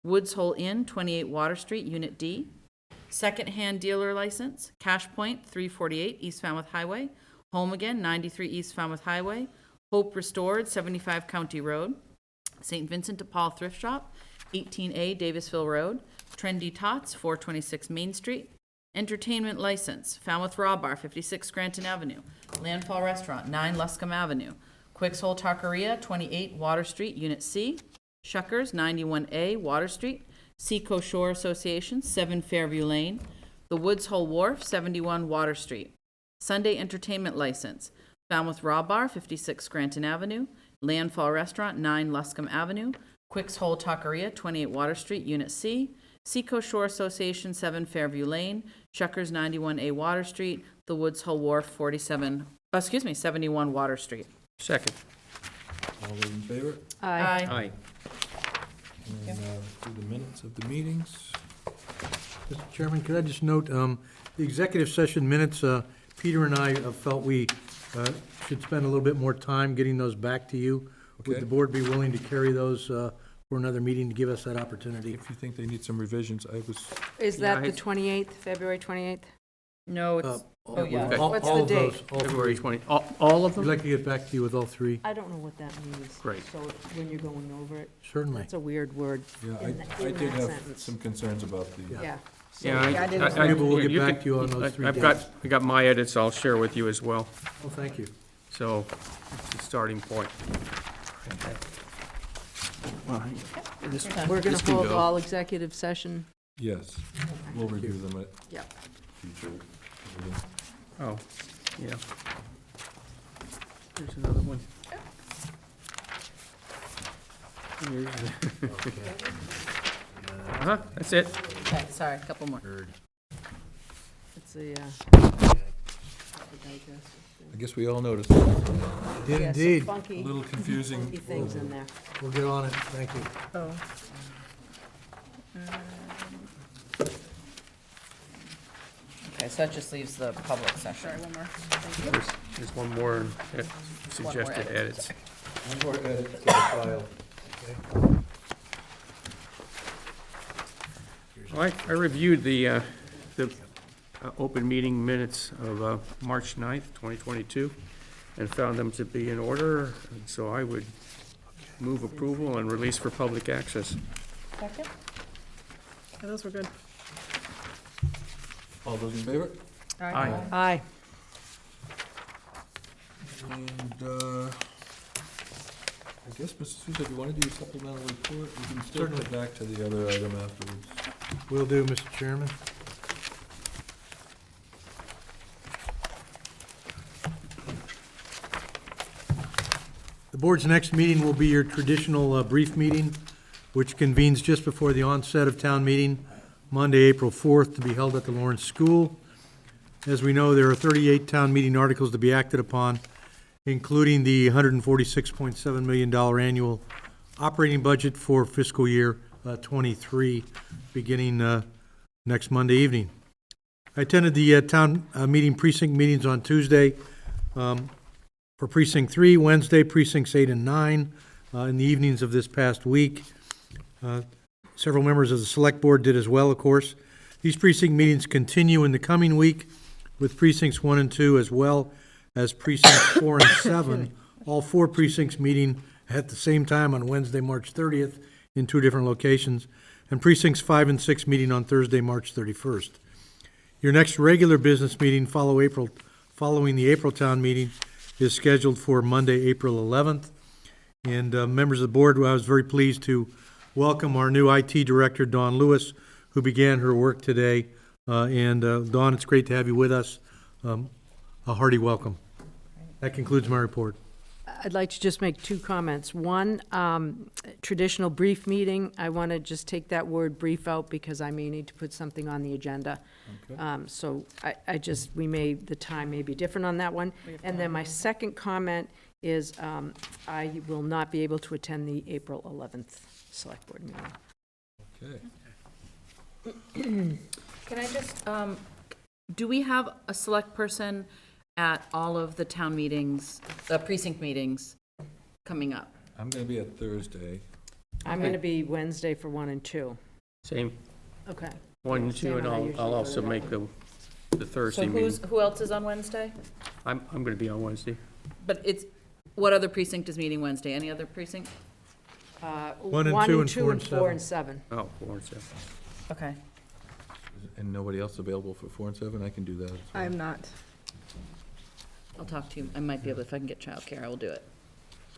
Woods Hole Inn, 28 Water Street, Unit D, Second-Hand Dealer License, Cash Point, 348 East Falmouth Highway, Home Again, 93 East Falmouth Highway, Hope Restored, 75 County Road, St. Vincent de Paul Thrift Shop, 18A Davisville Road, Trendy Tots, 426 Main Street, Entertainment License, Falmouth Raw Bar, 56 Scranton Avenue, Landfall Restaurant, 9 Luscombe Avenue, Quicksole Taqueria, 28 Water Street, Unit C, Shuckers, 91A Water Street, Seacoast Shore Association, 7 Fairview Lane, The Woods Hole Wharf, 71 Water Street, Sunday Entertainment License, Falmouth Raw Bar, 56 Scranton Avenue, Landfall Restaurant, 9 Luscombe Avenue, Quicksole Taqueria, 28 Water Street, Unit C, Seacoast Shore Association, 7 Fairview Lane, Shuckers, 91A Water Street, The Woods Hole Wharf, 71 Water Street. Second. All those in favor? Aye. Aye. And do the minutes of the meetings. Mr. Chairman, could I just note, the executive session minutes, Peter and I felt we should spend a little bit more time getting those back to you. Would Okay. the board be willing to carry those for another meeting to give us that opportunity? If you think they need some revisions, Is that Yeah, the 28th, February 28th? No, it's, Oh, yeah. Okay. What's All the of date? those, all February three. 20, all of We'd them? like to get back to you with all three. I don't know what that means. Great. So when you're going over it, Certainly. that's a weird word Yeah, in that I did have sentence. some concerns about the. Yeah. Yeah, Yeah, I did as I- well. We'll get you back can- to you on those three I dates. got my edits I'll share with you as well, Oh, thank you. so it's the starting point. We're going This to can hold go. all executive session. Yes, we'll review them at Yep. future. Oh, yeah. Here's another one. Here's the- Uh-huh, that's it. Okay, sorry, a couple more. It's a, I guess we all noticed. Did yeah, some indeed. funky, A little confusing. funky things in there. We'll get on it. Thank you. Oh. Okay, so that just leaves the public session. Sorry, one more. There's one more suggested edit, edits. One more edit to the file. I reviewed the open meeting minutes of March 9th, 2022, and found them to be in order, and so I would move approval and release for public access. Second? Yeah, those were good. All those in favor? Aye. Aye. And, I guess, Mr. Souza, if you want to do your supplemental report, we can still Certainly. get back to the other item afterwards. Will do, Mr. Chairman. The board's next meeting will be your traditional brief meeting, which convenes just before the onset of town meeting, Monday, April 4th, to be held at the Lawrence School. As we know, there are 38 town meeting articles to be acted upon, including the $146.7 million annual operating budget for fiscal year '23, beginning next Monday evening. I attended the town meeting precinct meetings on Tuesday for Precinct 3, Wednesday, Precincts 8 and 9, in the evenings of this past week. Several members of the Select Board did as well, of course. These precinct meetings continue in the coming week with Precincts 1 and 2 as well as Precincts 4 and 7, all four precincts meeting at the same time on Wednesday, March 30th in two different locations, and Precincts 5 and 6 meeting on Thursday, March 31st. Your next regular business meeting following the April town meeting is scheduled for Monday, April 11th. And members of the board, I was very pleased to welcome our new IT director, Dawn Lewis, who began her work today. Dawn, it's great to have you with us. A hearty welcome. That concludes my report. I'd like to just make two comments. One, traditional brief meeting, I want to just take that word brief out because I may need to put something on the agenda. So the time may be different on that one. And then my second comment is I will not be able to attend the April 11th Select Board meeting. Okay. Can I just, do we have a select person at all of the town meetings, the precinct meetings coming up? I'm going to be at Thursday. I'm going to be Wednesday for 1 and 2. Same, Okay. 1 and 2, Same and as I I'll usually also do. make the Thursday So meeting. who else is on Wednesday? I'm going to be on Wednesday. But what other precinct is meeting Wednesday? Any other precinct? 1 and 2 and 4 and 4 and 7. Oh, 4 and 7. Okay. And nobody else available for 4 and 7? I can do that as well. I am not. I'll talk to you. I might be able, if I can get childcare, I will do it.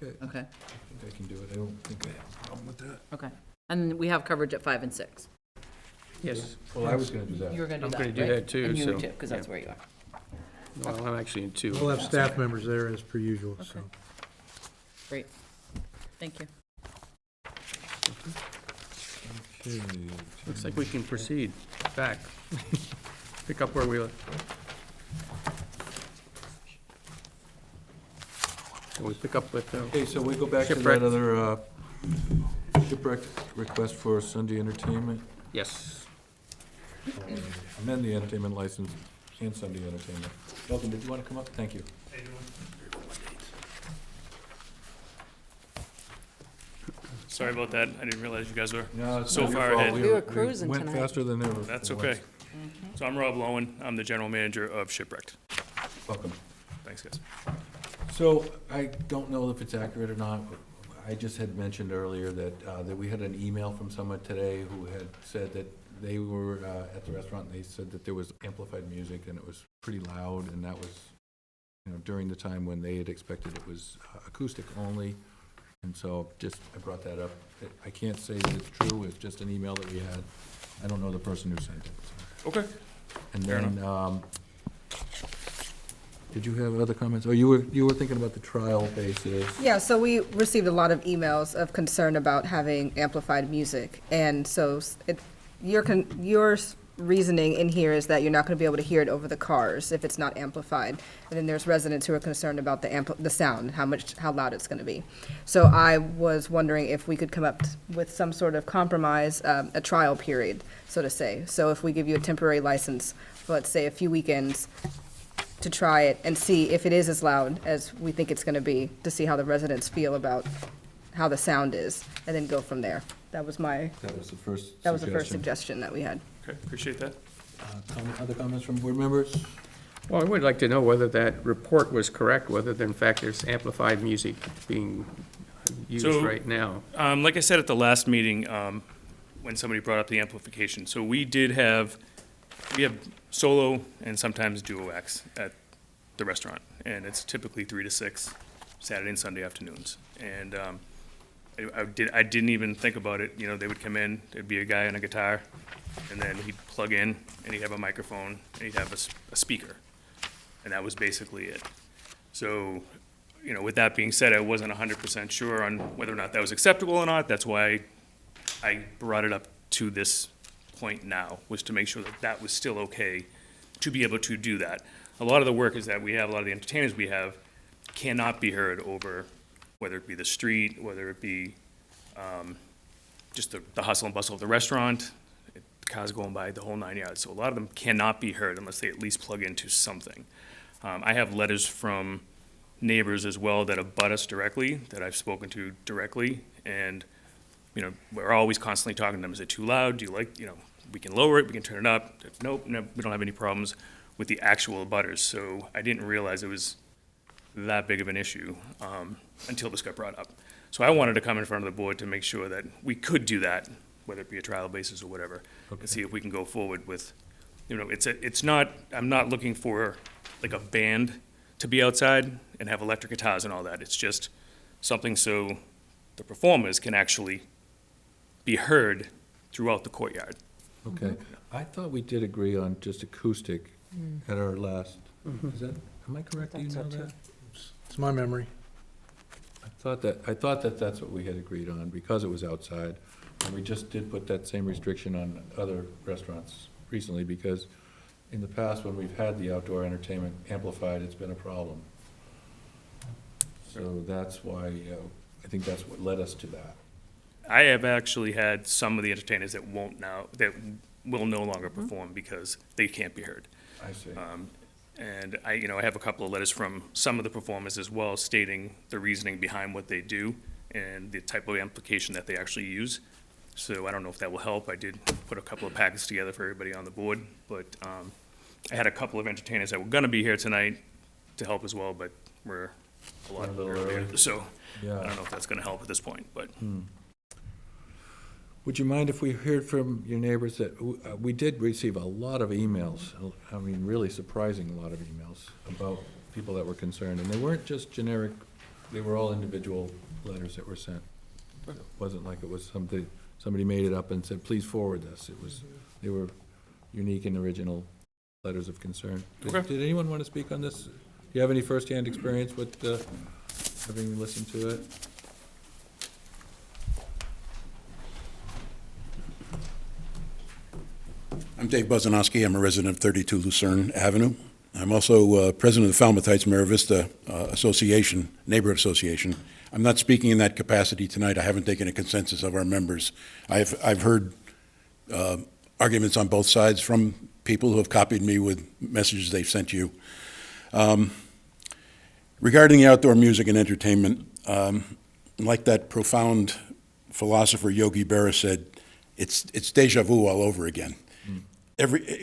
Okay. Okay, I think I can do it. I don't think I have a problem with that. okay. And we have coverage at 5 and 6. Yes. Well, I was going to do that. You were gonna do I'm that, gonna do right? that too, And you would so, too, because that's yeah. where you are. Well, I'm actually in 2. We'll have staff members there as per usual, so. Okay. Great. Thank you. Okay. Looks like we can proceed back. Pick up where we left. So we pick up with, Okay, so we go back to that Shipwrecked. other Shipwrecked request for Sunday entertainment. yes. Amend the entertainment license and Sunday entertainment. Elton, did you want to come up? Thank you. Sorry about that. I didn't realize you guys were No, it's so not your far fault. ahead. We were cruising Went tonight. faster than ever. That's for okay. once. So I'm Rob Lowen. I'm the general manager of Shipwrecked. Welcome. Thanks, guys. So I don't know if it's accurate or not. I just had mentioned earlier that we had an email from someone today who had said that they were at the restaurant, and they said that there was amplified music and it was pretty loud, and that was, during the time when they had expected it was acoustic only. And so I brought that up. I can't say that it's true. It's just an email that we had. I don't know the person who sent it. So. Okay. And Fair then, did you have other comments? Oh, you were thinking about the trial basis. Yeah, so we received a lot of emails of concern about having amplified music. And so your reasoning in here is that you're not going to be able to hear it over the cars if it's not amplified. And then there's residents who are concerned about the sound, how loud it's going to be. So I was wondering if we could come up with some sort of compromise, a trial period, so to say. So if we give you a temporary license for, let's say, a few weekends to try it and see if it is as loud as we think it's going to be, to see how the residents feel about how the sound is, and then go from there. That was the first suggestion that we had. Okay, appreciate that. Other comments from board members? Well, I would like to know whether that report was correct, whether in fact there's amplified music being used right now. Like I said at the last meeting, when somebody brought up the amplification, so we have solo and sometimes duo acts at the restaurant, and it's typically 3 to 6, Saturday and Sunday afternoons. And I didn't even think about it. They would come in, there'd be a guy on a guitar, and then he'd plug in, and he'd have a microphone, and he'd have a speaker. And that was basically it. So, with that being said, I wasn't 100% sure on whether or not that was acceptable or not. That's why I brought it up to this point now, was to make sure that that was still okay to be able to do that. A lot of the work is that we have, a lot of the entertainers we have cannot be heard over, whether it be the street, whether it be just the hustle and bustle of the restaurant, cars going by, the whole 9 yards. So a lot of them cannot be heard unless they at least plug into something. I have letters from neighbors as well that abut us directly, that I've spoken to directly, and we're always constantly talking to them. Is it too loud? Do you like, we can lower it, we can turn it up. Nope, no, we don't have any problems with the actual abutters. So I didn't realize it was that big of an issue until this got brought up. So I wanted to come in front of the board to make sure that we could do that, whether it be a trial basis or whatever, and see if we can go forward with, I'm not looking for like a band to be outside and have electric guitars and all that. It's just something so the performers can actually be heard throughout the courtyard. Okay. I thought we did agree on just acoustic at our last, am I correct? Do you know that? It's my memory. I thought that that's what we had agreed on because it was outside. And we just did put that same restriction on other restaurants recently because in the past, when we've had the outdoor entertainment amplified, it's been a problem. So that's why, I think that's what led us to that. I have actually had some of the entertainers that will no longer perform because they can't be heard. I see. And I have a couple of letters from some of the performers as well stating the reasoning behind what they do and the type of amplification that they actually use. So I don't know if that will help. I did put a couple of packets together for everybody on the board, but I had a couple of entertainers that were gonna be here tonight to help as well, but we're a lot earlier. So Yeah. I don't know if that's gonna help at this point, but. Would you mind if we heard from your neighbors that, we did receive a lot of emails, I mean, really surprising a lot of emails about people that were concerned, and they weren't just generic, they were all individual letters that were sent. It wasn't like it was somebody made it up and said, please forward this. They were unique and original letters of concern. Did anyone want to speak on this? Do you have any firsthand experience with having listened to it? I'm Dave Buzanowski. I'm a resident of 32 Lucerne Avenue. I'm also president of the Falmouth Heights Mira Vista Association, Neighborhood Association. I'm not speaking in that capacity tonight. I haven't taken a consensus of our members. I've heard arguments on both sides from people who have copied me with messages they've sent you. Regarding the outdoor music and entertainment, like that profound philosopher Yogi Berra said, it's deja vu all over again.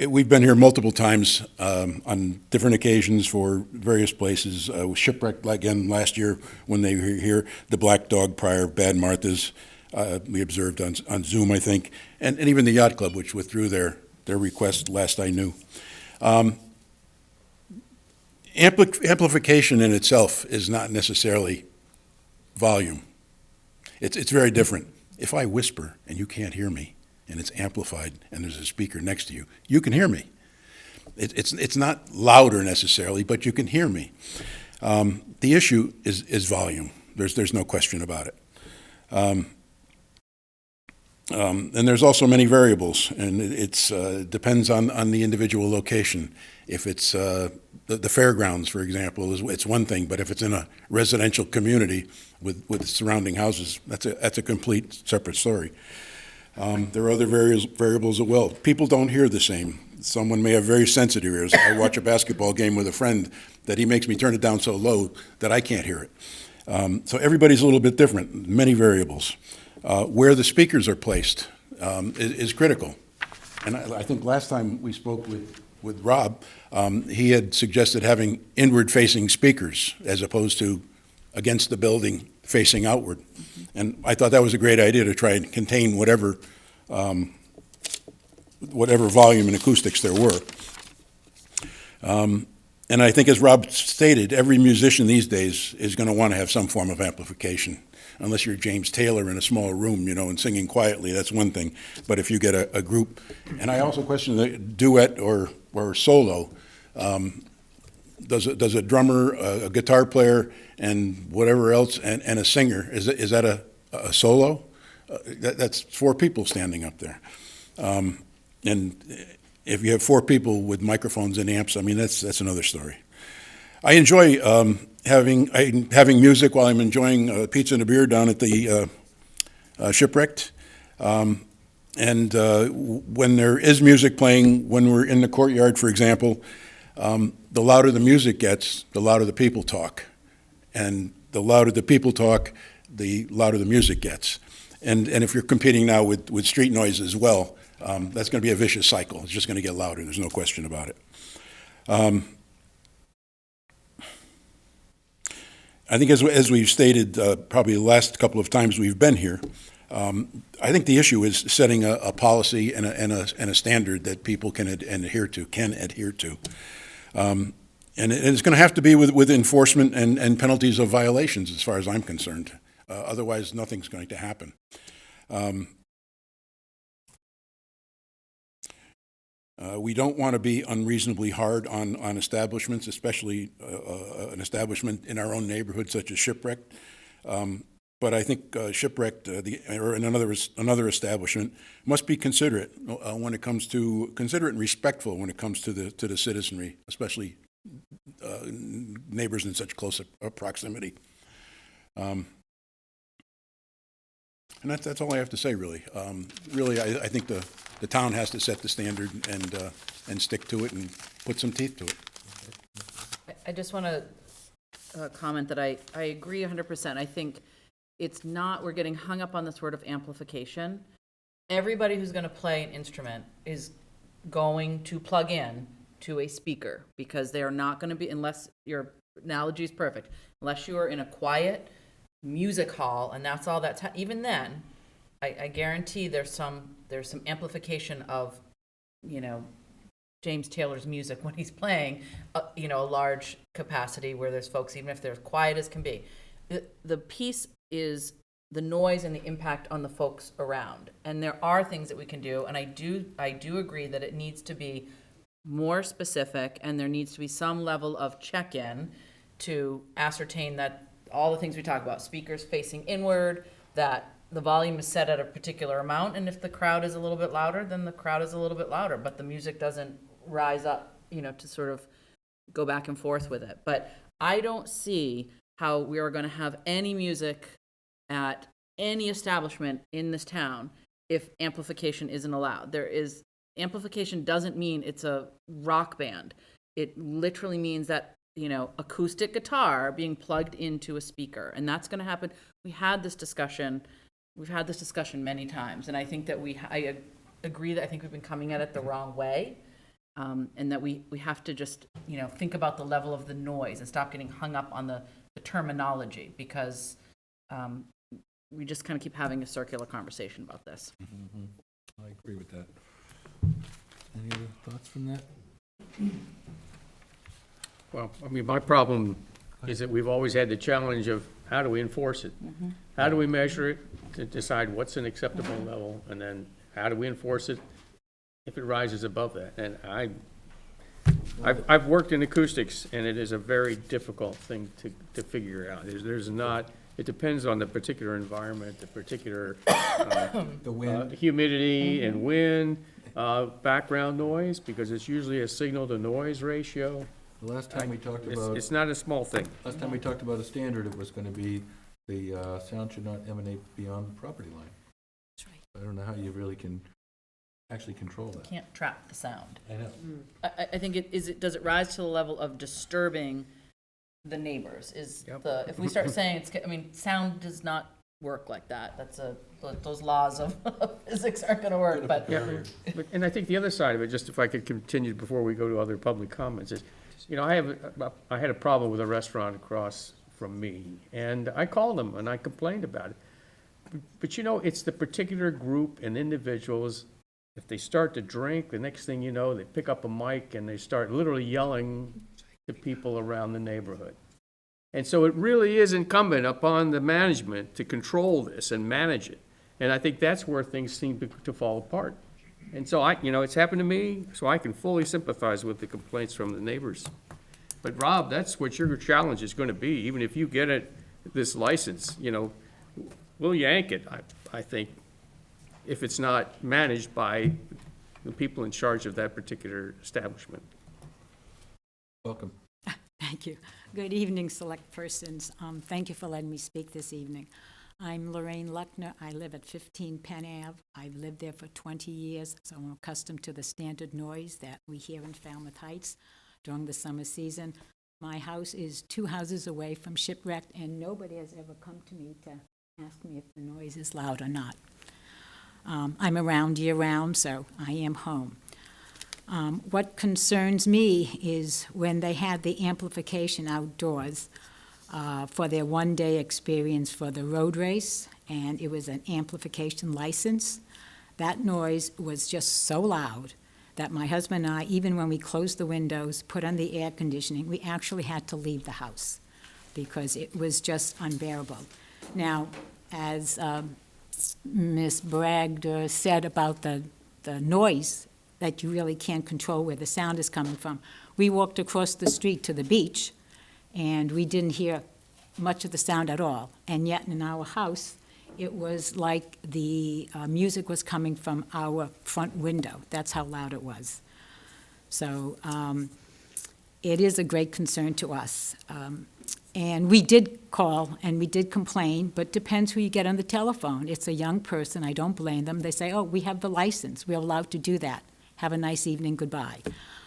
we've been here multiple times on different occasions for various places. Shipwrecked again last year when they were here. The Black Dog prior, Bad Martha's, we observed on Zoom, I think, and even the Yacht Club, which withdrew their request last I knew. Amplification in itself is not necessarily volume. It's very different. If I whisper and you can't hear me, and it's amplified, and there's a speaker next to you, you can hear me. It's not louder necessarily, but you can hear me. The issue is volume. There's no question about it. And there's also many variables, and it depends on the individual location. If it's the fairgrounds, for example, it's one thing, but if it's in a residential community with surrounding houses, that's a complete separate story. There are other variables as well. People don't hear the same. Someone may have very sensitive ears. I watch a basketball game with a friend that he makes me turn it down so low that I can't hear it. So everybody's a little bit different, many variables. Where the speakers are placed is critical. And I think last time we spoke with Rob, he had suggested having inward-facing speakers as opposed to against the building facing outward. And I thought that was a great idea to try and contain whatever volume and acoustics there were. And I think, as Rob stated, every musician these days is going to want to have some form of amplification. Unless you're James Taylor in a small room, and singing quietly, that's one thing. But if you get a group, and I also question the duet or solo, does a drummer, a guitar player, and whatever else, and a singer, is that a solo? That's four people standing up there. And if you have four people with microphones and amps, I mean, that's another story. I enjoy having music while I'm enjoying pizza and a beer down at the Shipwrecked. And when there is music playing, when we're in the courtyard, for example, the louder the music gets, the louder the people talk. And the louder the people talk, the louder the music gets. And if you're competing now with street noise as well, that's going to be a vicious cycle. It's just going to get louder. There's no question about it. I think as we've stated probably the last couple of times we've been here, I think the issue is setting a policy and a standard that people can adhere to. And it's going to have to be with enforcement and penalties of violations as far as I'm concerned. Otherwise, nothing's going to happen. We don't want to be unreasonably hard on establishments, especially an establishment in our own neighborhood such as Shipwrecked. But I think Shipwrecked or another establishment must be considerate when it comes to considerate and respectful when it comes to the citizenry, especially neighbors in such close proximity. And that's all I have to say, really. I think the town has to set the standard and stick to it and put some teeth to it. I just want to comment that I agree 100%. I think it's not, we're getting hung up on this word of amplification. Everybody who's going to play an instrument is going to plug in to a speaker because they are not going to be, unless your analogy is perfect, unless you are in a quiet music hall and that's all that's, even then, I guarantee there's some amplification of, James Taylor's music when he's playing, a large capacity where there's folks, even if they're quiet as can be. The piece is the noise and the impact on the folks around. And there are things that we can do, and I do agree that it needs to be more specific, and there needs to be some level of check-in to ascertain that all the things we talk about, speakers facing inward, that the volume is set at a particular amount, and if the crowd is a little bit louder, then the crowd is a little bit louder, but the music doesn't rise up, to sort of go back and forth with it. But I don't see how we are going to have any music at any establishment in this town if amplification isn't allowed. Amplification doesn't mean it's a rock band. It literally means that, acoustic guitar being plugged into a speaker, and that's going to happen. We've had this discussion many times, and I think that agree that I think we've been coming at it the wrong way. And that we have to just, think about the level of the noise and stop getting hung up on the terminology, because we just kind of keep having a circular conversation about this. I agree with that. Any other thoughts from that? Well, I mean, my problem is that we've always had the challenge of how do we enforce it? How do we measure it to decide what's an acceptable level? And then how do we enforce it if it rises above that? And I've worked in acoustics, and it is a very difficult thing to figure out. There's not, it depends on the particular environment, the particular The wind. humidity and wind, background noise, because it's usually a signal-to-noise ratio. The last time we talked It's- about. It's not a small thing. Last time we talked about a standard, it was gonna be the sound should not emanate beyond the property line. That's right. I don't know how you really can actually control that. Can't trap the sound. I know. I think does it rise to the level of disturbing the neighbors? If we start saying sound does not work like that. Those laws of physics aren't gonna work, but. Yeah, and I think the other side of it, just if I could continue before we go to other public comments, is, I had a problem with a restaurant across from me, and I called them and I complained about it. But it's the particular group and individuals, if they start to drink, the next thing you know, they pick up a mic and they start literally yelling to people around the neighborhood. And so it really is incumbent upon the management to control this and manage it. And I think that's where things seem to fall apart. And so it's happened to me, so I can fully sympathize with the complaints from the neighbors. But Rob, that's what your challenge is gonna be, even if you get this license, we'll yank it, I think, if it's not managed by the people in charge of that particular establishment. Welcome. Thank you. Good evening, select persons. Thank you for letting me speak this evening. I'm Lorraine Luckner. I live at 15 Penn Ave. I've lived there for 20 years, so I'm accustomed to the standard noise that we hear in Falmouth Heights during the summer season. My house is 2 houses away from Shipwrecked, and nobody has ever come to me to ask me if the noise is loud or not. I'm around year-round, so I am home. What concerns me is when they had the amplification outdoors for their one-day experience for the road race, and it was an amplification license. That noise was just so loud that my husband and I, even when we closed the windows, put on the air conditioning, we actually had to leave the house because it was just unbearable. Now, as Ms. Bragg said about the noise, that you really can't control where the sound is coming from. We walked across the street to the beach, and we didn't hear much of the sound at all. And yet in our house, it was like the music was coming from our front window. That's how loud it was. So it is a great concern to us. And we did call and we did complain, but depends who you get on the telephone. It's a young person, I don't blame them. They say, oh, we have the license, we're allowed to do that. Have a nice evening, goodbye.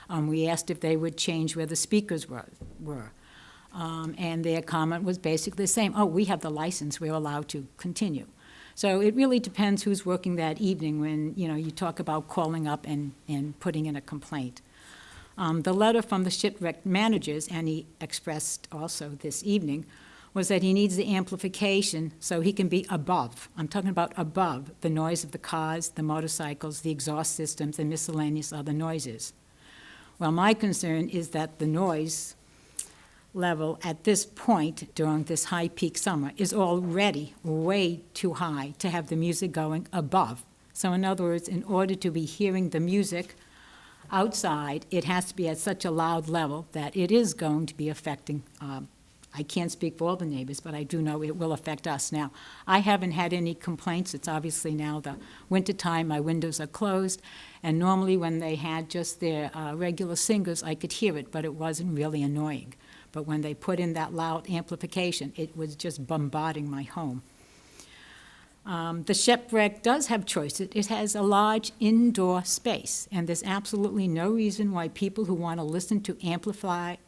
We asked if they would change where the speakers were. And their comment was basically the same, oh, we have the license, we're allowed to continue. So it really depends who's working that evening when, you talk about calling up and putting in a complaint. The letter from the Shipwrecked managers, and he expressed also this evening, was that he needs the amplification so he can be above. I'm talking about above the noise of the cars, the motorcycles, the exhaust systems, and miscellaneous other noises. Well, my concern is that the noise level at this point during this high peak summer is already way too high to have the music going above. So in other words, in order to be hearing the music outside, it has to be at such a loud level that it is going to be affecting, I can't speak for all the neighbors, but I do know it will affect us. Now, I haven't had any complaints. It's obviously now the winter time, my windows are closed, and normally when they had just their regular singers, I could hear it, but it wasn't really annoying. But when they put in that loud amplification, it was just bombarding my home. The Shipwreck does have choices. It has a large indoor space, and there's absolutely no reason why people who want to listen to amplified,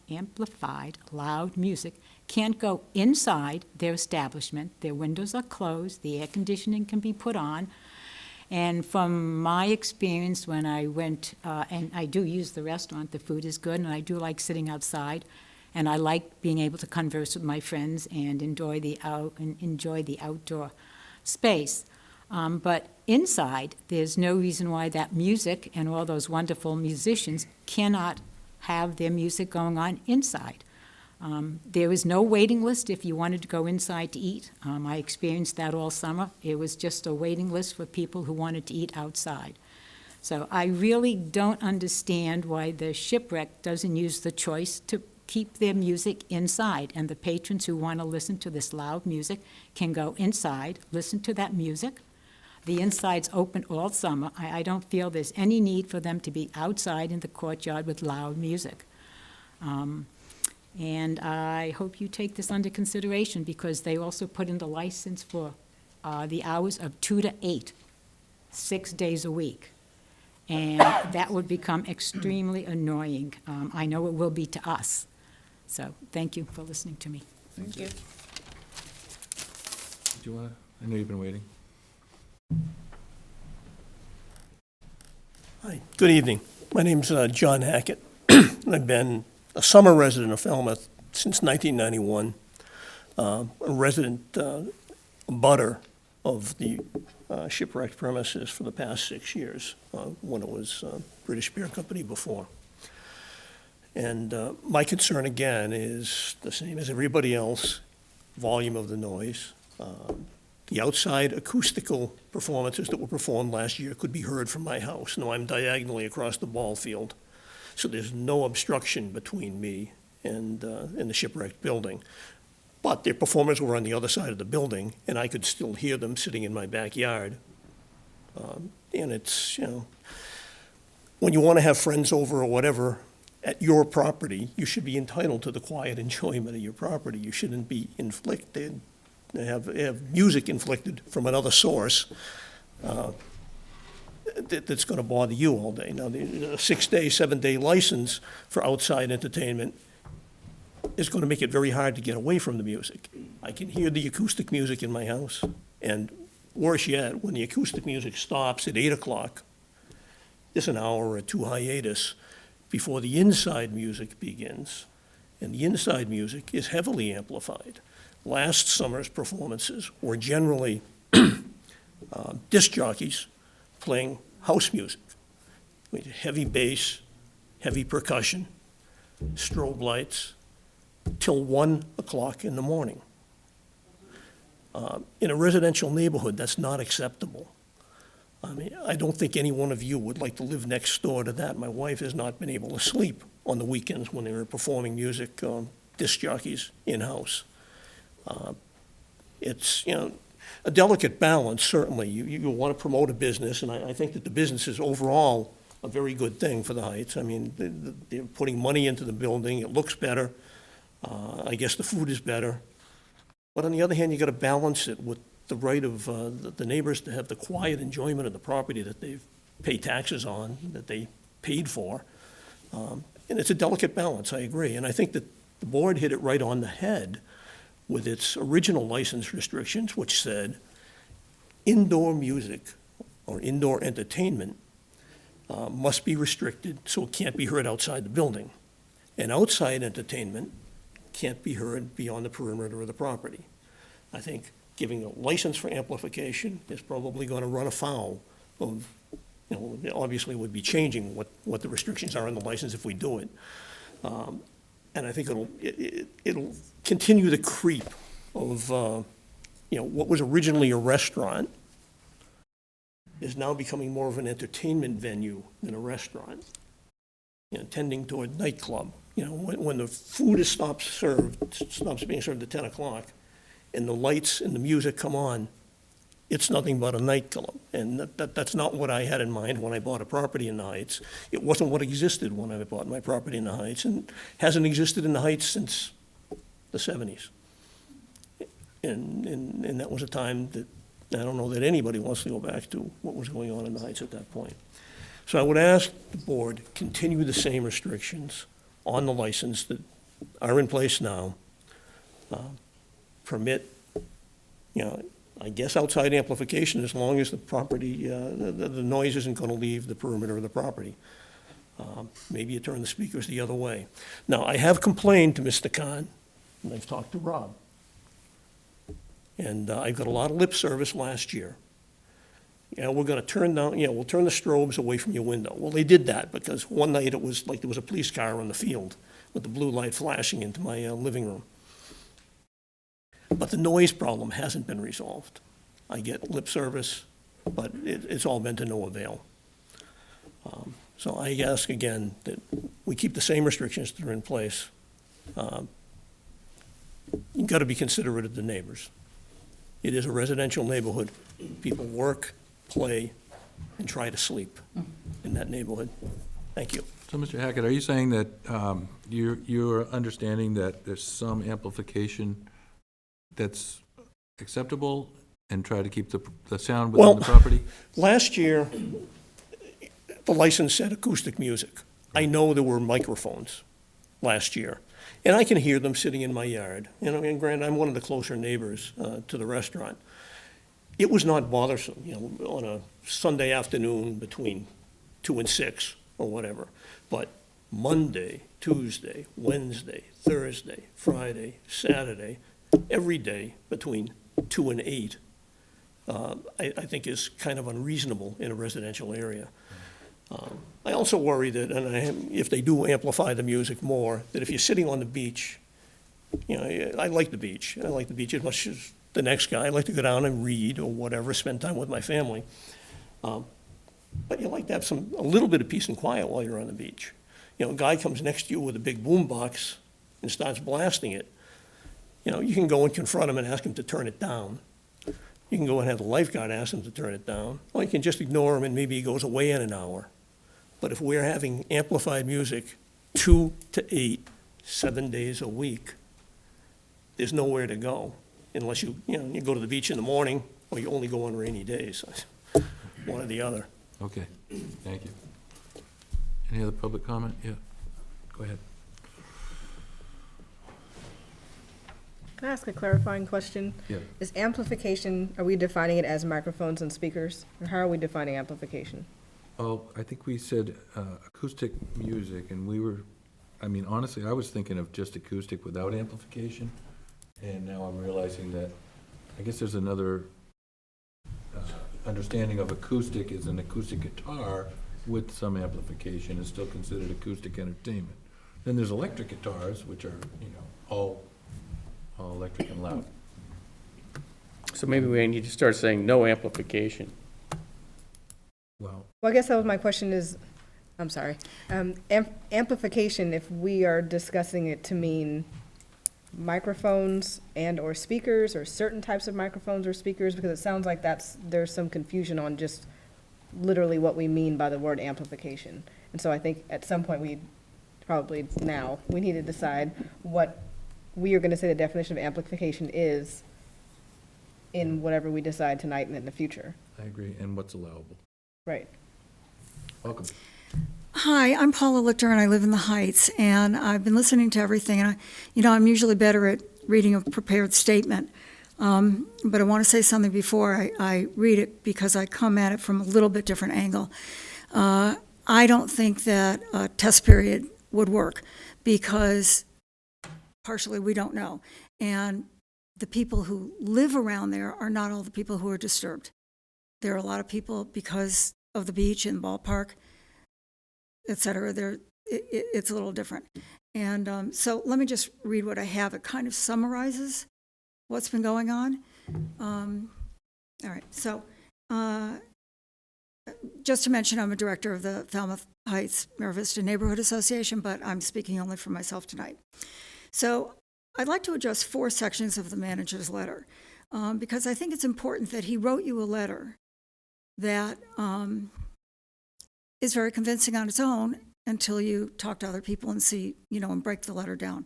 loud music can't go inside their establishment. Their windows are closed, the air conditioning can be put on, And from my experience, when I went, and I do use the restaurant, the food is good, and I do like sitting outside, and I like being able to converse with my friends and enjoy the outdoor space. But inside, there's no reason why that music and all those wonderful musicians cannot have their music going on inside. There was no waiting list if you wanted to go inside to eat. I experienced that all summer. It was just a waiting list for people who wanted to eat outside. So I really don't understand why the Shipwrecked doesn't use the choice to keep their music inside, and the patrons who want to listen to this loud music can go inside, listen to that music. The inside's open all summer. I don't feel there's any need for them to be outside in the courtyard with loud music. And I hope you take this under consideration, because they also put in the license for the hours of 2 to 8, 6 days a week. And that would become extremely annoying. I know it will be to us. So thank you for listening to me. Thank you. Do you want to, I know you've been waiting. Hi, good evening. My name's John Hackett. I've been a summer resident of Falmouth since 1991, a resident butter of the Shipwrecked premises for the past 6 years, when it was British Beer Company before. And my concern, again, is the same as everybody else, volume of the noise. The outside acoustical performances that were performed last year could be heard from my house. Now, I'm diagonally across the ball field, so there's no obstruction between me and the Shipwrecked building. But their performers were on the other side of the building, and I could still hear them sitting in my backyard. And it's, you know, when you want to have friends over or whatever at your property, you should be entitled to the quiet enjoyment of your property. You shouldn't be inflicted, have music inflicted from another source that's going to bother you all day. Now, a 6-day, 7-day license for outside entertainment is going to make it very hard to get away from the music. I can hear the acoustic music in my house, and worse yet, when the acoustic music stops at 8 o'clock, there's an hour or 2 hiatus before the inside music begins, and the inside music is heavily amplified. Last summer's performances were generally disc jockeys playing house music, with heavy bass, heavy percussion, strobe lights, till 1 o'clock in the morning. In a residential neighborhood, that's not acceptable. I mean, I don't think any one of you would like to live next door to that. My wife has not been able to sleep on the weekends when they were performing music, disc jockeys in-house. It's, you know, a delicate balance, certainly. You want to promote a business, and I think that the business is overall a very good thing for the Heights. I mean, they're putting money into the building, it looks better. I guess the food is better. But on the other hand, you got to balance it with the right of the neighbors to have the quiet enjoyment of the property that they've paid taxes on, that they paid for. And it's a delicate balance, I agree. And I think that the board hit it right on the head with its original license restrictions, which said indoor music or indoor entertainment must be restricted so it can't be heard outside the building. And outside entertainment can't be heard beyond the perimeter of the property. I think giving a license for amplification is probably going to run afoul of, you know, obviously would be changing what the restrictions are in the license if we do it. And I think it'll continue the creep of, you know, what was originally a restaurant is now becoming more of an entertainment venue than a restaurant, you know, tending toward nightclub. You know, when the food stops being served at 10 o'clock, and the lights and the music come on, it's nothing but a nightclub. And that's not what I had in mind when I bought a property in the Heights. It wasn't what existed when I bought my property in the Heights, and hasn't existed in the Heights since the 70s. And that was a time that I don't know that anybody wants to go back to what was going on in the Heights at that point. So I would ask the board, continue the same restrictions on the license that are in place now. Permit, you know, I guess outside amplification, as long as the property, the noise isn't gonna leave the perimeter of the property. Maybe you turn the speakers the other way. Now, I have complained to Mr. Khan, and I've talked to Rob. And I got a lot of lip service last year. We're gonna turn down, we'll turn the strobes away from your window. Well, they did that because one night it was like there was a police car on the field with the blue light flashing into my living room. But the noise problem hasn't been resolved. I get lip service, but it's all been to no avail. So I ask again that we keep the same restrictions that are in place. You've got to be considerate of the neighbors. It is a residential neighborhood. People work, play, and try to sleep in that neighborhood. Thank you. So, Mr. Hackett, are you saying that you're understanding that there's some amplification that's acceptable and try to keep the sound within the property? Last year, the license said acoustic music. I know there were microphones last year, and I can hear them sitting in my yard. And granted, I'm one of the closer neighbors to the restaurant. It was not bothersome, on a Sunday afternoon between 2 and 6 or whatever. But Monday, Tuesday, Wednesday, Thursday, Friday, Saturday, every day between 2 and 8, I think is kind of unreasonable in a residential area. I also worry that, if they do amplify the music more, that if you're sitting on the beach, I like the beach. I like the beach as much as the next guy. I like to go down and read or whatever, spend time with my family. But you like to have a little bit of peace and quiet while you're on the beach. A guy comes next to you with a big boom box and starts blasting it. You can go and confront him and ask him to turn it down. You can go and have the lifeguard ask him to turn it down, or you can just ignore him and maybe he goes away in an hour. But if we're having amplified music 2 to 8, 7 days a week, there's nowhere to go unless you go to the beach in the morning or you only go on rainy days, one or the other. Okay, thank you. Any other public comment? Yeah, go ahead. Can I ask a clarifying question? Yeah. Is amplification, are we defining it as microphones and speakers? Or how are we defining amplification? Oh, I think we said acoustic music, and honestly, I was thinking of just acoustic without amplification, and now I'm realizing that, I guess there's another understanding of acoustic is an acoustic guitar with some amplification is still considered acoustic entertainment. Then there's electric guitars, which are, all electric and loud. So maybe we need to start saying no amplification. Well, I guess that was my question is, I'm sorry. Amplification, if we are discussing it to mean microphones and or speakers or certain types of microphones or speakers, because it sounds like there's some confusion on just literally what we mean by the word amplification. And so I think at some point we need to decide what we are going to say the definition of amplification is in whatever we decide tonight and in the future. I agree, and what's allowable. Right. Welcome. Hi, I'm Paula Lichter, and I live in the Heights, and I've been listening to everything, and I'm usually better at reading a prepared statement, but I want to say something before I read it because I come at it from a little bit different angle. I don't think that a test period would work because partially we don't know, and the people who live around there are not all the people who are disturbed. There are a lot of people because of the beach and ballpark, et cetera. It's a little different. And so let me just read what I have. It kind of summarizes what's been going on. All right, so just to mention, I'm a director of the Falmouth Heights Mira Vista Neighborhood Association, but I'm speaking only for myself tonight. So I'd like to address 4 sections of the manager's letter because I think it's important that he wrote you a letter that is very convincing on its own until you talk to other people and see, and break the letter down.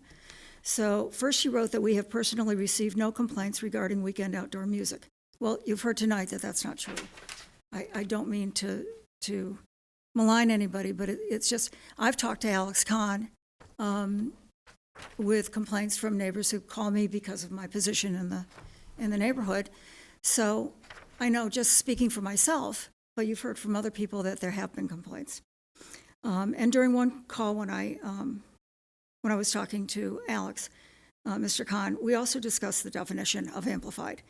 So first she wrote that we have personally received no complaints regarding weekend outdoor music. Well, you've heard tonight that that's not true. I don't mean to malign anybody, but it's just, I've talked to Alex Kahn with complaints from neighbors who call me because of my position in the neighborhood, So I know, just speaking for myself, but you've heard from other people that there have been complaints. And during one call when I was talking to Alex, Mr. Khan, we also discussed the definition of amplified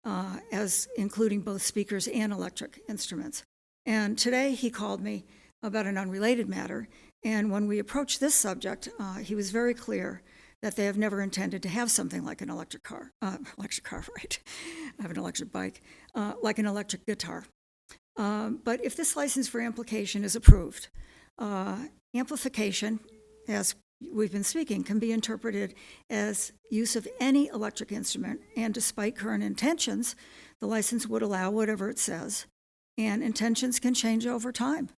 as including both speakers and electric instruments. And today he called me about an unrelated matter, and when we approached this subject, he was very clear that they have never intended to have something like an electric car, right? I have an electric bike, like an electric guitar. But if this license for amplification is approved, amplification, as we've been speaking, can be interpreted as use of any electric instrument, and despite current intentions, the license would allow whatever it says, and intentions can change over time,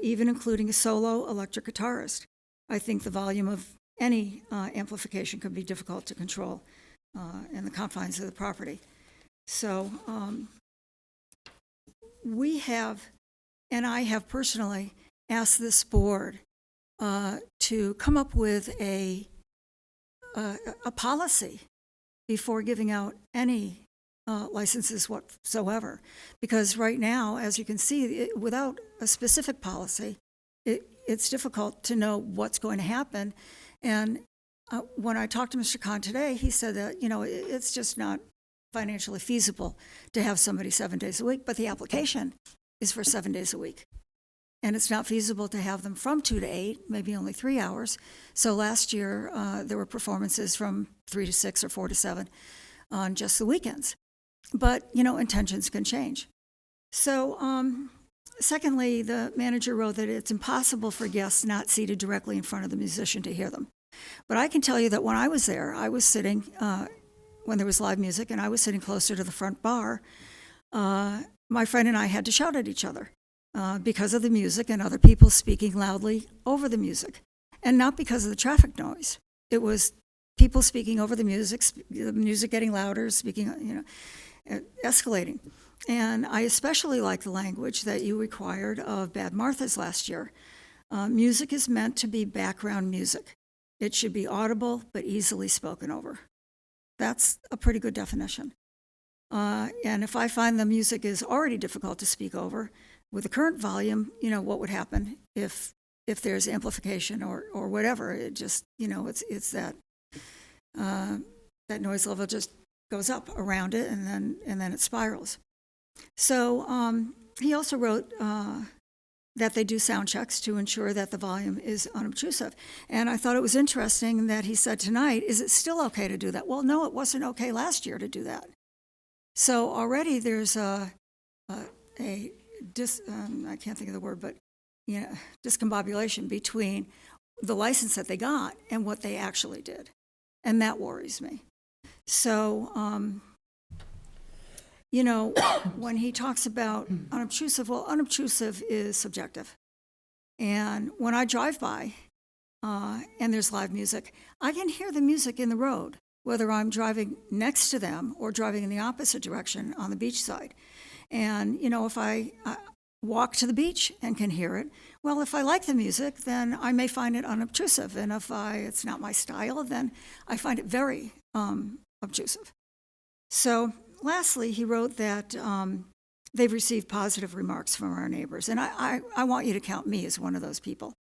even including a solo electric guitarist. I think the volume of any amplification can be difficult to control in the confines of the property. So we have, and I have personally asked this board to come up with a policy before giving out any licenses whatsoever. Because right now, as you can see, without a specific policy, it's difficult to know what's going to happen. And when I talked to Mr. Khan today, he said that, it's just not financially feasible to have somebody 7 days a week, but the application is for 7 days a week. And it's not feasible to have them from 2 to 8, maybe only 3 hours. So last year, there were performances from 3 to 6 or 4 to 7 on just the weekends. But, intentions can change. So, secondly, the manager wrote that it's impossible for guests not seated directly in front of the musician to hear them. But I can tell you that when I was there, I was sitting, when there was live music, and I was sitting closer to the front bar. My friend and I had to shout at each other because of the music and other people speaking loudly over the music, and not because of the traffic noise. It was people speaking over the music getting louder, speaking, escalating. And I especially like the language that you required of Bad Martha's last year. Music is meant to be background music. It should be audible but easily spoken over. That's a pretty good definition. And if I find the music is already difficult to speak over, with the current volume, what would happen if there's amplification or whatever? It just, it's that that noise level just goes up around it, and then it spirals. So he also wrote that they do sound checks to ensure that the volume is unobtrusive. And I thought it was interesting that he said tonight, is it still okay to do that? Well, no, it wasn't okay last year to do that. So already there's I can't think of the word, but discombobulation between the license that they got and what they actually did. And that worries me. So, when he talks about unobtrusive, well, unobtrusive is subjective. And when I drive by and there's live music, I can hear the music in the road, whether I'm driving next to them or driving in the opposite direction on the beach side. And, if I walk to the beach and can hear it, well, if I like the music, then I may find it unobtrusive. And if it's not my style, then I find it very obtrusive. So lastly, he wrote that they've received positive remarks from our neighbors. And I want you to count me as one of those people,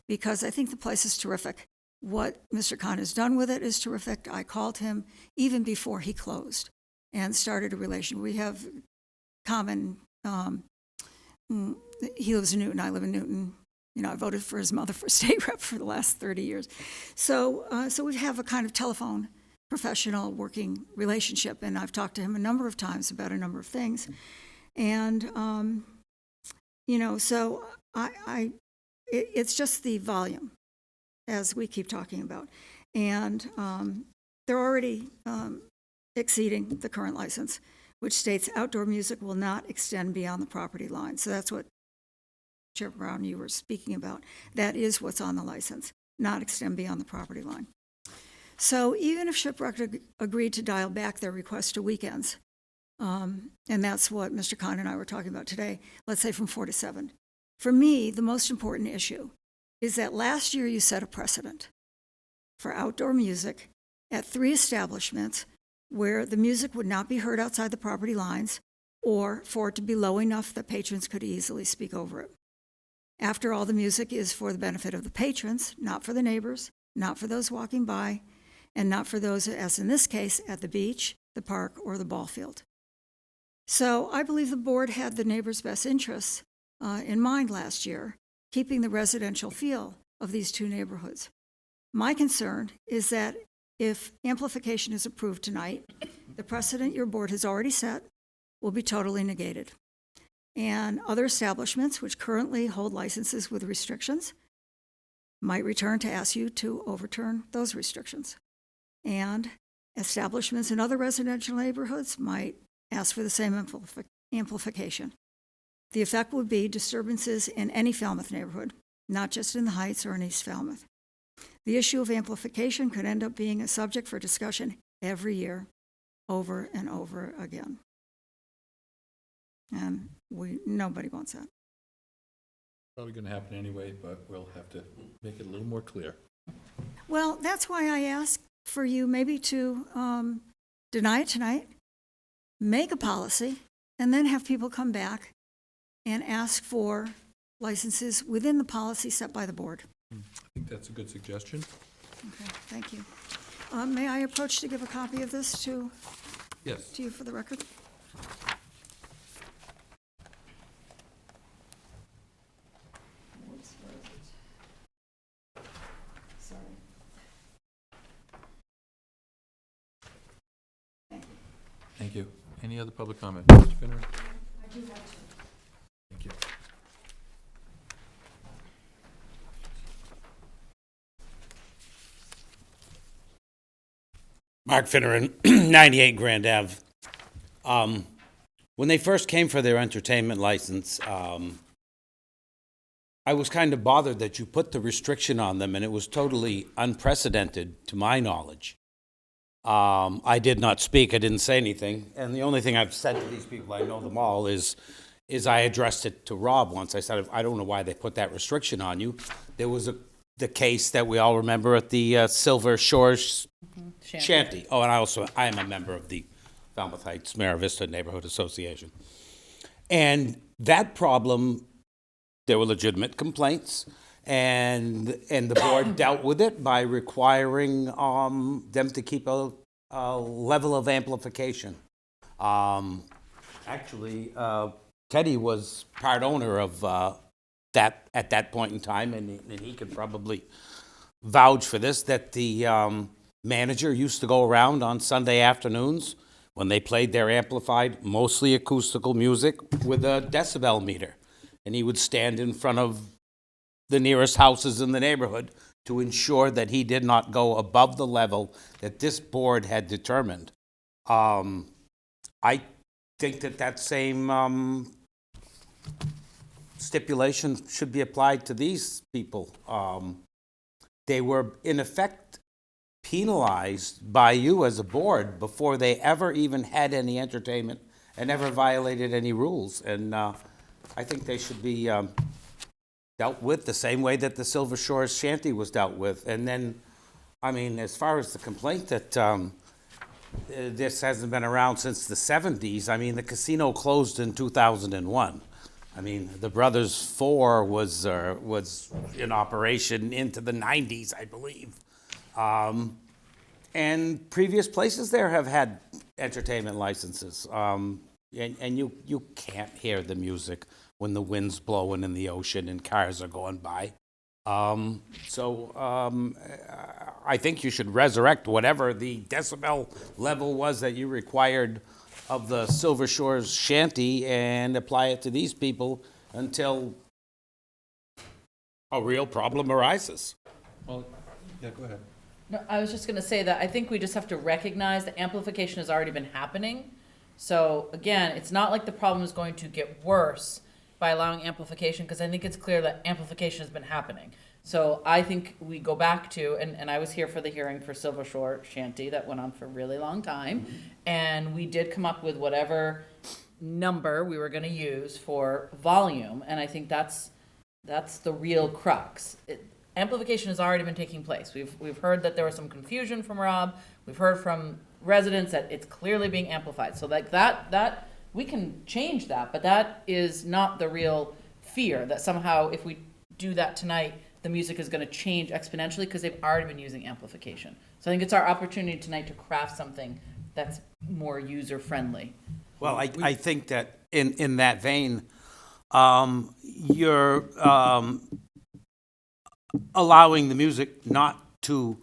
because I think the place is terrific. What Mr. Khan has done with it is terrific. I called him even before he closed and started a relation. We have common, he lives in Newton, I live in Newton. I voted for his mother for state rep for the last 30 years. So we have a kind of telephone professional working relationship, and I've talked to him a number of times about a number of things. And, so it's just the volume, as we keep talking about. And they're already exceeding the current license, which states outdoor music will not extend beyond the property line. So that's what, Chair Brown, you were speaking about. That is what's on the license, not extend beyond the property line. So even if Shipwrecked agreed to dial back their request to weekends, and that's what Mr. Khan and I were talking about today, let's say from 4 to 7. For me, the most important issue is that last year you set a precedent for outdoor music at 3 establishments where the music would not be heard outside the property lines or for it to be low enough that patrons could easily speak over it. After all, the music is for the benefit of the patrons, not for the neighbors, not for those walking by, and not for those, as in this case, at the beach, the park, or the ball field. So I believe the board had the neighbors' best interests in mind last year, keeping the residential feel of these two neighborhoods. My concern is that if amplification is approved tonight, the precedent your board has already set will be totally negated. And other establishments which currently hold licenses with restrictions might return to ask you to overturn those restrictions. And establishments in other residential neighborhoods might ask for the same amplification. The effect would be disturbances in any Falmouth neighborhood, not just in the Heights or in East Falmouth. The issue of amplification could end up being a subject for discussion every year, over and over again. And nobody wants that. Probably going to happen anyway, but we'll have to make it a little more clear. Well, that's why I asked for you maybe to deny it tonight, make a policy, and then have people come back and ask for licenses within the policy set by the board. I think that's a good suggestion. Okay, thank you. May I approach to give a copy of this to you for the record? Whoops, where is it? Sorry. Thank you. Thank you. Any other public comment? Mr. Finner? I do have to. Thank you. Mark Finneran, 98 Grand Ave. When they first came for their entertainment license, I was kind of bothered that you put the restriction on them, and it was totally unprecedented to my knowledge. I did not speak, I didn't say anything, and the only thing I've said to these people, I know them all, is I addressed it to Rob once. I said, I don't know why they put that restriction on you. There was the case that we all remember at the Silver Shores Shanty. Oh, and I am a member of the Falmouth Heights Mara Vista Neighborhood Association. And that problem, there were legitimate complaints, and the board dealt with it by requiring them to keep a level of amplification. Actually, Teddy was part owner of that at that point in time, and he could probably vouch for this, that the manager used to go around on Sunday afternoons when they played their amplified, mostly acoustical music with a decibel meter. And he would stand in front of the nearest houses in the neighborhood to ensure that he did not go above the level that this board had determined. I think that same stipulation should be applied to these people. They were, in effect, penalized by you as a board before they ever even had any entertainment and never violated any rules. And I think they should be dealt with the same way that the Silver Shores Shanty was dealt with. And then, I mean, as far as the complaint that this hasn't been around since the 70s, I mean, the casino closed in 2001. I mean, the Brothers 4 was in operation into the 90s, I believe. And previous places there have had entertainment licenses. And you can't hear the music when the wind's blowing in the ocean and cars are going by. So I think you should resurrect whatever the decibel level was that you required of the Silver Shores Shanty and apply it to these people until a real problem arises. Well, yeah, go ahead. No, I was just gonna say that I think we just have to recognize that amplification has already been happening. So again, it's not like the problem is going to get worse by allowing amplification, because I think it's clear that amplification has been happening. So I think we go back to, and I was here for the hearing for Silver Shore Shanty that went on for a really long time, and we did come up with whatever number we were gonna use for volume, and I think that's the real crux. Amplification has already been taking place. We've heard that there was some confusion from Rob. We've heard from residents that it's clearly being amplified. So like that, we can change that, but that is not the real fear, that somehow if we do that tonight, the music is gonna change exponentially, because they've already been using amplification. So I think it's our opportunity tonight to craft something that's more user-friendly. Well, I think that in that vein, you're allowing the music not to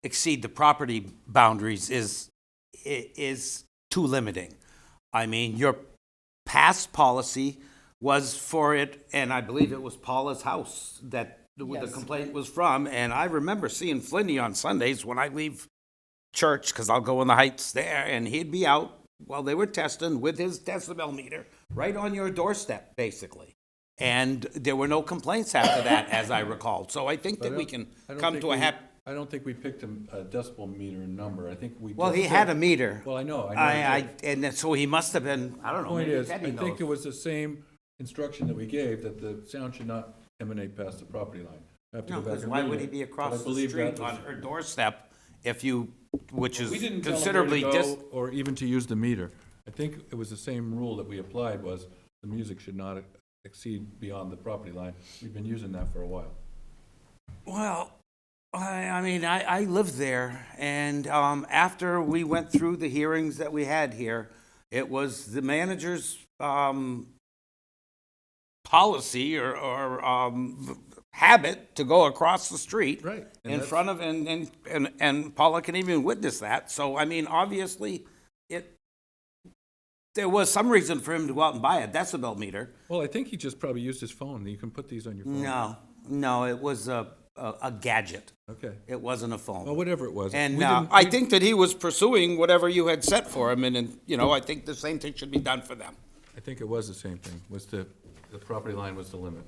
exceed the property boundaries is too limiting. I mean, your past policy was for it, and I believe it was Paula's house that the complaint was from, and I remember seeing Flinny on Sundays when I leave church, because I'll go in the Heights there, and he'd be out while they were testing with his decibel meter right on your doorstep, basically. And there were no complaints after that, as I recall. So I think that we can come to a happy... I don't think we picked a decibel meter number. I think we. Well, he had a meter. Well, I know. And so he must have been, I don't know. Point maybe is, I Teddy knows. think it was the same instruction that we gave, that the sound should not emanate past the property line. I have to No, go back because and why read would it, he be but I across the believe street that on was- her doorstep if you, which is We didn't tell them considerably where to dis... go or even to use the meter. I think it was the same rule that we applied, was the music should not exceed beyond the property line. We've been using that for a while. Well, I mean, I lived there, and after we went through the hearings that we had here, it was the manager's policy or habit to go across the street Right. And in that's- front of, and Paula can even witness that. So, I mean, obviously, there was some reason for him to go out and buy a decibel meter. Well, I think he just probably used his phone. You can put these on your phone. No, it was a gadget. Okay. It wasn't a phone. Well, whatever it was. And We didn't- I think that he was pursuing whatever you had set for him, and you know, I think the same thing should be done for them. I think it was the same thing, was the property line was the limit.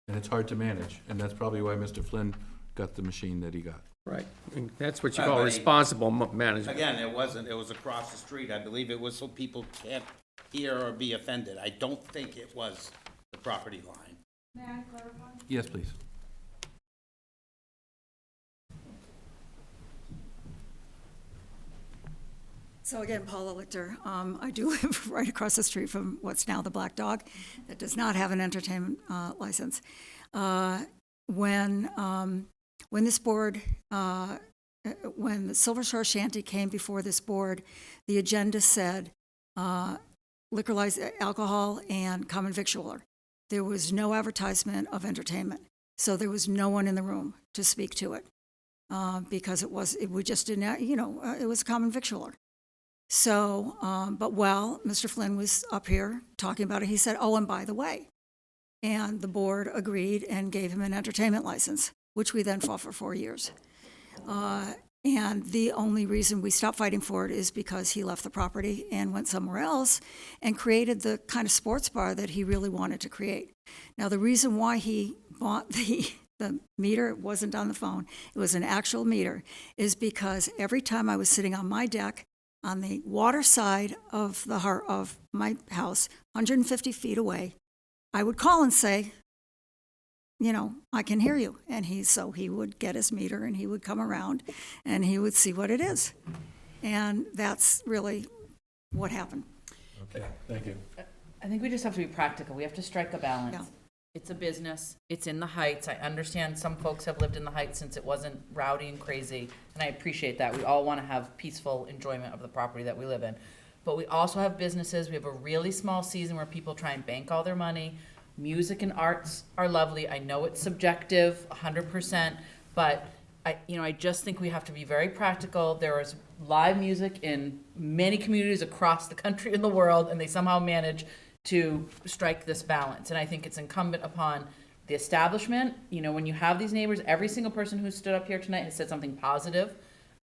And it's hard to manage, and that's probably why Mr. Flynn got the machine that he got. Right. And that's what you But call he- responsible management. Again, it wasn't, it was across the street. I believe it was so people can't hear or be offended. I don't think it was the property line. May I clarify? Yes, please. So again, Paula Lichter, I do live right across the street from what's now the Black Dog, that does not have an entertainment license. When this board, when the Silver Shore Shanty came before this board, the agenda said liquor license, alcohol, and common victualler. There was no advertisement of entertainment, so there was no one in the room to speak to it because we just didn't, it was a common victualler. So, but while Mr. Flynn was up here talking about it, he said, oh, and by the way, and the board agreed and gave him an entertainment license, which we then fought for 4 years. And the only reason we stopped fighting for it is because he left the property and went somewhere else and created the kind of sports bar that he really wanted to create. Now, the reason why he bought the meter, it wasn't on the phone, it was an actual meter, is because every time I was sitting on my deck on the water side of my house, 150 feet away, I would call and say, I can hear you. And so he would get his meter and he would come around and he would see what it is. And that's really what happened. Okay, thank you. I think we just have to be practical. We have to strike a balance. Yeah. It's a business. It's in the Heights. I understand some folks have lived in the Heights since it wasn't rowdy and crazy, and I appreciate that. We all want to have peaceful enjoyment of the property that we live in. But we also have businesses. We have a really small season where people try and bank all their money. Music and arts are lovely. I know it's subjective, 100%, but I just think we have to be very practical. There is live music in many communities across the country and the world, and they somehow manage to strike this balance. And I think it's incumbent upon the establishment, when you have these neighbors, every single person who stood up here tonight has said something positive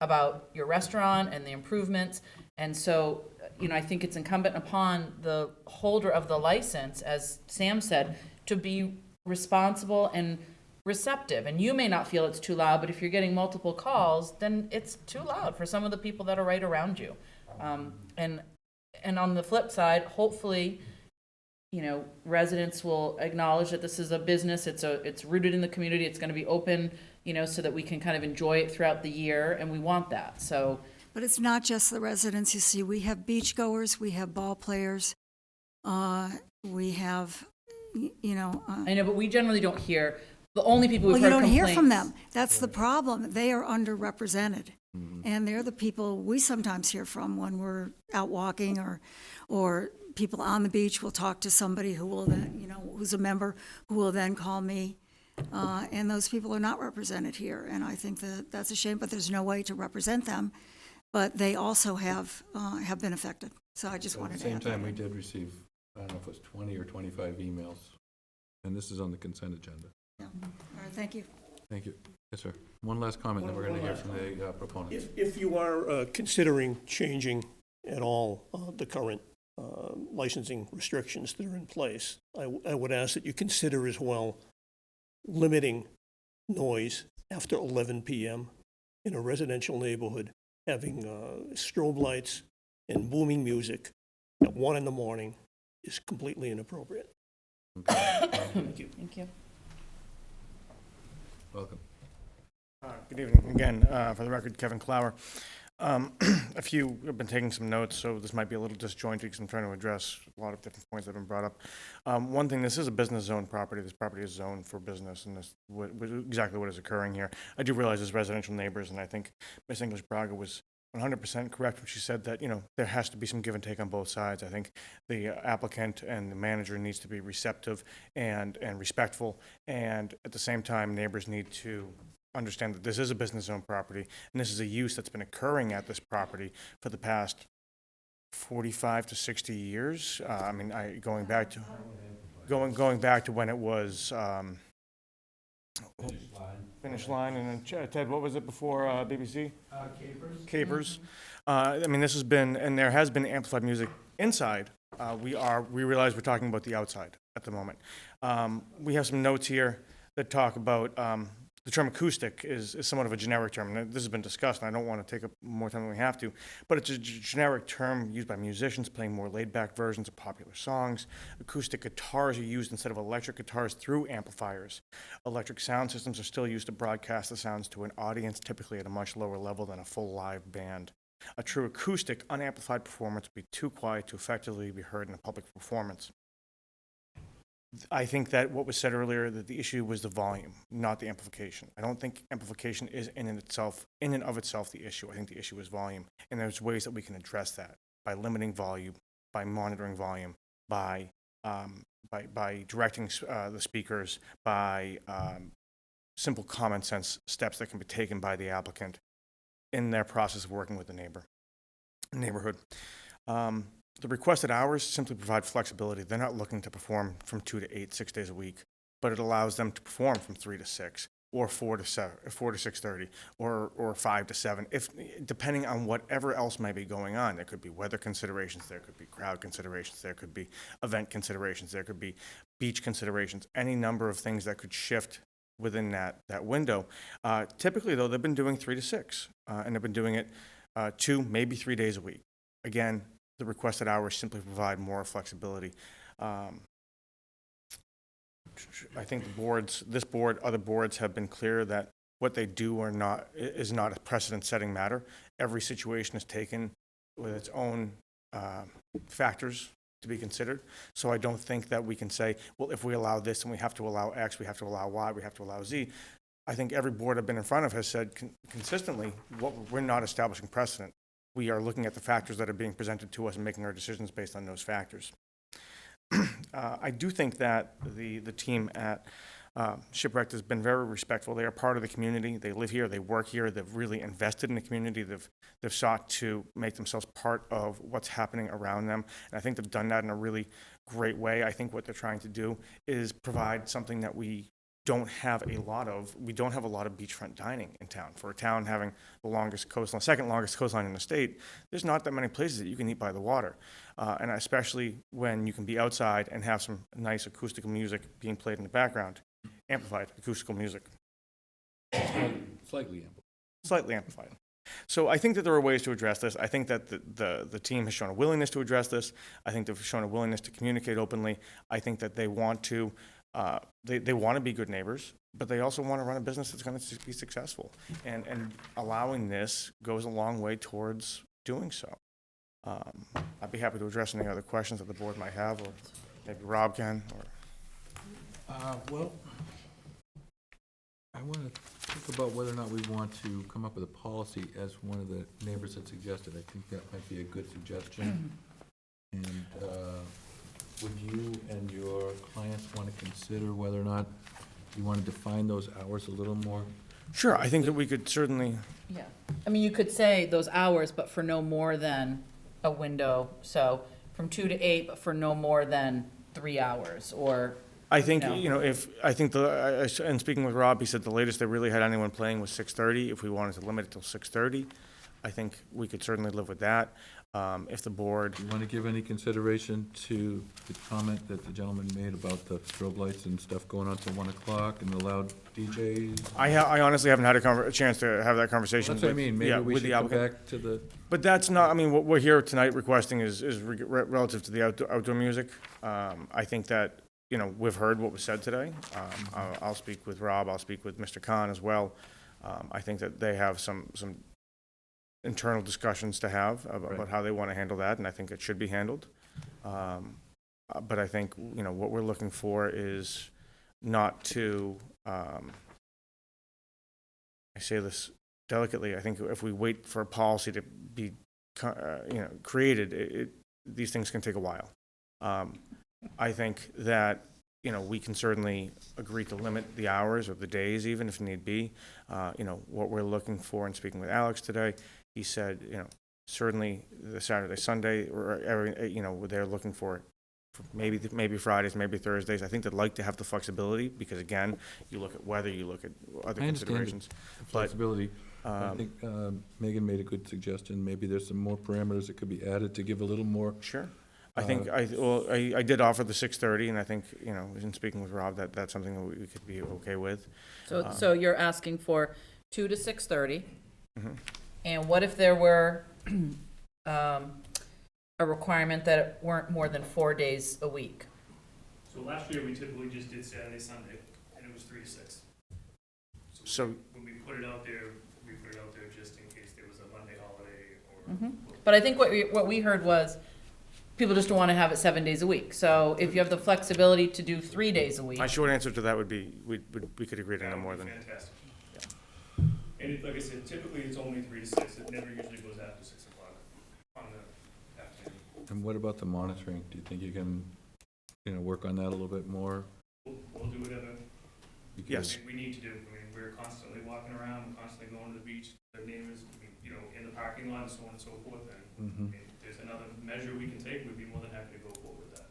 about your restaurant and the improvements. And so, I think it's incumbent upon the holder of the license, as Sam said, to be responsible and receptive. And you may not feel it's too loud, but if you're getting multiple calls, then it's too loud for some of the people that are right around you. And on the flip side, hopefully, residents will acknowledge that this is a business. It's rooted in the community. It's going to be open, so that we can kind of enjoy it throughout the year, and we want that. So, But it's not just the residents. You see, we have beachgoers, we have ball players, we have, I know, but we generally don't hear, the only people well, we've you heard don't hear from complaints- them. That's the problem. They are underrepresented. And they're the people we sometimes hear from when we're out walking, or people on the beach will talk to somebody who will then, who's a member, who will then call me. And those people are not represented here. And I think that that's a shame, but there's no way to represent them. But they also have been affected. So I just wanted to add At the same time, that we in. did receive, I don't know if it was 20 or 25 emails, and this is on the consent agenda. Yeah. All right, thank you. Thank you. Yes, sir. One last comment, then we're going to hear from the proponent. If you are considering changing at all the current licensing restrictions that are in place, I would ask that you consider as well limiting noise after 11 p.m. in a residential neighborhood. Having strobe lights and booming music at 1 in the morning is completely inappropriate. Thank you. Thank you. Welcome. Good evening again. For the record, Kevin Clower. I've been taking some notes, so this might be a little disjointed because I'm trying to address a lot of different points that have been brought up. One thing, this is a business zone property. This property is zoned for business, and this exactly what is occurring here. I do realize there's residential neighbors, and I think Ms. English Braga was 100% correct when she said that, there has to be some give and take on both sides. I think the applicant and the manager needs to be receptive and respectful, and at the same time, neighbors need to understand that this is a business zone property, and this is a use that's been occurring at this property for the past 45 to 60 years. Going back to when it was Finish Line, and then Ted, what was it before BBC? Capers. This has been, and there has been amplified music inside. We realize we're talking about the outside at the moment. We have some notes here that talk about the term acoustic is somewhat of a generic term, and this has been discussed, and I don't want to take up more time than we have to, but it's a generic term used by musicians playing more laid-back versions of popular songs. Acoustic guitars are used instead of electric guitars through amplifiers. Electric sound systems are still used to broadcast the sounds to an audience, typically at a much lower level than a full live band. A true acoustic, unamplified performance would be too quiet to effectively be heard in a public performance. I think that what was said earlier, that the issue was the volume, not the amplification. I don't think amplification is in and of itself the issue. I think the issue is volume, and there's ways that we can address that by limiting volume, by monitoring volume, by directing the speakers, by simple common sense steps that can be taken by the applicant in their process of working with the neighborhood. The requested hours simply provide flexibility. They're not looking to perform from 2 to 8, 6 days a week, but it allows them to perform from 3 to 6, or 4 to 6:30, or 5 to 7, depending on whatever else might be going on. There could be weather considerations, there could be crowd considerations, there could be event considerations, there could be beach considerations, any number of things that could shift within that window. Typically, though, they've been doing 3 to 6, and they've been doing it 2, maybe 3 days a week. Again, the requested hours simply provide more flexibility. I think this board, other boards have been clear that what they do or not is not a precedent-setting matter. Every situation is taken with its own factors to be considered. So I don't think that we can say, well, if we allow this, then we have to allow X, we have to allow Y, we have to allow Z. I think every board I've been in front of has said consistently, we're not establishing precedent. We are looking at the factors that are being presented to us and making our decisions based on those factors. I do think that the team at Shipwrecked has been very respectful. They are part of the community. They live here. They work here. They've really invested in the community. They've sought to make themselves part of what's happening around them. And I think they've done that in a really great way. I think what they're trying to do is provide something that we don't have a lot of. We don't have a lot of beachfront dining in town. For a town having the longest coastline, second longest coastline in the state, there's not that many places that you can eat by the water. And especially when you can be outside and have some nice acoustical music being played in the background. Amplified acoustical music. Slightly amplified. Slightly amplified. So I think that there are ways to address this. I think that the team has shown a willingness to address this. I think they've shown a willingness to communicate openly. I think that they want to they want to be good neighbors, but they also want to run a business that's going to be successful. And allowing this goes a long way towards doing so. I'd be happy to address any other questions that the board might have, or maybe Rob can, or. Well, I want to think about whether or not we want to come up with a policy, as one of the neighbors had suggested. I think that might be a good suggestion. And would you and your clients want to consider whether or not you want to define those hours a little more? Sure, I think that we could certainly. Yeah, I mean, you could say those hours, but for no more than a window, so from 2 to 8, but for no more than 3 hours, or. I think, and speaking with Rob, he said the latest they really had anyone playing was 6:30. If we wanted to limit it till 6:30, I think we could certainly live with that. If the board. Do you want to give any consideration to the comment that the gentleman made about the strobe lights and stuff going on till 1 o'clock and the loud DJs? I honestly haven't had a chance to have that conversation. That's what I mean, maybe we should go back to the. But that's not, I mean, what we're here tonight requesting is relative to the outdoor music. I think that, we've heard what was said today. I'll speak with Rob, I'll speak with Mr. Khan as well. I think that they have some internal discussions to have about how they want to handle that, and I think it should be handled. But I think, what we're looking for is not to, I say this delicately, I think if we wait for a policy to be, created, these things can take a while. I think that, we can certainly agree to limit the hours or the days even if need be. What we're looking for, and speaking with Alex today, he said, certainly the Saturday, Sunday, or they're looking for maybe Fridays, maybe Thursdays. I think they'd like to have the flexibility because, again, you look at weather, you look at other considerations. Flexibility. I think Megan made a good suggestion. Maybe there's some more parameters that could be added to give a little more. Sure. I think I did offer the 6:30, and I think, in speaking with Rob, that's something that we could be okay with. So you're asking for 2 to 6:30? Mm-hmm. And what if there were a requirement that it weren't more than 4 days a week? So last year, we typically just did Saturday, Sunday, and it was 3 to 6. So when we put it out there, we put it out there just in case there was a Monday holiday or. Mm-hmm. But I think what we heard was people just don't want to have it 7 days a week. So if you have the flexibility to do 3 days a week. My short answer to that would be, we could agree to no more than. Fantastic. Yeah. And like I said, typically it's only 3 to 6. It never usually goes after 6 o'clock on the afternoon. And what about the monitoring? Do you think you can, work on that a little bit more? We'll do whatever Yes. we need to do. I mean, we're constantly walking around, we're constantly going to the beach, the neighbors, in the parking lot, and so on and so forth. And if there's another measure we can take, we'd be more than happy to go forward with that.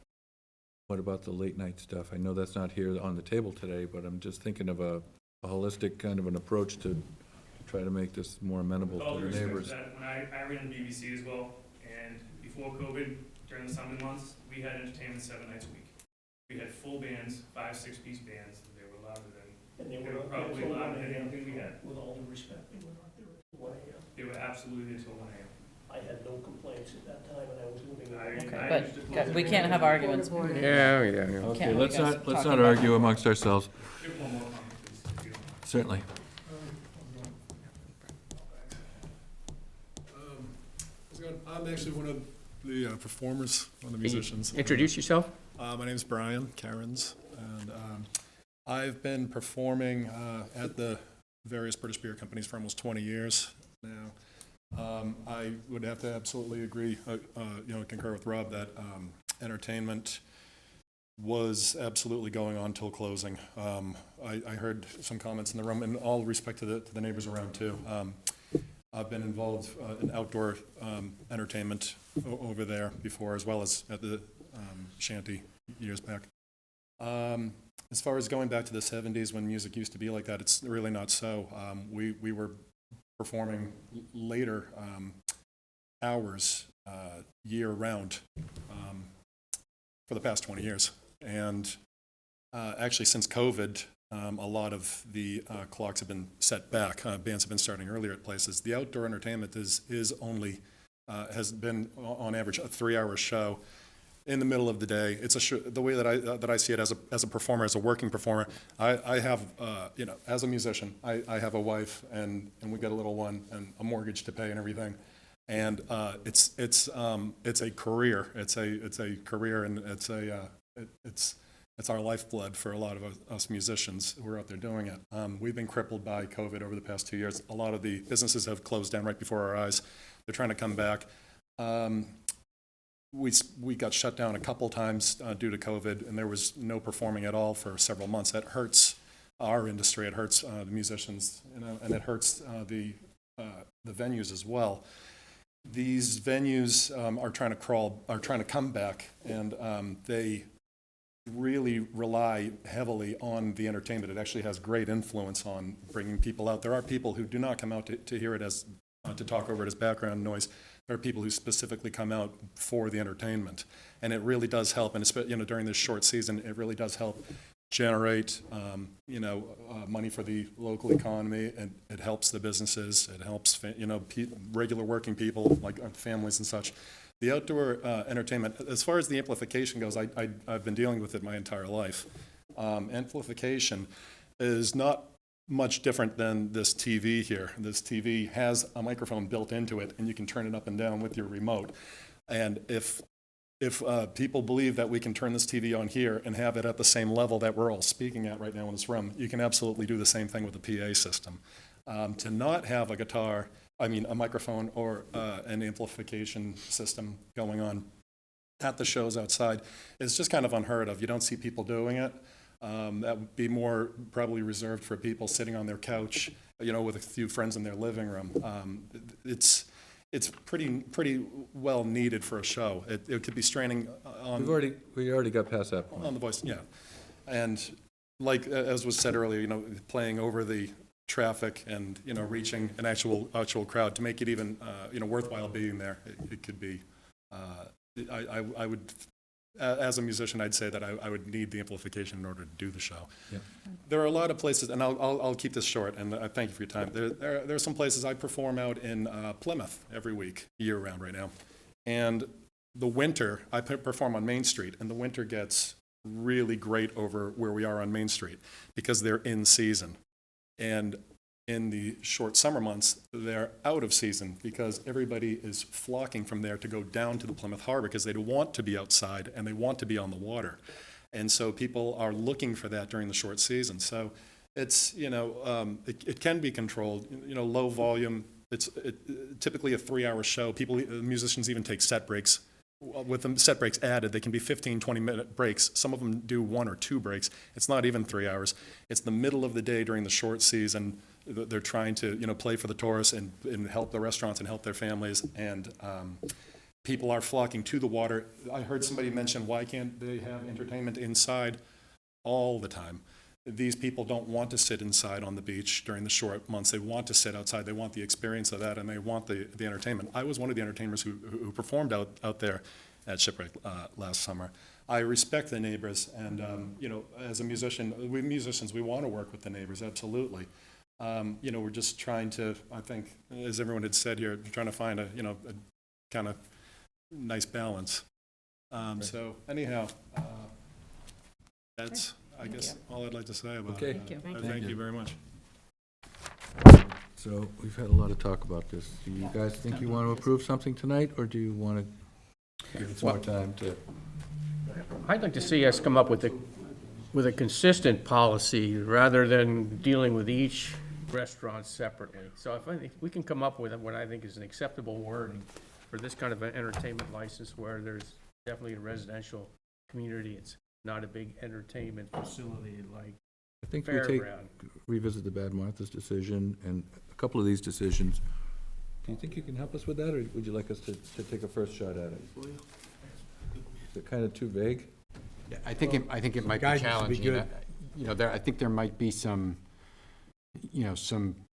What about the late night stuff? I know that's not here on the table today, but I'm just thinking of a holistic kind of an approach to try to make this more amenable to the neighbors. When I ran the BBC as well, and before COVID, during the summer months, we had entertainment 7 nights a week. We had full bands, 5, 6-piece bands. They were louder than, they were probably louder than anything we had. With all due respect, they were not there until 1 a.m. They were absolutely until 1 a.m. I had no complaints at that time, and I was living in. But we can't have arguments. Yeah. Okay, let's not argue amongst ourselves. Certainly. I'm actually one of the performers, one of the musicians. Introduce yourself. My name is Brian Cairns, and I've been performing at the various British beer companies for almost 20 years now. I would have to absolutely agree, concur with Rob that entertainment was absolutely going on till closing. I heard some comments in the room, and all respect to the neighbors around too. I've been involved in outdoor entertainment over there before, as well as at the shanty years back. As far as going back to the 70s when music used to be like that, it's really not so. We were performing later hours year-round for the past 20 years. And actually, since COVID, a lot of the clocks have been set back. Bands have been starting earlier at places. The outdoor entertainment is only, has been on average a 3-hour show. in the middle of the day. It's the way that I see it as a performer, as a working performer. I have, as a musician, I have a wife and we got a little one and a mortgage to pay and everything. And it's a career. It's a career, and it's our lifeblood for a lot of us musicians who are out there doing it. We've been crippled by COVID over the past 2 years. A lot of the businesses have closed down right before our eyes. They're trying to come back. We got shut down a couple times due to COVID, and there was no performing at all for several months. That hurts our industry. It hurts the musicians, and it hurts the venues as well. These venues are trying to come back, and they really rely heavily on the entertainment. It actually has great influence on bringing people out. There are people who do not come out to hear it as to talk over it as background noise. There are people who specifically come out for the entertainment, and it really does help. And during this short season, it really does help generate money for the local economy, and it helps the businesses. It helps regular working people like families and such. The outdoor entertainment, as far as the amplification goes, I've been dealing with it my entire life. Amplification is not much different than this TV here. This TV has a microphone built into it, and you can turn it up and down with your remote. And if people believe that we can turn this TV on here and have it at the same level that we're all speaking at right now in this room, you can absolutely do the same thing with the PA system. To not have a microphone or an amplification system going on at the shows outside is just kind of unheard of. You don't see people doing it. That would be more probably reserved for people sitting on their couch, with a few friends in their living room. It's pretty well needed for a show. It could be straining on. We already got past that point. On the voice, yeah. And like as was said earlier, playing over the traffic and reaching an actual crowd to make it even worthwhile being there. It could be. I would. As a musician, I'd say that I would need the amplification in order to do the show. Yeah. There are a lot of places, and I'll keep this short, and I thank you for your time. There are some places I perform out in Plymouth every week, year-round right now. And the winter, I perform on Main Street, and the winter gets really great over where we are on Main Street because they're in season. And in the short summer months, they're out of season because everybody is flocking from there to go down to the Plymouth Harbor because they want to be outside and they want to be on the water. And so people are looking for that during the short season. So it's, it can be controlled, low volume. It's typically a 3-hour show. Musicians even take set breaks. With the set breaks added, they can be 15, 20-minute breaks. Some of them do 1 or 2 breaks. It's not even 3 hours. It's the middle of the day during the short season. They're trying to, play for the tourists and help the restaurants and help their families. And people are flocking to the water. I heard somebody mention, why can't they have entertainment inside all the time? These people don't want to sit inside on the beach during the short months. They want to sit outside. They want the experience of that, and they want the entertainment. I was one of the entertainers who performed out there at Shipwrecked last summer. I respect the neighbors, and as a musician, we musicians, we want to work with the neighbors, absolutely. We're just trying to, I think, as everyone had said here, trying to find a kind of nice balance. So anyhow, that's, I guess, all I'd like to say about it. Okay. Thank you very much. So we've had a lot of talk about this. Do you guys think you want to approve something tonight, or do you want to give it some more time to? I'd like to see us come up with a consistent policy rather than dealing with each restaurant separately. So if we can come up with what I think is an acceptable wording for this kind of an entertainment license where there's definitely a residential community, it's not a big entertainment facility like I think Fairground. revisit the Bad Martha's decision and a couple of these decisions. Do you think you can help us with that, or would you like us to take a first shot at it? Is it kind of too vague? Yeah, I think it might be challenging. I think there might be some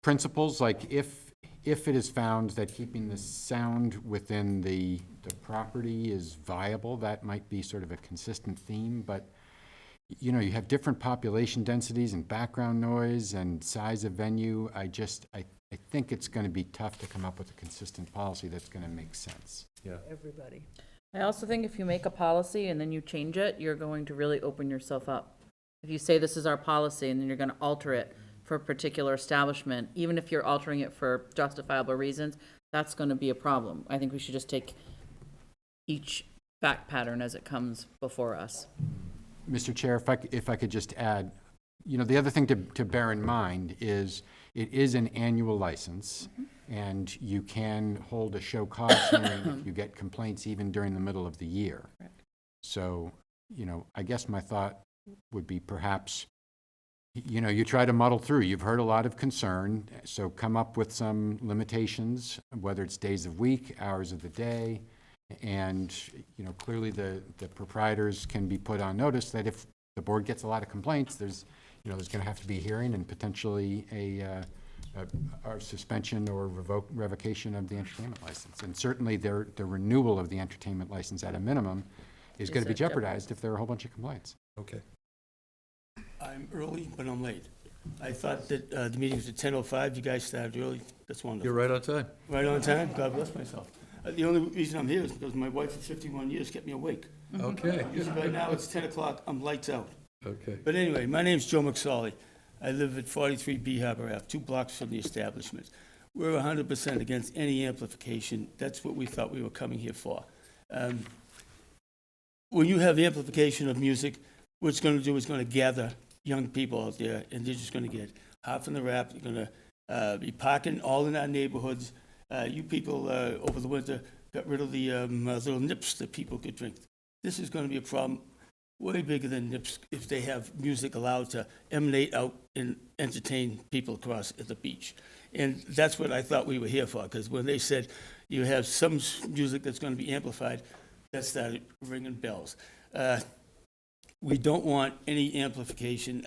principles, like if it is found that keeping the sound within the property is viable, that might be sort of a consistent theme, but you have different population densities and background noise and size of venue. I think it's going to be tough to come up with a consistent policy that's going to make sense. Yeah. Everybody. I also think if you make a policy and then you change it, you're going to really open yourself up. If you say this is our policy and then you're gonna alter it for a particular establishment, even if you're altering it for justifiable reasons, that's gonna be a problem. I think we should just take each fact pattern as it comes before us. Mr. Chair, if I could just add, the other thing to bear in mind is it is an annual license, and you can hold a show cause hearing if you get complaints even during the middle of the year. Correct. So, I guess my thought would be perhaps, you try to muddle through. You've heard a lot of concern, so come up with some limitations, whether it's days of week, hours of the day, and, clearly the proprietors can be put on notice that if the board gets a lot of complaints, there's going to have to be a hearing and potentially a suspension or revocation of the entertainment license. And certainly the renewal of the entertainment license at a minimum is going to be jeopardized if there are a whole bunch of complaints. Okay. I'm early, but I'm late. I thought that the meeting was at 10:05. You guys started early. That's wonderful. You're right on time. Right on time? God bless myself. The only reason I'm here is because my wife for 51 years kept me awake. Okay. Right now, it's 10 o'clock. I'm lights out. Okay. But anyway, my name's Joe McSorley. I live at 43 B Harbor Ave, 2 blocks from the establishment. We're 100% against any amplification. That's what we thought we were coming here for. When you have amplification of music, what it's going to do is going to gather young people out there, and they're just going to get hot from the rap. You're going to be parking all in our neighborhoods. You people over the winter got rid of the little nips that people could drink. This is going to be a problem way bigger than nips if they have music allowed to emanate out and entertain people across at the beach. And that's what I thought we were here for, because when they said you have some music that's going to be amplified, that started ringing bells. We don't want any amplification.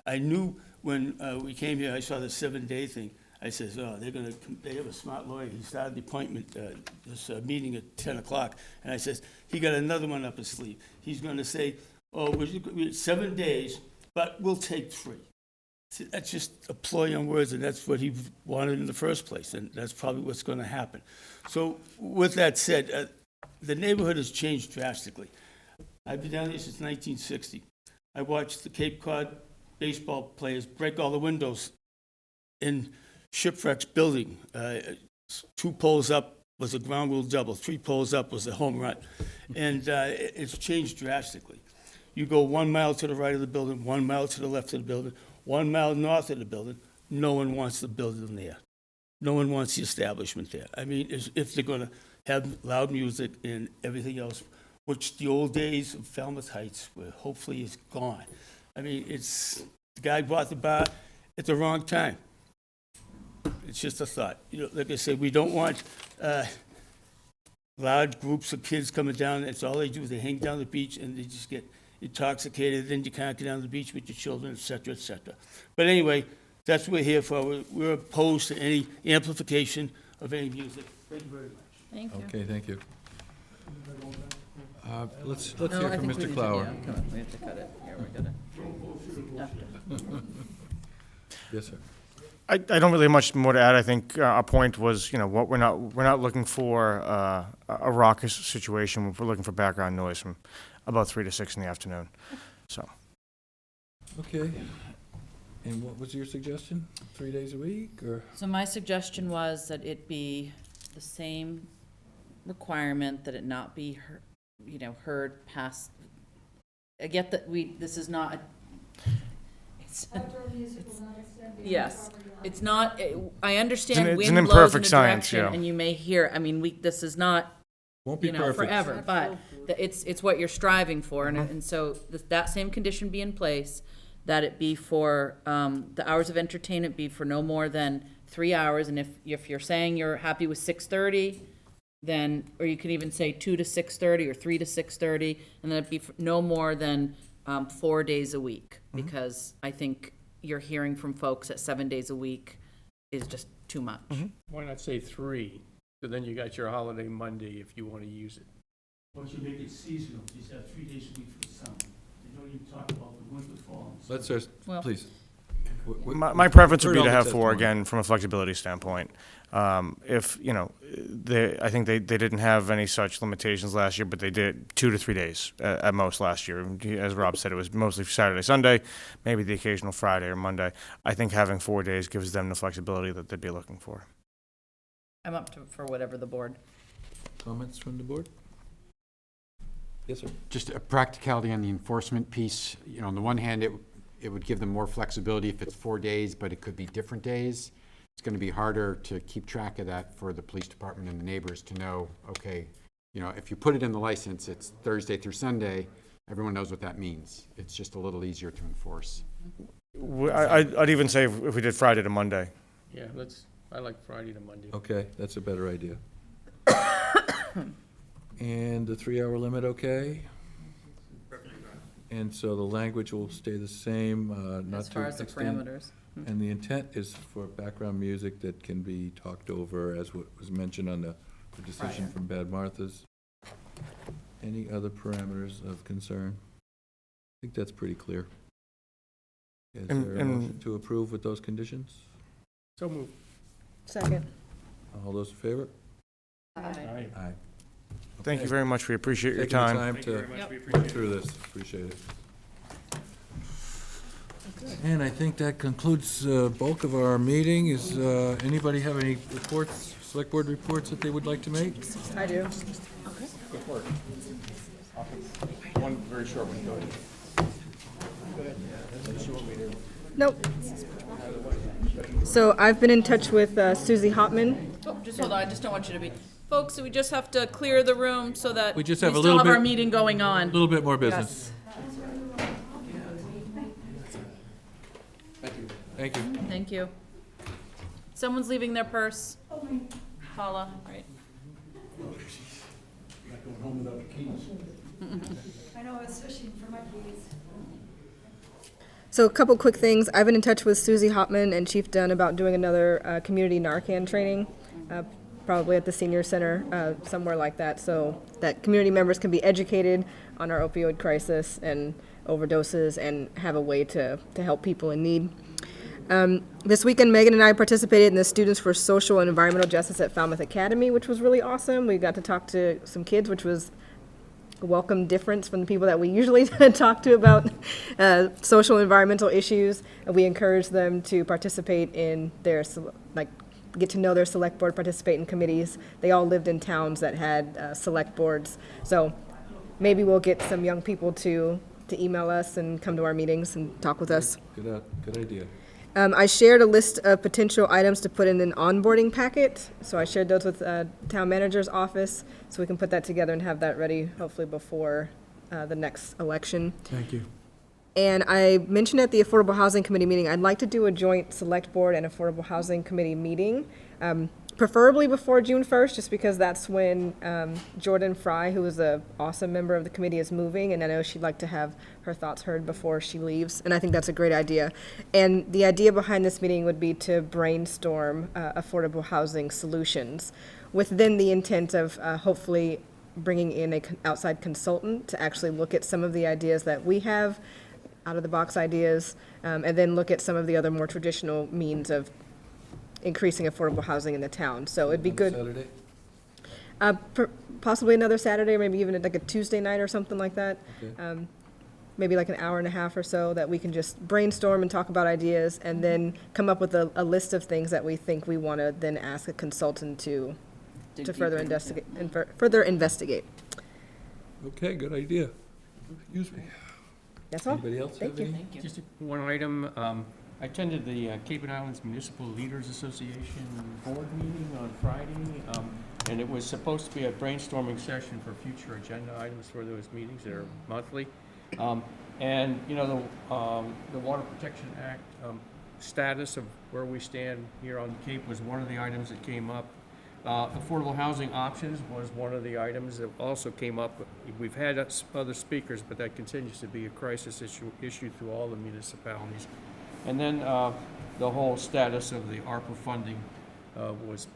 I knew when we came here, I saw the 7-day thing. I says, oh, they have a smart lawyer. He started the appointment, this meeting at 10 o'clock. And I says, he got another one up his sleeve. He's going to say, oh, we're 7 days, but we'll take 3. See, that's just a ploy on words, and that's what he wanted in the first place, and that's probably what's going to happen. So with that said, the neighborhood has changed drastically. I've been down here since 1960. I watched the Cape Cod baseball players break all the windows in Shipwrecked building. 2 poles up was a ground rule double. 3 poles up was a home run. And it's changed drastically. You go 1 mile to the right of the building, 1 mile to the left of the building, 1 mile north of the building. No one wants the building there. No one wants the establishment there. I mean, if they're going to have loud music and everything else, which the old days of Falmouth Heights, where hopefully is gone. I mean, the guy bought the bar at the wrong time. It's just a thought. Like I said, we don't want large groups of kids coming down. That's all they do. They hang down the beach and they just get intoxicated. Then you can't get down the beach with your children, et cetera, et cetera. But anyway, that's what we're here for. We're opposed to any amplification of any music. Thank you very much. Thank you. Okay, thank you. Let's No, hear I from think we Mr. need to- Clower. yeah, come on, we have to cut it. Here, we got it. After. Yes, sir. I don't really have much more to add. I think our point was, what we're not looking for a raucous situation. We're looking for background noise from about 3 to 6 in the afternoon. So. Okay. And what was your suggestion? 3 days a week, or? So my suggestion was that it be the same requirement, that it not be, heard past, I get that this is not, yes, it's not, I understand It's an wind blows in a imperfect science, direction, yeah. and you may hear, this is not, Won't be perfect. forever, but it's what you're striving for, and so that same condition be in place, that it be for, the hours of entertainment be for no more than 3 hours, and if you're saying you're happy with 6:30, then, or you could even say 2 to 6:30 or 3 to 6:30, and then it'd be no more than 4 days a week, because I think you're hearing from folks that 7 days a week is just too much. Why not say 3? So then you got your holiday Monday if you want to use it. Why don't you make it seasonal? Just have 3 days a week for the summer. They don't even talk about the winter, fall, and Let's, Well- please. My preference would Heard be all to the have four, testimony. again, from a flexibility standpoint. If, you know, I think they didn't have any such limitations last year, but they did 2 to 3 days at most last year. As Rob said, it was mostly Saturday, Sunday, maybe the occasional Friday or Monday. I think having 4 days gives them the flexibility that they'd be looking for. I'm up for whatever the board. Comments from the board? Yes, sir. Just a practicality on the enforcement piece. You know, on the one hand, it would give them more flexibility if it's 4 days, but it could be different days. It's going to be harder to keep track of that for the police department and the neighbors to know, okay, you know, if you put it in the license, it's Thursday through Sunday, everyone knows what that means. It's just a little easier to enforce. I'd even say if we did Friday to Monday. Yeah, I like Friday to Monday. Okay, that's a better idea. And the 3-hour limit, okay? And so the language will stay the same, not As to far as the extend- parameters. And the intent is for background music that can be talked over, as what was mentioned on the decision from Bad Martha's. Any other parameters of concern? I think that's pretty clear. Is there a motion to approve with those conditions? So move. Second. All those in favor? Aye. Aye. Thank you Okay. very much. We appreciate your Taking the time. time Thank you to very much. We work appreciate it. through this, appreciate it. And I think that concludes the bulk of our meeting. Is, anybody have any reports, select board reports that they would like to make? I do. Good work. One very short one, go ahead. Nope. So I've been in touch with Susie Hopman. Oh, just hold on, I just don't want you to be. Folks, we just have to clear the room so that We just have a still little have our bit- meeting going on. A little bit more business. Thank you. Thank you. Someone's leaving their purse. Paula, right? I know, I was fishing for my keys. So a couple quick things. I've been in touch with Susie Hopman and Chief Dunn about doing another community Narcan training, probably at the senior center, somewhere like that, so that community members can be educated on our opioid crisis and overdoses and have a way to help people in need. This weekend, Megan and I participated in the Students for Social and Environmental Justice at Falmouth Academy, which was really awesome. We got to talk to some kids, which was a welcome difference from the people that we usually talk to about social and environmental issues. And we encourage them to participate in their, get to know their select board, participate in committees. They all lived in towns that had select boards. So maybe we'll get some young people to email us and come to our meetings and talk with us. Good idea. I shared a list of potential items to put in an onboarding packet. So I shared those with town manager's office, so we can put that together and have that ready hopefully before the next election. Thank you. And I mentioned at the Affordable Housing Committee meeting, I'd like to do a joint Select Board and Affordable Housing Committee meeting, preferably before June 1st, just because that's when Jordan Fry, who is an awesome member of the committee, is moving, and I know she'd like to have her thoughts heard before she leaves, and I think that's a great idea. And the idea behind this meeting would be to brainstorm affordable housing solutions, with then the intent of hopefully bringing in an outside consultant to actually look at some of the ideas that we have, out-of-the-box ideas, and then look at some of the other more traditional means of increasing affordable housing in the town. So it'd be good. Saturday? Possibly another Saturday, or maybe even like a Tuesday night or something like that. Okay. Maybe like an hour and a half or so that we can just brainstorm and talk about ideas and then come up with a list of things that we think we want to then ask a consultant to further investigate and further investigate. Okay, good idea. Excuse me. That's all. Anybody else have any? Just one item, I attended the Cape and Islands Municipal Leaders Association board meeting on Friday, and it was supposed to be a brainstorming session for future agenda items for those meetings that are monthly. And, you know, the Water Protection Act status of where we stand here on the Cape was one of the items that came up. Affordable housing options was one of the items that also came up. We've had other speakers, but that continues to be a crisis issue through all the municipalities. And then the whole status of the ARPA funding was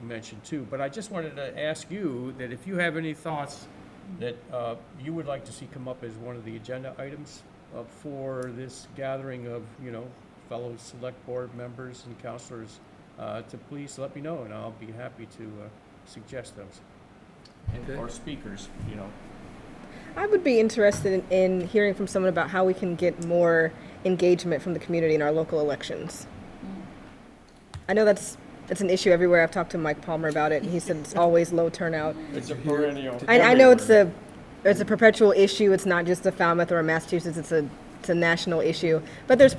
mentioned too. But I just wanted to ask you that if you have any thoughts that you would like to see come up as one of the agenda items for this gathering of, you know, fellow select board members and counselors to please let me know, and I'll be happy to suggest those. Or speakers, you know. I would be interested in hearing from someone about how we can get more engagement from the community in our local elections. I know that's an issue everywhere. I've talked to Mike Palmer about it, and he said it's always low turnout. It's a perennial. I know it's a perpetual issue. It's not just a Falmouth or a Massachusetts. It's a national issue. But there's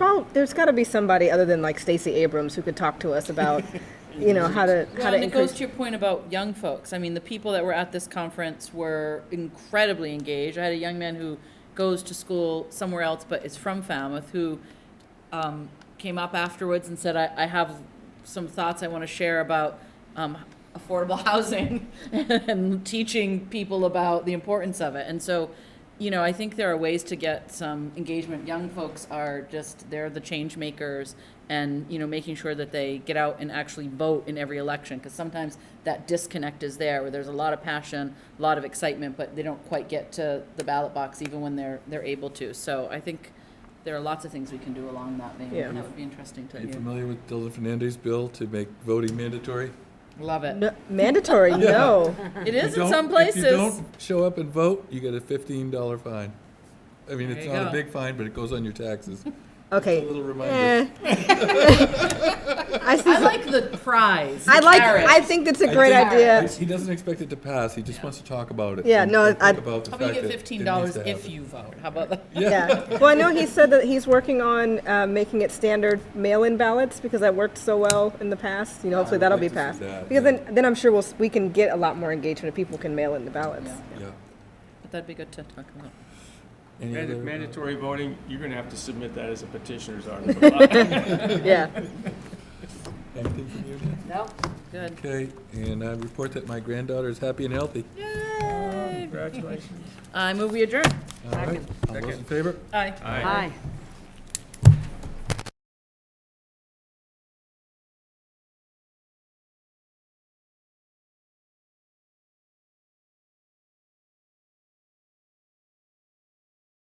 got to be somebody other than like Stacey Abrams who could talk to us about, you know, how to And it goes increase. to your point about young folks. I mean, the people that were at this conference were incredibly engaged. I had a young man who goes to school somewhere else, but is from Falmouth, who came up afterwards and said, I have some thoughts I want to share about affordable housing and teaching people about the importance of it. And so, you know, I think there are ways to get some engagement. Young folks are they're the change makers, and, you know, making sure that they get out and actually vote in every election, because sometimes that disconnect is there, where there's a lot of passion, a lot of excitement, but they don't quite get to the ballot box even when they're able to. So I think there are lots of things we can do along that vein, and that would be interesting to Are you hear. familiar with Dylan Fernandez's bill to make voting mandatory? Love it. No, mandatory? No. It is You in some don't- places. If you don't show up and vote, you get a $15 fine. I mean, There it's you not a go. big fine, but it goes on your taxes. Okay. Just a little reminder. I like the prize. the I carrot. think it's a great idea. He doesn't expect it to pass, he just wants to talk about it. Yeah, and- no, and I- think about the How about you fact get that it $15 needs to if happen. you vote? How about that? Yeah. Well, I know he said that he's working on making it standard mail-in ballots, because that worked so well in the past. You know, hopefully that'll be like to see passed. that, Because yeah. then I'm sure we can get a lot more engagement if people can mail in the ballots. Yeah. But that'd be good to talk about. Any other, Mandatory voting, you're going to have to submit that as a petitioner's article. Yeah. Anything from you, Dan? No, good. Okay, and I report that my granddaughter is happy and healthy. Yay! Congratulations. I move we adjourn. All right, all those in favor? Aye. Aye.